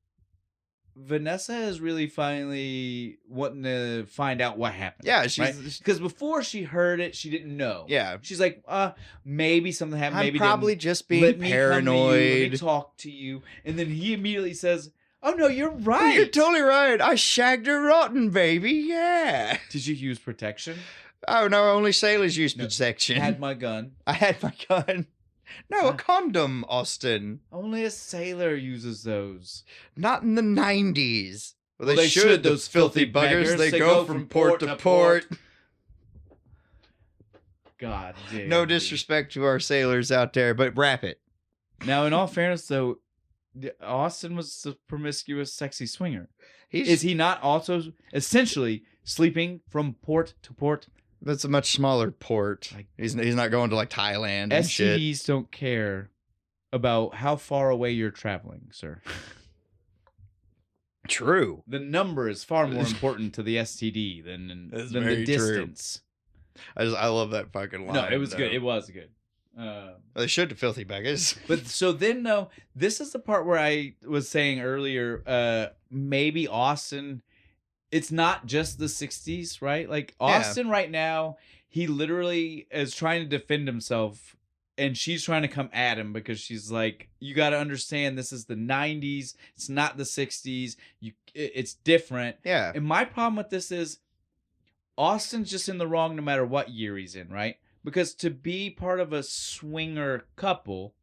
Vanessa is really finally wanting to find out what happened. Yeah, she's because before she heard it, she didn't know. Yeah, she's like, maybe something happened. I'm maybe probably didn't. just being Let me paranoid. Let me talk to you, and then he immediately says, "Oh no, you're right. You're totally right. I shagged her rotten, baby. Yeah." Did you use protection? Oh no, only sailors use protection. I had my gun. I had my gun. No, a condom, Austin. Only a sailor uses those. Not in the 90s. Well, they should, those filthy buggers. They go from port to port. God damn. No disrespect to our sailors out there, but wrap it. Now, in all fairness, though, Austin was a promiscuous, sexy swinger. Is he not also essentially sleeping from port to port? That's a much smaller port. He's not going to like Thailand and STDs shit. Don't care about how far away you're traveling, sir. True. The number is far more important to the STD than the distance. True. I love that fucking line. No, it was good. It was good. They should to filthy beggars. But so then, though, this is the part where I was saying earlier, maybe Austin... It's not just the 60s, right? Like, Austin right now, he literally is trying to defend himself, and she's trying to come at him because she's like, you got to understand this is the 90s. It's not the 60s. It's different. Yeah. And my problem with this is Austin's just in the wrong no matter what year he's in, right? Because to be part of a swinger couple...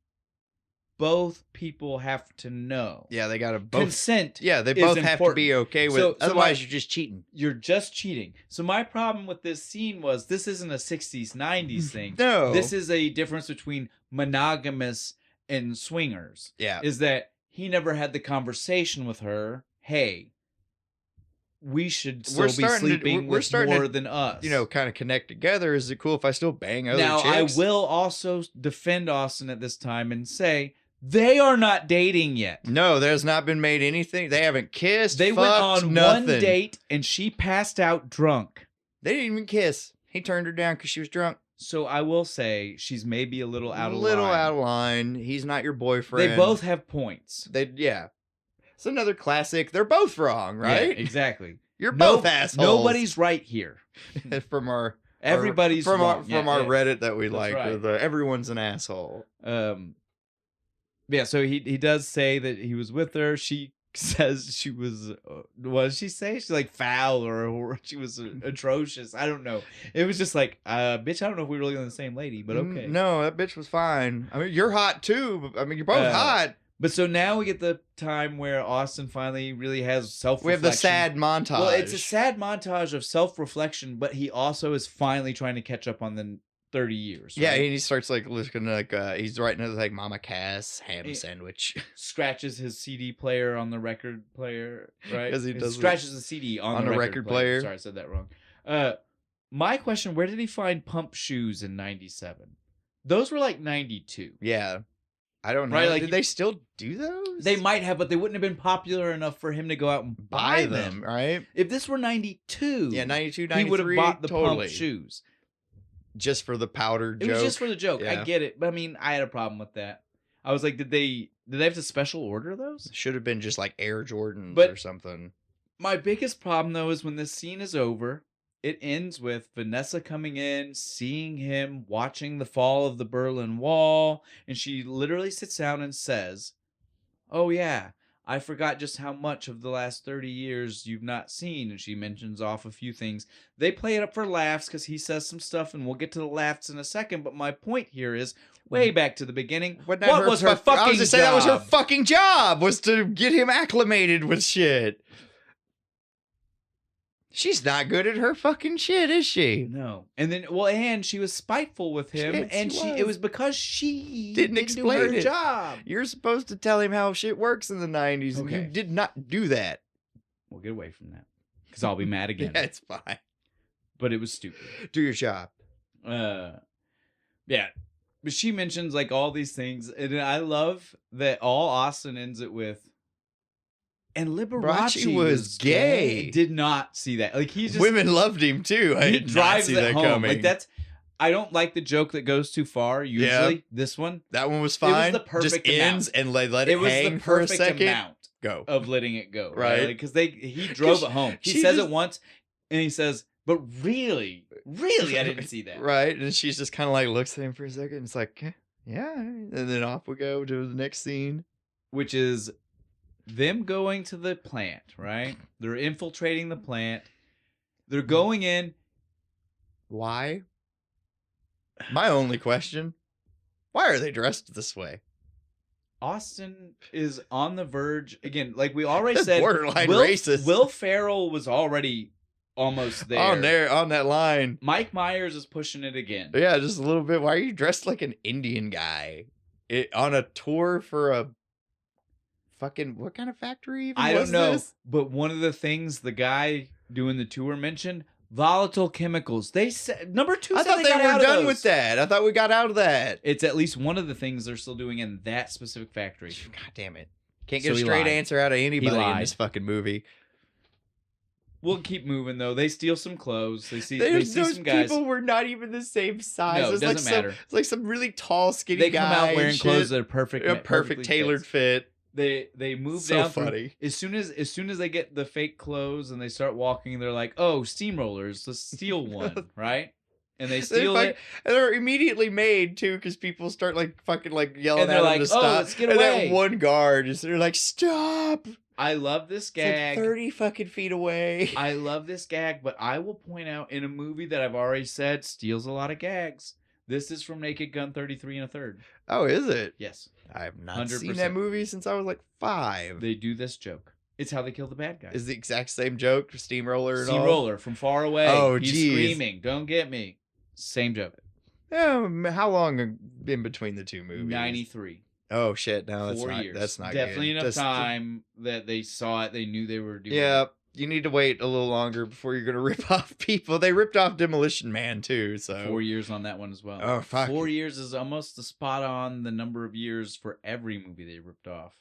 both people have to know. Yeah, they gotta both consent. Yeah, they both have to be okay with. Otherwise, you're just cheating. You're just cheating. So my problem with this scene was this isn't a 60s, 90s thing. No, this is a difference between monogamous and swingers. Yeah, is that he never had the conversation with her. Hey, we should still be sleeping with more than us. You know, kind of connect together. Is it cool if I still bang other chicks? Now, I will also defend Austin at this time and say they are not dating yet. No, there's not been made anything. They haven't kissed. They went on nothing. One date and she passed out drunk. They didn't even kiss. He turned her down because she was drunk. So I will say she's maybe a little out of line. Out of line. He's not your boyfriend. They both have points. Yeah. It's another classic. They're both wrong, right? Yeah, exactly. You're both assholes. Nobody's right here. From our everybody's from wrong. Our Reddit that we like. Right. Everyone's an asshole. Yeah. So he does say that he was with her. She says she was. What did she say? She's like foul or she was atrocious. I don't know. It was just like, bitch. I don't know if we were looking at the same lady, but okay. No, that bitch was fine. I mean, you're hot too. I mean, you're both hot. But so now we get the time where Austin finally really has self-reflection. We have the sad montage. Well, it's a sad montage of self-reflection, but he also is finally trying to catch up on the 30 years. Right? Yeah, and he starts like looking like he's writing like Mama Cass ham sandwich. Scratches his CD player on the record player, right? Because he does scratches the CD on the record player. Sorry, I said that wrong. My question: where did he find pump shoes in '97? Those were like '92. Yeah. I don't know. Right, like, did they still do those? They might have, but they wouldn't have been popular enough for him to go out and buy them. Right? If this were 92, yeah, 92, 93, he would have bought the pump shoes. Just for the powder joke. It was just for the joke. Yeah. I get it. But I mean, I had a problem with that. I was like, did they have to special order those? Should have been just like Air Jordans or something. My biggest problem, though, is when this scene is over, it ends with Vanessa coming in, seeing him, watching the fall of the Berlin Wall, and she literally sits down and says, "Oh yeah, I forgot just how much of the last 30 years you've not seen," and she mentions off a few things. They play it up for laughs because he says some stuff, and we'll get to the laughs in a second, but my point here is, way back to the beginning, what was her fucking job? I was just saying that was her fucking job, was to get him acclimated with shit. She's not good at her fucking shit, is she? No. And then, and she was spiteful with him, it was because she didn't explain do her job. You're supposed to tell him how shit works in the 90s, and you did not do that. We'll get away from that. because I'll be mad again. Yeah, it's fine. But it was stupid. Do your job. Yeah. But she mentions like all these things, and I love that all Austin ends it with. And Liberace was gay. Did not see that. Like he's just women loved him too. He drives it home. Coming. Like that's. I don't like the joke that goes too far. Usually, yeah. This one, that one was fine. It was the perfect just amount. Ends and let it hang for a second. Amount go of letting it go, right? Because he drove it home. He says it once, and he says, "But really, I didn't see that." Right, and she's just kind of like looks at him for a second. And it's like, yeah, and then off we go to the next scene, which is them going to the plant. Right, they're infiltrating the plant. They're going in. Why? My only question, why are they dressed this way? Austin is on the verge. Again, like we already said, borderline racist. Will Ferrell was already almost there. On that line. Mike Myers is pushing it again. Yeah, just a little bit. Why are you dressed like an Indian guy? On a tour for a fucking, what kind of factory even I was don't know, this? But one of the things the guy doing the tour mentioned, volatile chemicals. They said number 2. I thought they were done with that. I thought we got out of that. It's at least one of the things they're still doing in that specific factory. God damn it! Can't get a straight answer out of anybody in this fucking movie. We'll keep moving though. They steal some clothes. They see those some guys. People were not even the same size. No, it doesn't matter. It's like some really tall, skinny they guy. They come out wearing clothes that are perfect tailored fit. They move so down. Funny. As soon as they get the fake clothes and they start walking, they're like, "Oh, steamrollers, let's steal one," right? And they steal it. And they're immediately made too, because people start fucking yelling at them like, to stop. "Oh, let's get away!" And that one guard they're like, "Stop!" I love this gag. It's 30 fucking feet away. I love this gag, but I will point out in a movie that I've already said steals a lot of gags. This is from Naked Gun 33 1/3. Oh, is it? Yes. I have not 100%. seen that movie since I was 5. They do this joke. It's how they kill the bad guy. Is the exact same joke? Steamroller and all? Steamroller from far away. Oh, he's screaming, "Don't get me." Same joke. How long in between the two movies? 93. Oh shit! No, that's 4 not. years. That's not definitely good. enough time that they saw it. They knew they were doing. Yeah, it. You need to wait a little longer before you're gonna rip off people. They ripped off Demolition Man too. So 4 years on that one as well. Oh fuck! 4 years is almost the spot on the number of years for every movie they ripped off,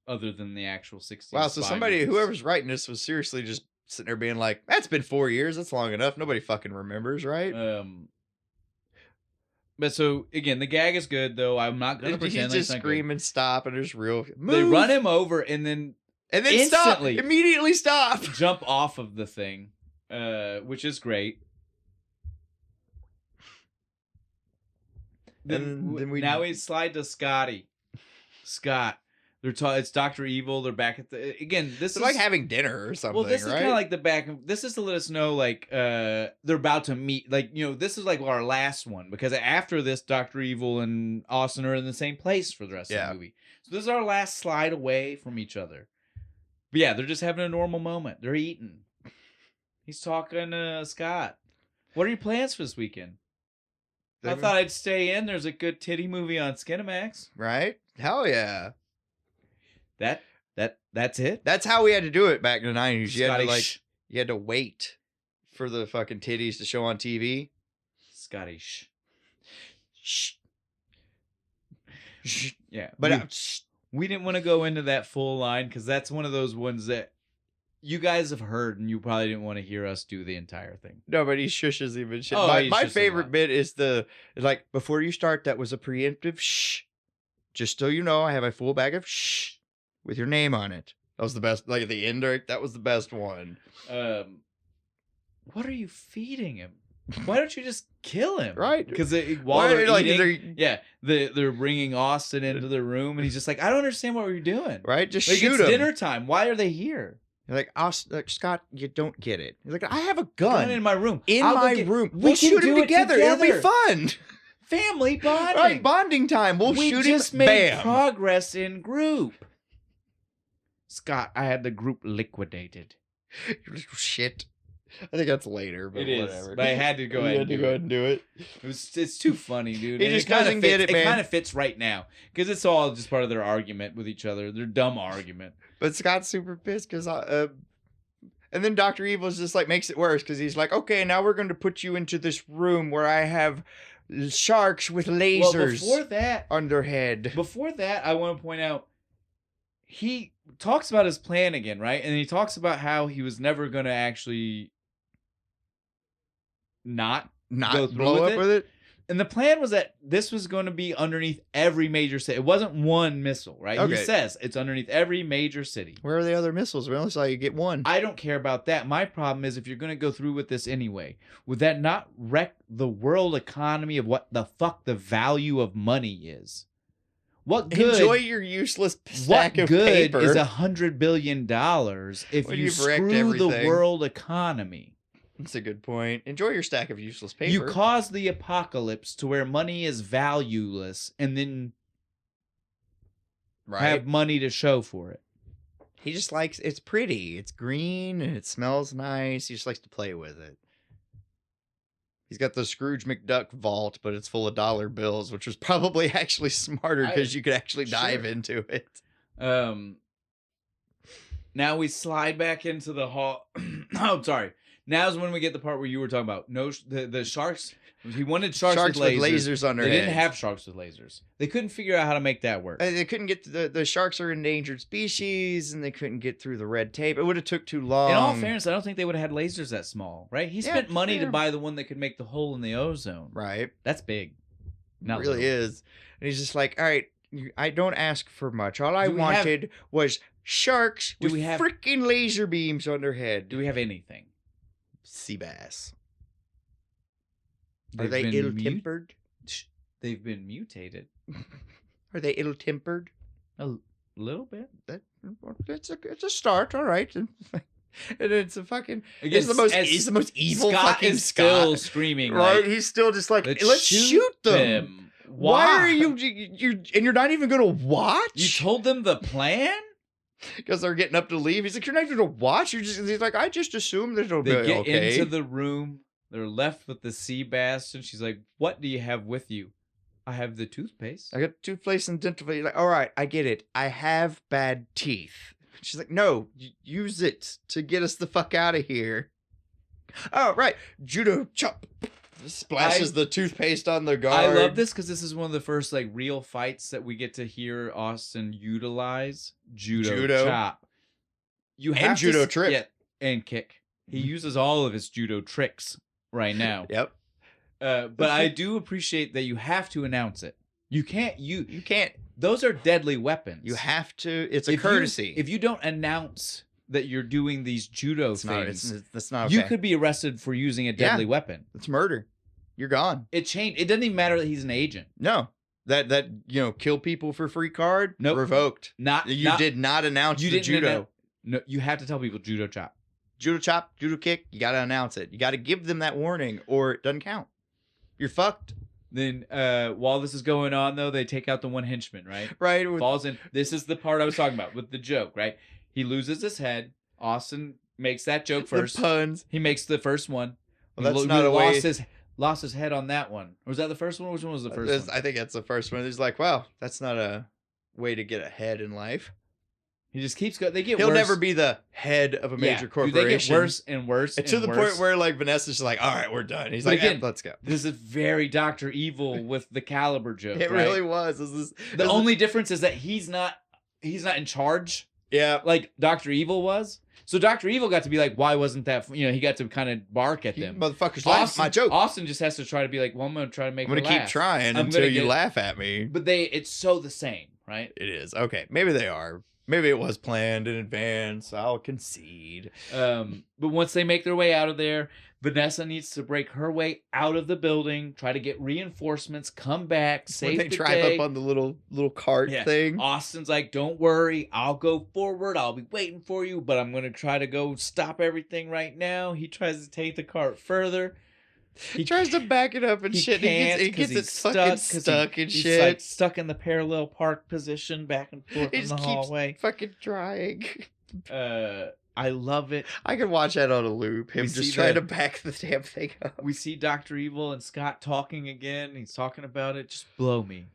other than the actual 60s. Wow! So whoever's writing this was seriously just sitting there being like, "That's been 4 years. That's long enough. Nobody fucking remembers, right?" But so again, the gag is good though. I'm not gonna pretend he's just scream and stop, and there's real. Move! They run him over and then instantly stop. Immediately stop. Jump off of the thing, which is great. Then we slide to Scotty. Scott. It's Dr. Evil. They're back at the again. This is like having dinner or something. Well, this right? is kind of like the back. This is to let us know, they're about to meet. This is like our last one because after this, Dr. Evil and Austin are in the same place for the rest of the movie. So this is our last slide away from each other. But yeah, they're just having a normal moment. They're eating. He's talking to Scott. What are your plans for this weekend? I thought I'd stay in. There's a good titty movie on Skinamax. Right? Hell yeah. That's it. That's how we had to do it back in the 90s. You had to wait for the fucking titties to show on TV. Scotty shh. Yeah. But we didn't want to go into that full line because that's one of those ones that you guys have heard and you probably didn't want to hear us do the entire thing. No, but he shushes even shit. Oh, my favorite bit is before you start, that was a preemptive shh. Just so you know, I have a full bag of shh with your name on it. That was the best. Like at the end, that was the best one. What are you feeding him? Why don't you just kill him? Right? Because while they're eating, they're bringing Austin into the room, and he's just like, I don't understand what we're doing. Right? Just shoot him. It's dinner time. Why are they here? You're like, Scott, you don't get it. He's like, I have a gun in my room. We'll shoot him together. It'll be fun. Family bonding. Right, bonding time. We'll shoot him. We just made progress in group. Scott, I had the group liquidated. Shit. I think that's later, but it whatever. Is, but I had to go ahead and do it. It's too funny, dude. He just doesn't get it, man. It kind of fits right now because it's all just part of their argument with each other. Their dumb argument. But Scott's super pissed because And then Dr. Evil's just like makes it worse because he's like, okay, now we're going to put you into this room where I have sharks with lasers on their head. Before that, I want to point out, he talks about his plan again, right? And he talks about how he was never going to actually not go through blow up with it. And the plan was that this was going to be underneath every major city. It wasn't one missile, right? Okay. He says it's underneath every major city. Where are the other missiles? We only saw you get one. I don't care about that. My problem is if you're going to go through with this anyway, would that not wreck the world economy of what the fuck the value of money is? What good? Enjoy your useless stack of paper. What good is $100 billion if you screw the world economy? That's a good point. Enjoy your stack of useless paper. You cause the apocalypse to where money is valueless and then have money to show for it. He just likes, it's pretty. It's green and it smells nice. He just likes to play with it. He's got the Scrooge McDuck vault, but it's full of dollar bills, which was probably actually smarter because you could actually dive into it. Now we slide back into the hall. Oh, sorry. Now's when we get the part where you were talking about the sharks. He wanted sharks with lasers on their heads. They didn't heads. have sharks with lasers. They couldn't figure out how to make that work. They couldn't get to the sharks are endangered species, and they couldn't get through the red tape. It would have took too long. In all fairness, I don't think they would have had lasers that small, right? He spent money to buy the one that could make the hole in the ozone. Right. That's big. It really is. And he's just like, all right, I don't ask for much. All I wanted was sharks with freaking laser beams on their head. Do we have anything? Sea bass. Are they ill-tempered? They've been mutated. Are they ill-tempered? A little bit. It's a start, all right. And it's a fucking. He's the most evil fucking is still screaming, right? Like, he's still just like, let's shoot them. Why are you? And you're not even gonna watch? You told them the plan. Because they're getting up to leave. He's like, you're not even going to watch. He's like, I just assume that it'll be okay. They get into the room. They're left with the sea bass. And she's like, what do you have with you? I have the toothpaste. I got toothpaste and dental. He's like, all right, I get it. I have bad teeth. She's like, no, use it to get us the fuck out of here. Oh, right. Judo chop. Splashes the toothpaste on the guard. I love this because this is one of the first like real fights that we get to hear Austin utilize judo chop. You have judo trick. Yeah, and kick. He uses all of his judo tricks right now. Yep. But I do appreciate that you have to announce it. You can't. You can't. Those are deadly weapons. You have to. It's a courtesy. If you don't announce that you're doing these judo things, that's not okay. You could be arrested for using a deadly weapon. It's murder. You're gone. It changed. It doesn't even matter that he's an agent. No. That kill people for free card. Nope. Revoked. You did not announce the judo. No, you have to tell people judo chop. Judo chop, judo kick. You got to announce it. You got to give them that warning, or it doesn't count. You're fucked. Then while this is going on, though, they take out the one henchman, right? Right. Falls in. This is the part I was talking about with the joke, right? He loses his head. Austin makes that joke first. The puns. He makes the first one. Well, that's not a way. Lost his head on that one. Or was that the first one? Which one was the first one? I think that's the first one. He's like, wow, that's not a way to get ahead in life. He just keeps going. He'll never be the head of a major corporation. They get worse and worse. To the point where like Vanessa's just like, all right, we're done. He's like, again, let's go. This is very Dr. Evil with the caliber joke. It really was. The only difference is that he's not in charge. Yeah. Like Dr. Evil was. So Dr. Evil got to be like, why wasn't that? He got to kind of bark at them. Motherfuckers laugh at my joke. Austin just has to try to be like, well, I'm going to try to make her laugh. I'm going to keep trying until you laugh at me. But it's so the same, right? It is. Okay. Maybe they are. Maybe it was planned in advance. I'll concede. But once they make their way out of there, Vanessa needs to break her way out of the building, try to get reinforcements, come back, save the day. When they drive up on the little cart thing. Austin's like, don't worry, I'll go forward. I'll be waiting for you, but I'm going to try to go stop everything right now. He tries to take the cart further. He tries to back it up and shit. He gets it fucking stuck and shit. He's like stuck in the parallel park position back and forth in the hallway. Fucking trying. I love it. I could watch that on a loop. Him just trying to back the damn thing up. We see Dr. Evil and Scott talking again. He's talking about it. Just blow me.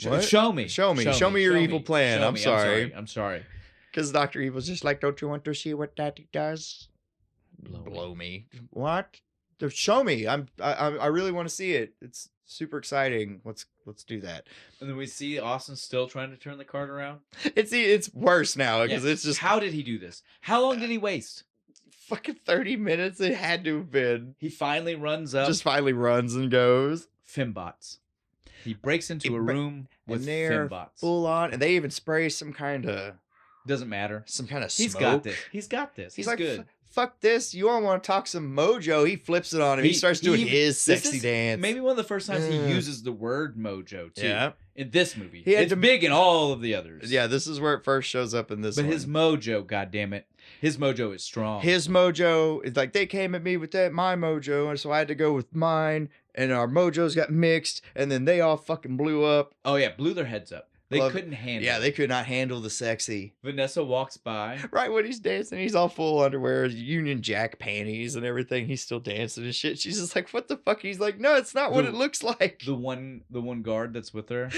What? Show me. Show me your evil plan. I'm sorry. I'm sorry. Because Dr. Evil's just like, don't you want to see what Daddy does? Blow me. What? Show me. I really want to see it. It's super exciting. Let's do that. And then we see Austin still trying to turn the cart around. It's worse now because it's just, how did he do this? How long did he waste? Fucking 30 minutes. It had to have been. He finally runs up. Just finally runs and goes. Fembots. He breaks into a room with fembots. Full on, and they even spray some kind of. Doesn't matter. Some kind of smoke. He's got this. He's like, good. Fuck this. You all want to talk some mojo. He flips it on him. He starts doing his sexy dance. Maybe one of the first times he uses the word mojo, too. Yeah. In this movie. It's big in all of the others. Yeah, this is where it first shows up in this one. But his mojo, goddammit. His mojo is strong. His mojo is like, they came at me with my mojo, and so I had to go with mine, and our mojos got mixed, and then they all fucking blew up. Oh, yeah. Blew their heads up. They couldn't handle it. Yeah, they could not handle the sexy. Vanessa walks by. Right when he's dancing, he's all full underwear, Union Jack panties and everything. He's still dancing and shit. She's just like, what the fuck? He's like, no, it's not what it looks like. The one guard that's with her.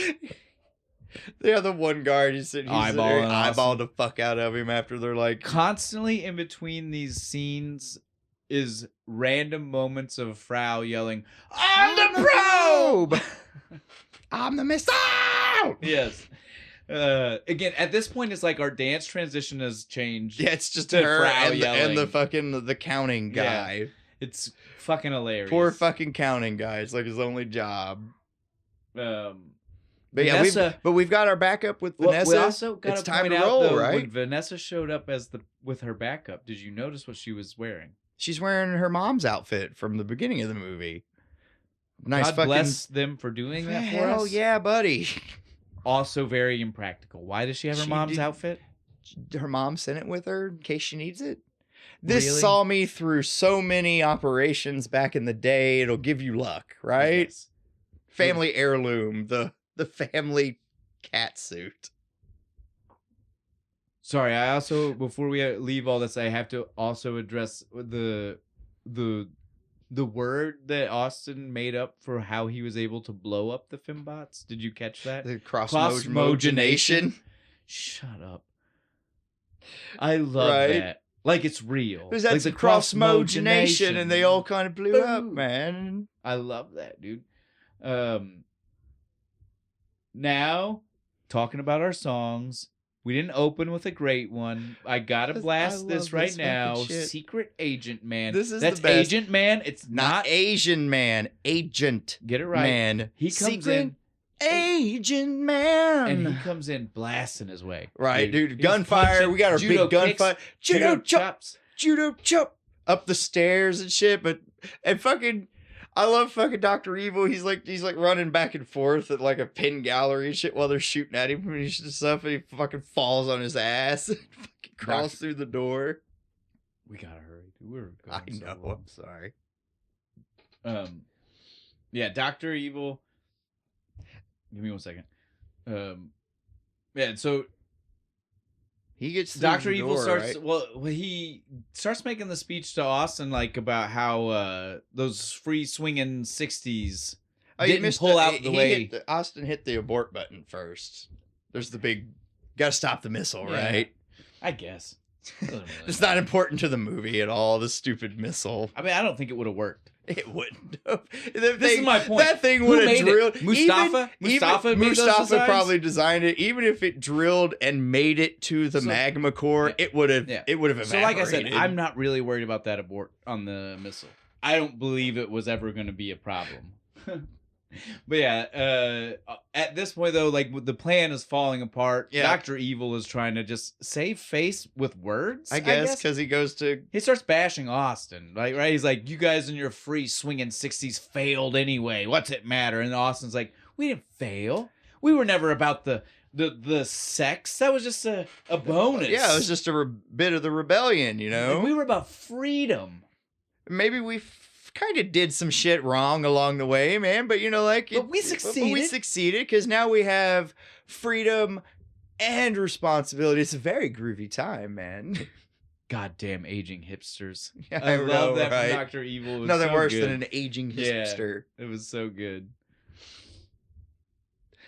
Yeah, the one guard. He's eyeball the fuck out of him after they're like. Constantly in between these scenes is random moments of Frau yelling, I'm the probe! I'm the missile! Yes. Again, at this point, it's like our dance transition has changed. Yeah, it's just her and the fucking the counting guy. Yeah. It's fucking hilarious. Poor fucking counting guy. It's like his only job. But Vanessa, yeah, we've got our backup with Vanessa. We also got it's to time point to out, roll, though, right? when Vanessa showed up with her backup, did you notice what she was wearing? She's wearing her mom's outfit from the beginning of the movie. Nice. God bless them for doing that for us. Oh yeah, buddy. Also very impractical. Why does she have her mom's outfit? Her mom sent it with her in case she needs it. This saw me through so many operations back in the day. It'll give you luck, right? Yes. Family heirloom, the family cat suit. Sorry, I also, before we leave all this, I have to also address the word that Austin made up for how he was able to blow up the fembots. Did you catch that? The cross-mogenation. Shut up. I love that. Like it's real. Because that's like the cross-mogenation, and they all kind of blew up, man. I love that, dude. Now, talking about our songs, we didn't open with a great one. I gotta blast this right now. Secret Agent Man. That's the best. Agent Man. It's not Asian Man. Agent. Get it right. Man. He comes in. Agent Man. And he comes in blasting his way. Right, dude. Gunfire. We got our big gunfight. Judo chops. Judo chop. Up the stairs and shit. And fucking... I love fucking Dr. Evil. He's like running back and forth at like a pin gallery and shit while they're shooting at him and stuff, and he fucking falls on his ass and fucking crawls through the door. We gotta hurry, dude. I know. I'm sorry. Yeah, Dr. Evil. Give me 1 second. Yeah, so he gets Dr. Evil door, starts. right? Well, he starts making the speech to Austin, like about how those free swinging 60s didn't pull out the way. Austin hit the abort button first. There's the big, gotta stop the missile, right? I guess it's not important to the movie at all. The stupid missile. I mean, I don't think it would have worked. It wouldn't have. This is my point. That thing would have drilled. Mustafa probably designed it. Even if it drilled and made it to the magma core, it would have. It would have evaporated. So, like I said, I'm not really worried about that abort on the missile. I don't believe it was ever going to be a problem. But yeah, at this point though, like the plan is falling apart. Yeah. Dr. Evil is trying to just save face with words. I guess because he starts bashing Austin, right? He's like, "You guys in your free swinging 60s failed anyway. What's it matter?" And Austin's like, "We didn't fail. We were never about the sex. That was just a bonus. Yeah, it was just a bit of the rebellion, you know. And we were about freedom. Maybe we kind of did some shit wrong along the way, man, but we succeeded. But we succeeded because now we have freedom and responsibility. It's a very groovy time, man. Goddamn aging hipsters. Yeah, I love that from Dr. Evil. It was nothing so worse good. than an aging hipster. Yeah, it was so good.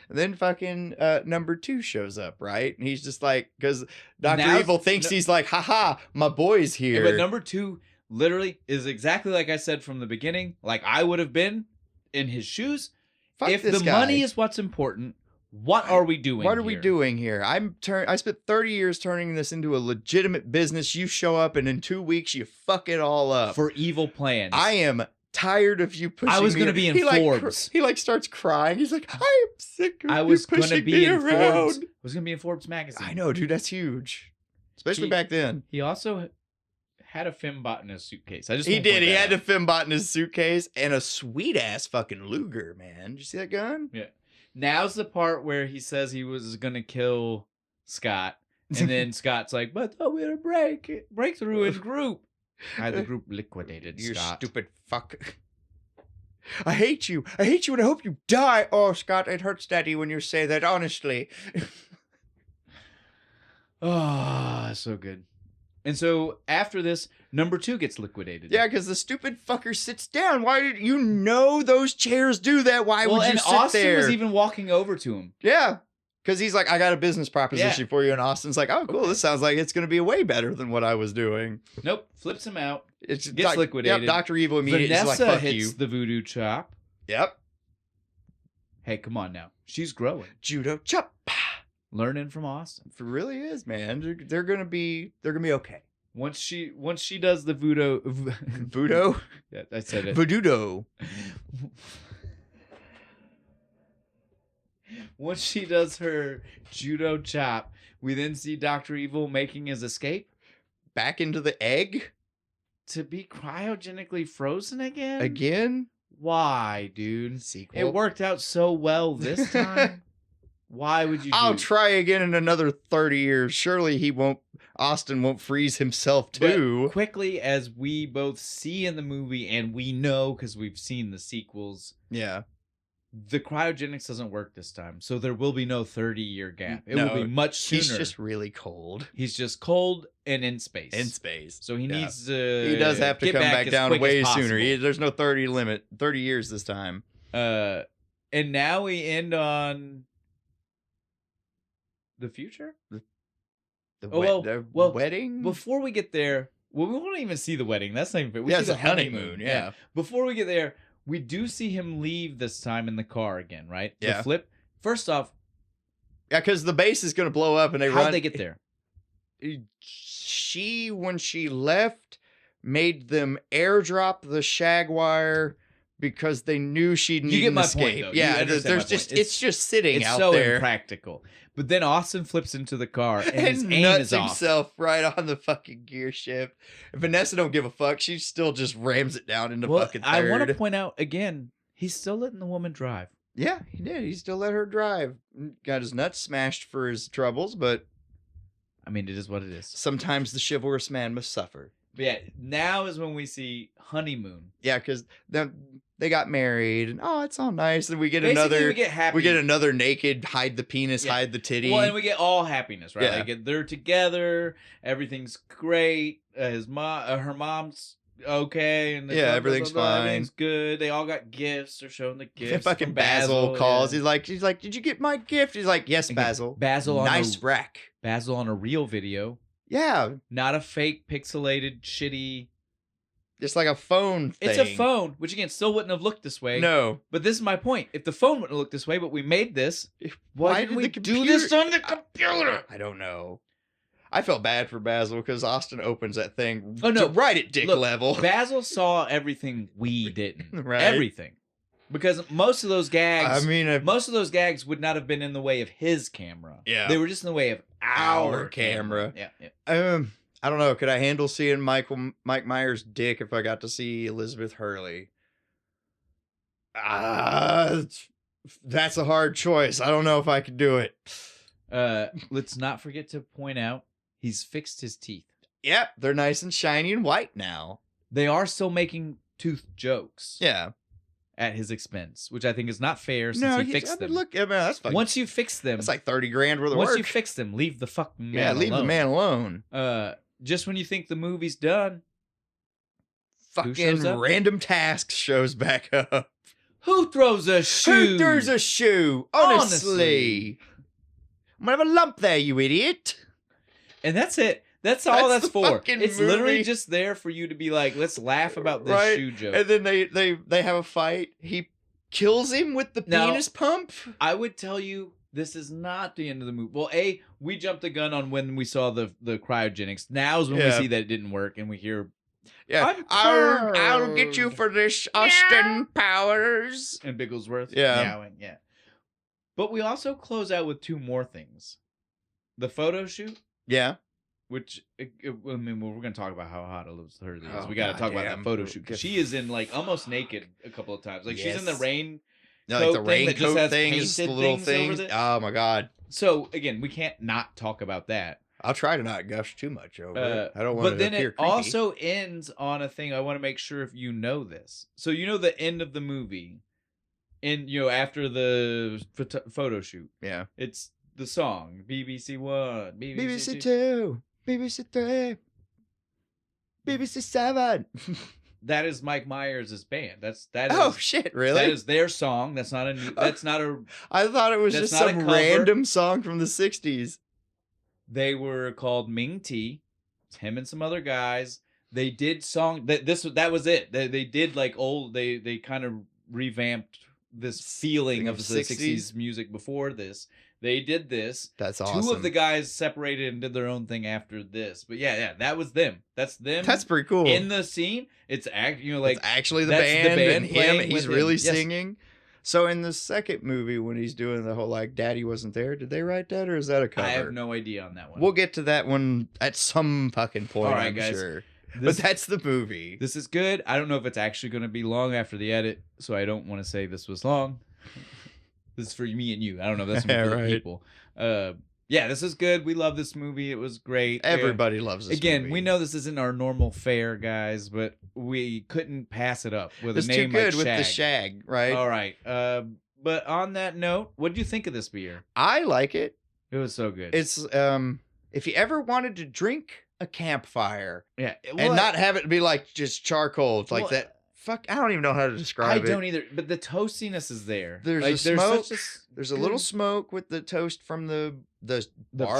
And then fucking number 2 shows up, right? And he's just like, because Dr. Now- Evil thinks he's like, haha, my boy's here. But number 2 literally is exactly like I said from the beginning. Like I would have been in his shoes. Fuck If this the guy. money is what's important, what are we doing? What are we doing here? I spent 30 years turning this into a legitimate business. You show up and in 2 weeks you fuck it all up. For evil plans. I am tired of you pushing me. I was going to be in Forbes. He like starts crying. He's like, I am sick of I was you going to pushing be me in around. Forbes. I was going to be in Forbes magazine. I know, dude. That's huge. Especially He- back then. He also had a fembot in his suitcase. I just He wanna point did. He that had out. a fembot in his suitcase and a sweet ass fucking Luger, man. Did you see that gun? Yeah. Now's the part where he says he was gonna kill Scott, and then Scott's like, "But thought we had a breakthrough in group." I had the group liquidated. You Scott. stupid fuck. I hate you. I hate you and I hope you die. Oh, Scott, it hurts Daddy when you say that, honestly. Oh, so good. And so after this, number 2 gets liquidated. Yeah, because the stupid fucker sits down. Why did you know those chairs do that? Why would you and sit Austin there? was even walking over to him. Yeah. Because he's like, I got a business proposition for you. And Austin's like, oh, cool. Okay. This sounds like it's going to be way better than what I was doing. Nope, flips him out. It's Gets liquidated. Yep, Dr. Evil immediately is Vanessa like, fuck hits you. the voodoo chop. Yep. Hey, come on now. She's growing. Judo chop. Learning from Austin. It really is, man. They're gonna be okay. Once she does the voodoo. Voodoo? Yeah, I said it. Voodoo. Once she does her judo chop, we then see Dr. Evil making his escape Back into the egg to be cryogenically frozen again. again. Why, dude? Sequel. It worked out so well this time. Why would you? I'll do- try again in another 30 years. Surely Austin won't freeze himself But too. quickly, as we both see in the movie, and we know because we've seen the sequels, Yeah. the cryogenics doesn't work this time. So there will be no 30-year gap. It No, will be much sooner. He's just really cold He's just cold and in space. in space. So he Yeah. needs to. He does have to get come back as down quick as way possible. sooner. There's no 30 years this time. And now we end on the future. The well, wedding? Before we get there, we won't even see the wedding. That's not even fair. We Yeah, see it's the a honeymoon, yeah. Before we get there, we do see him leave this time in the car again, right? Yeah. The flip. First off, Yeah, because the base is going to blow up and they run. how'd they get there? She, when she left, made them airdrop the Shagwire because they knew she'd need get an my point, escape. though. You Yeah, understand there's my just point. it's just sitting It's out so there impractical. But then Austin flips into the car and his and aim nuts is off. himself right on the fucking gear shift. Vanessa don't give a fuck. She still just rams it down into Well, fucking third. I want to point out again, he's still letting the woman drive. Yeah, he did. He still let her drive. Got his nuts smashed for his troubles, but I mean, it is what it is. sometimes the chivalrous man must suffer. But yeah, now is when we see honeymoon. Yeah, because they got married, and oh, it's all nice. And we get Basically, we get happy. we get another naked, hide the penis, Yeah. hide the titty. Well, and we get all happiness, right? Yeah. Like they're together, everything's great. Her mom's okay, and Yeah, everything's fine. Everything's good. They all got gifts. They're showing the And gifts. fucking from Basil calls. yeah. He's like, did you get my gift? He's like, yes, Again, Basil. Basil on nice a, rack. Basil on a real video, Yeah, not a fake pixelated shitty. just like a phone thing. It's a phone, which again still wouldn't have looked this way. No. But this is my point. If the phone wouldn't have looked this way, but we made this, why didn't did we the do this computer- on the computer? I don't know. I felt bad for Basil because Austin opens that thing Oh, no. right at dick Look, level. Basil saw everything we didn't. Right. Everything. Because most of those gags, I mean, most of those gags would not have been in the way of his camera. Yeah. They were just in the way of our camera. Yeah. I don't know. Could I handle seeing Mike Myers' dick if I got to see Elizabeth Hurley? That's a hard choice. I don't know if I could do it. Let's not forget to point out he's fixed his teeth. Yep, they're nice and shiny and white now. They are still making tooth jokes Yeah. at his expense, which I think is not fair since he fixed them. Look, I mean, that's fucking, Once you fix them, that's like 30 grand worth of once work. you fix them, leave the fucking man yeah, leave the alone. man alone. Just when you think the movie's done, Fucking shows up? random tasks shows back up. Who throws a shoe? Who throws a shoe? Honestly. I'm gonna have a lump there, you idiot. And that's it. That's all that's for. It's movie. literally just there for you to be like, let's laugh about this shoe joke. And then they have a fight. He kills him with the penis pump. I would tell you, this is not the end of the movie. Well, we jumped the gun on when we saw the cryogenics. Now's when we see that it didn't work, and we hear, I'll get you for this, Austin Powers. And Bigglesworth. Yeah. Yeah. But we also close out with 2 more things. The photo shoot. Yeah. Which, I mean, we're going to talk about how hot Elizabeth Hurley is. We got to talk about that photo shoot. Because she is in, like, almost naked a couple of times. Like, she's in the rain. No, like the raincoat thing is the little things. Oh, my God. So, again, we can't not talk about that. I'll try to not gush too much over it. I don't want to appear creepy. But then it also ends on a thing. I want to make sure if you know this. So, you know the end of the movie. After the photo shoot. Yeah. It's the song. BBC 1. BBC 2. BBC 3. BBC 7. That is Mike Myers' band. That is. Oh shit! Really? That is their song. That's not a. That's not a. I thought it was just some random song from the '60s. They were called Ming T. It's him and some other guys. They did song. That was it. They did like old. They kind of revamped this feeling of the 60s music before this. They did this. That's awesome. 2 of the guys separated and did their own thing after this. But yeah, that was them. That's them. That's pretty cool. In the scene, it's it's actually the band and him. He's really singing. So in the second movie, when he's doing the whole like "Daddy wasn't there," did they write that or is that a cover? I have no idea on that one. We'll get to that one at some fucking point. All right, I'm guys. sure. But that's the movie. This is good. I don't know if it's actually going to be long after the edit, so I don't want to say this was long. This is for me and you. I don't know if that's for the people. Yeah, this is good. We love this movie. It was great. Everybody loves this movie. Again, we know this isn't our normal fare, guys, but we couldn't pass it up with a name like Shag. It's too good with the Shag, right? All right. But on that note, what did you think of this beer? I like it. It was so good. It's if you ever wanted to drink a campfire, and not have it be like just charcoal, it's like that. Fuck, I don't even know how to describe it. I don't either, but the toastiness is there. There's a smoke. There's a little smoke with the toast from the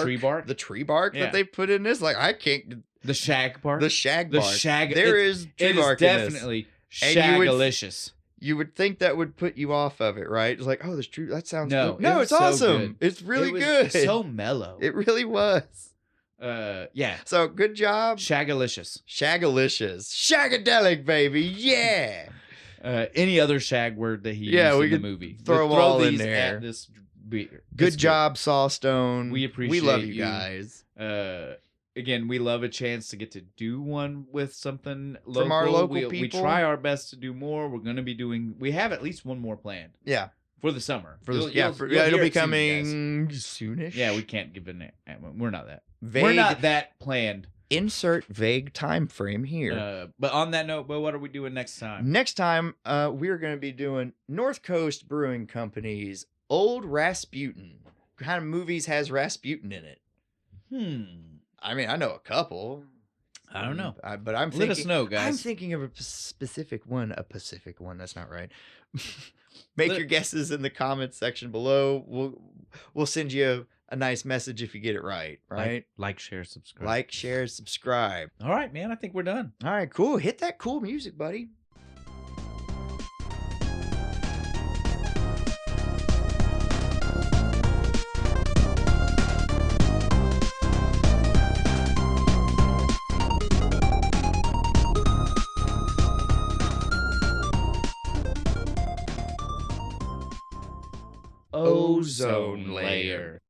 tree bark. The tree bark that they put in this. Like I can't. The shag bark. The shag bark. There is tree bark in this. Definitely shagalicious. You would think that would put you off of it, right? It's like, oh, this tree. That sounds good. No, it's awesome. It's really good. So mellow. It really was. Yeah. So good job. Shagalicious. Shagadelic, baby. Yeah. Any other shag word that he used in the movie. Throw all in there. At this beer. Good job, Sawstone. We appreciate We love you guys. Again, we love a chance to get to do one with something local. From our local people. We try our best to do more. We're going to be doing. We have at least one more planned. Yeah. For the summer. It'll be coming soonish. Yeah, we can't give it. We're not that. Vague, we're not that planned. Insert vague time frame here. But on that note, what are we doing next time? Next time, we're going to be doing North Coast Brewing Company's Old Rasputin. What kind of movies has Rasputin in it? I mean, I know a couple. I don't know. But I'm thinking. Let us know, guys. I'm thinking of a specific one. A Pacific one. That's not right. Make your guesses in the comments section below. We'll send you a nice message if you get it right. Right? Like, share, subscribe. Like, share, subscribe. All right, man. I think we're done. All right, cool. Hit that cool music, buddy. Ozone layer.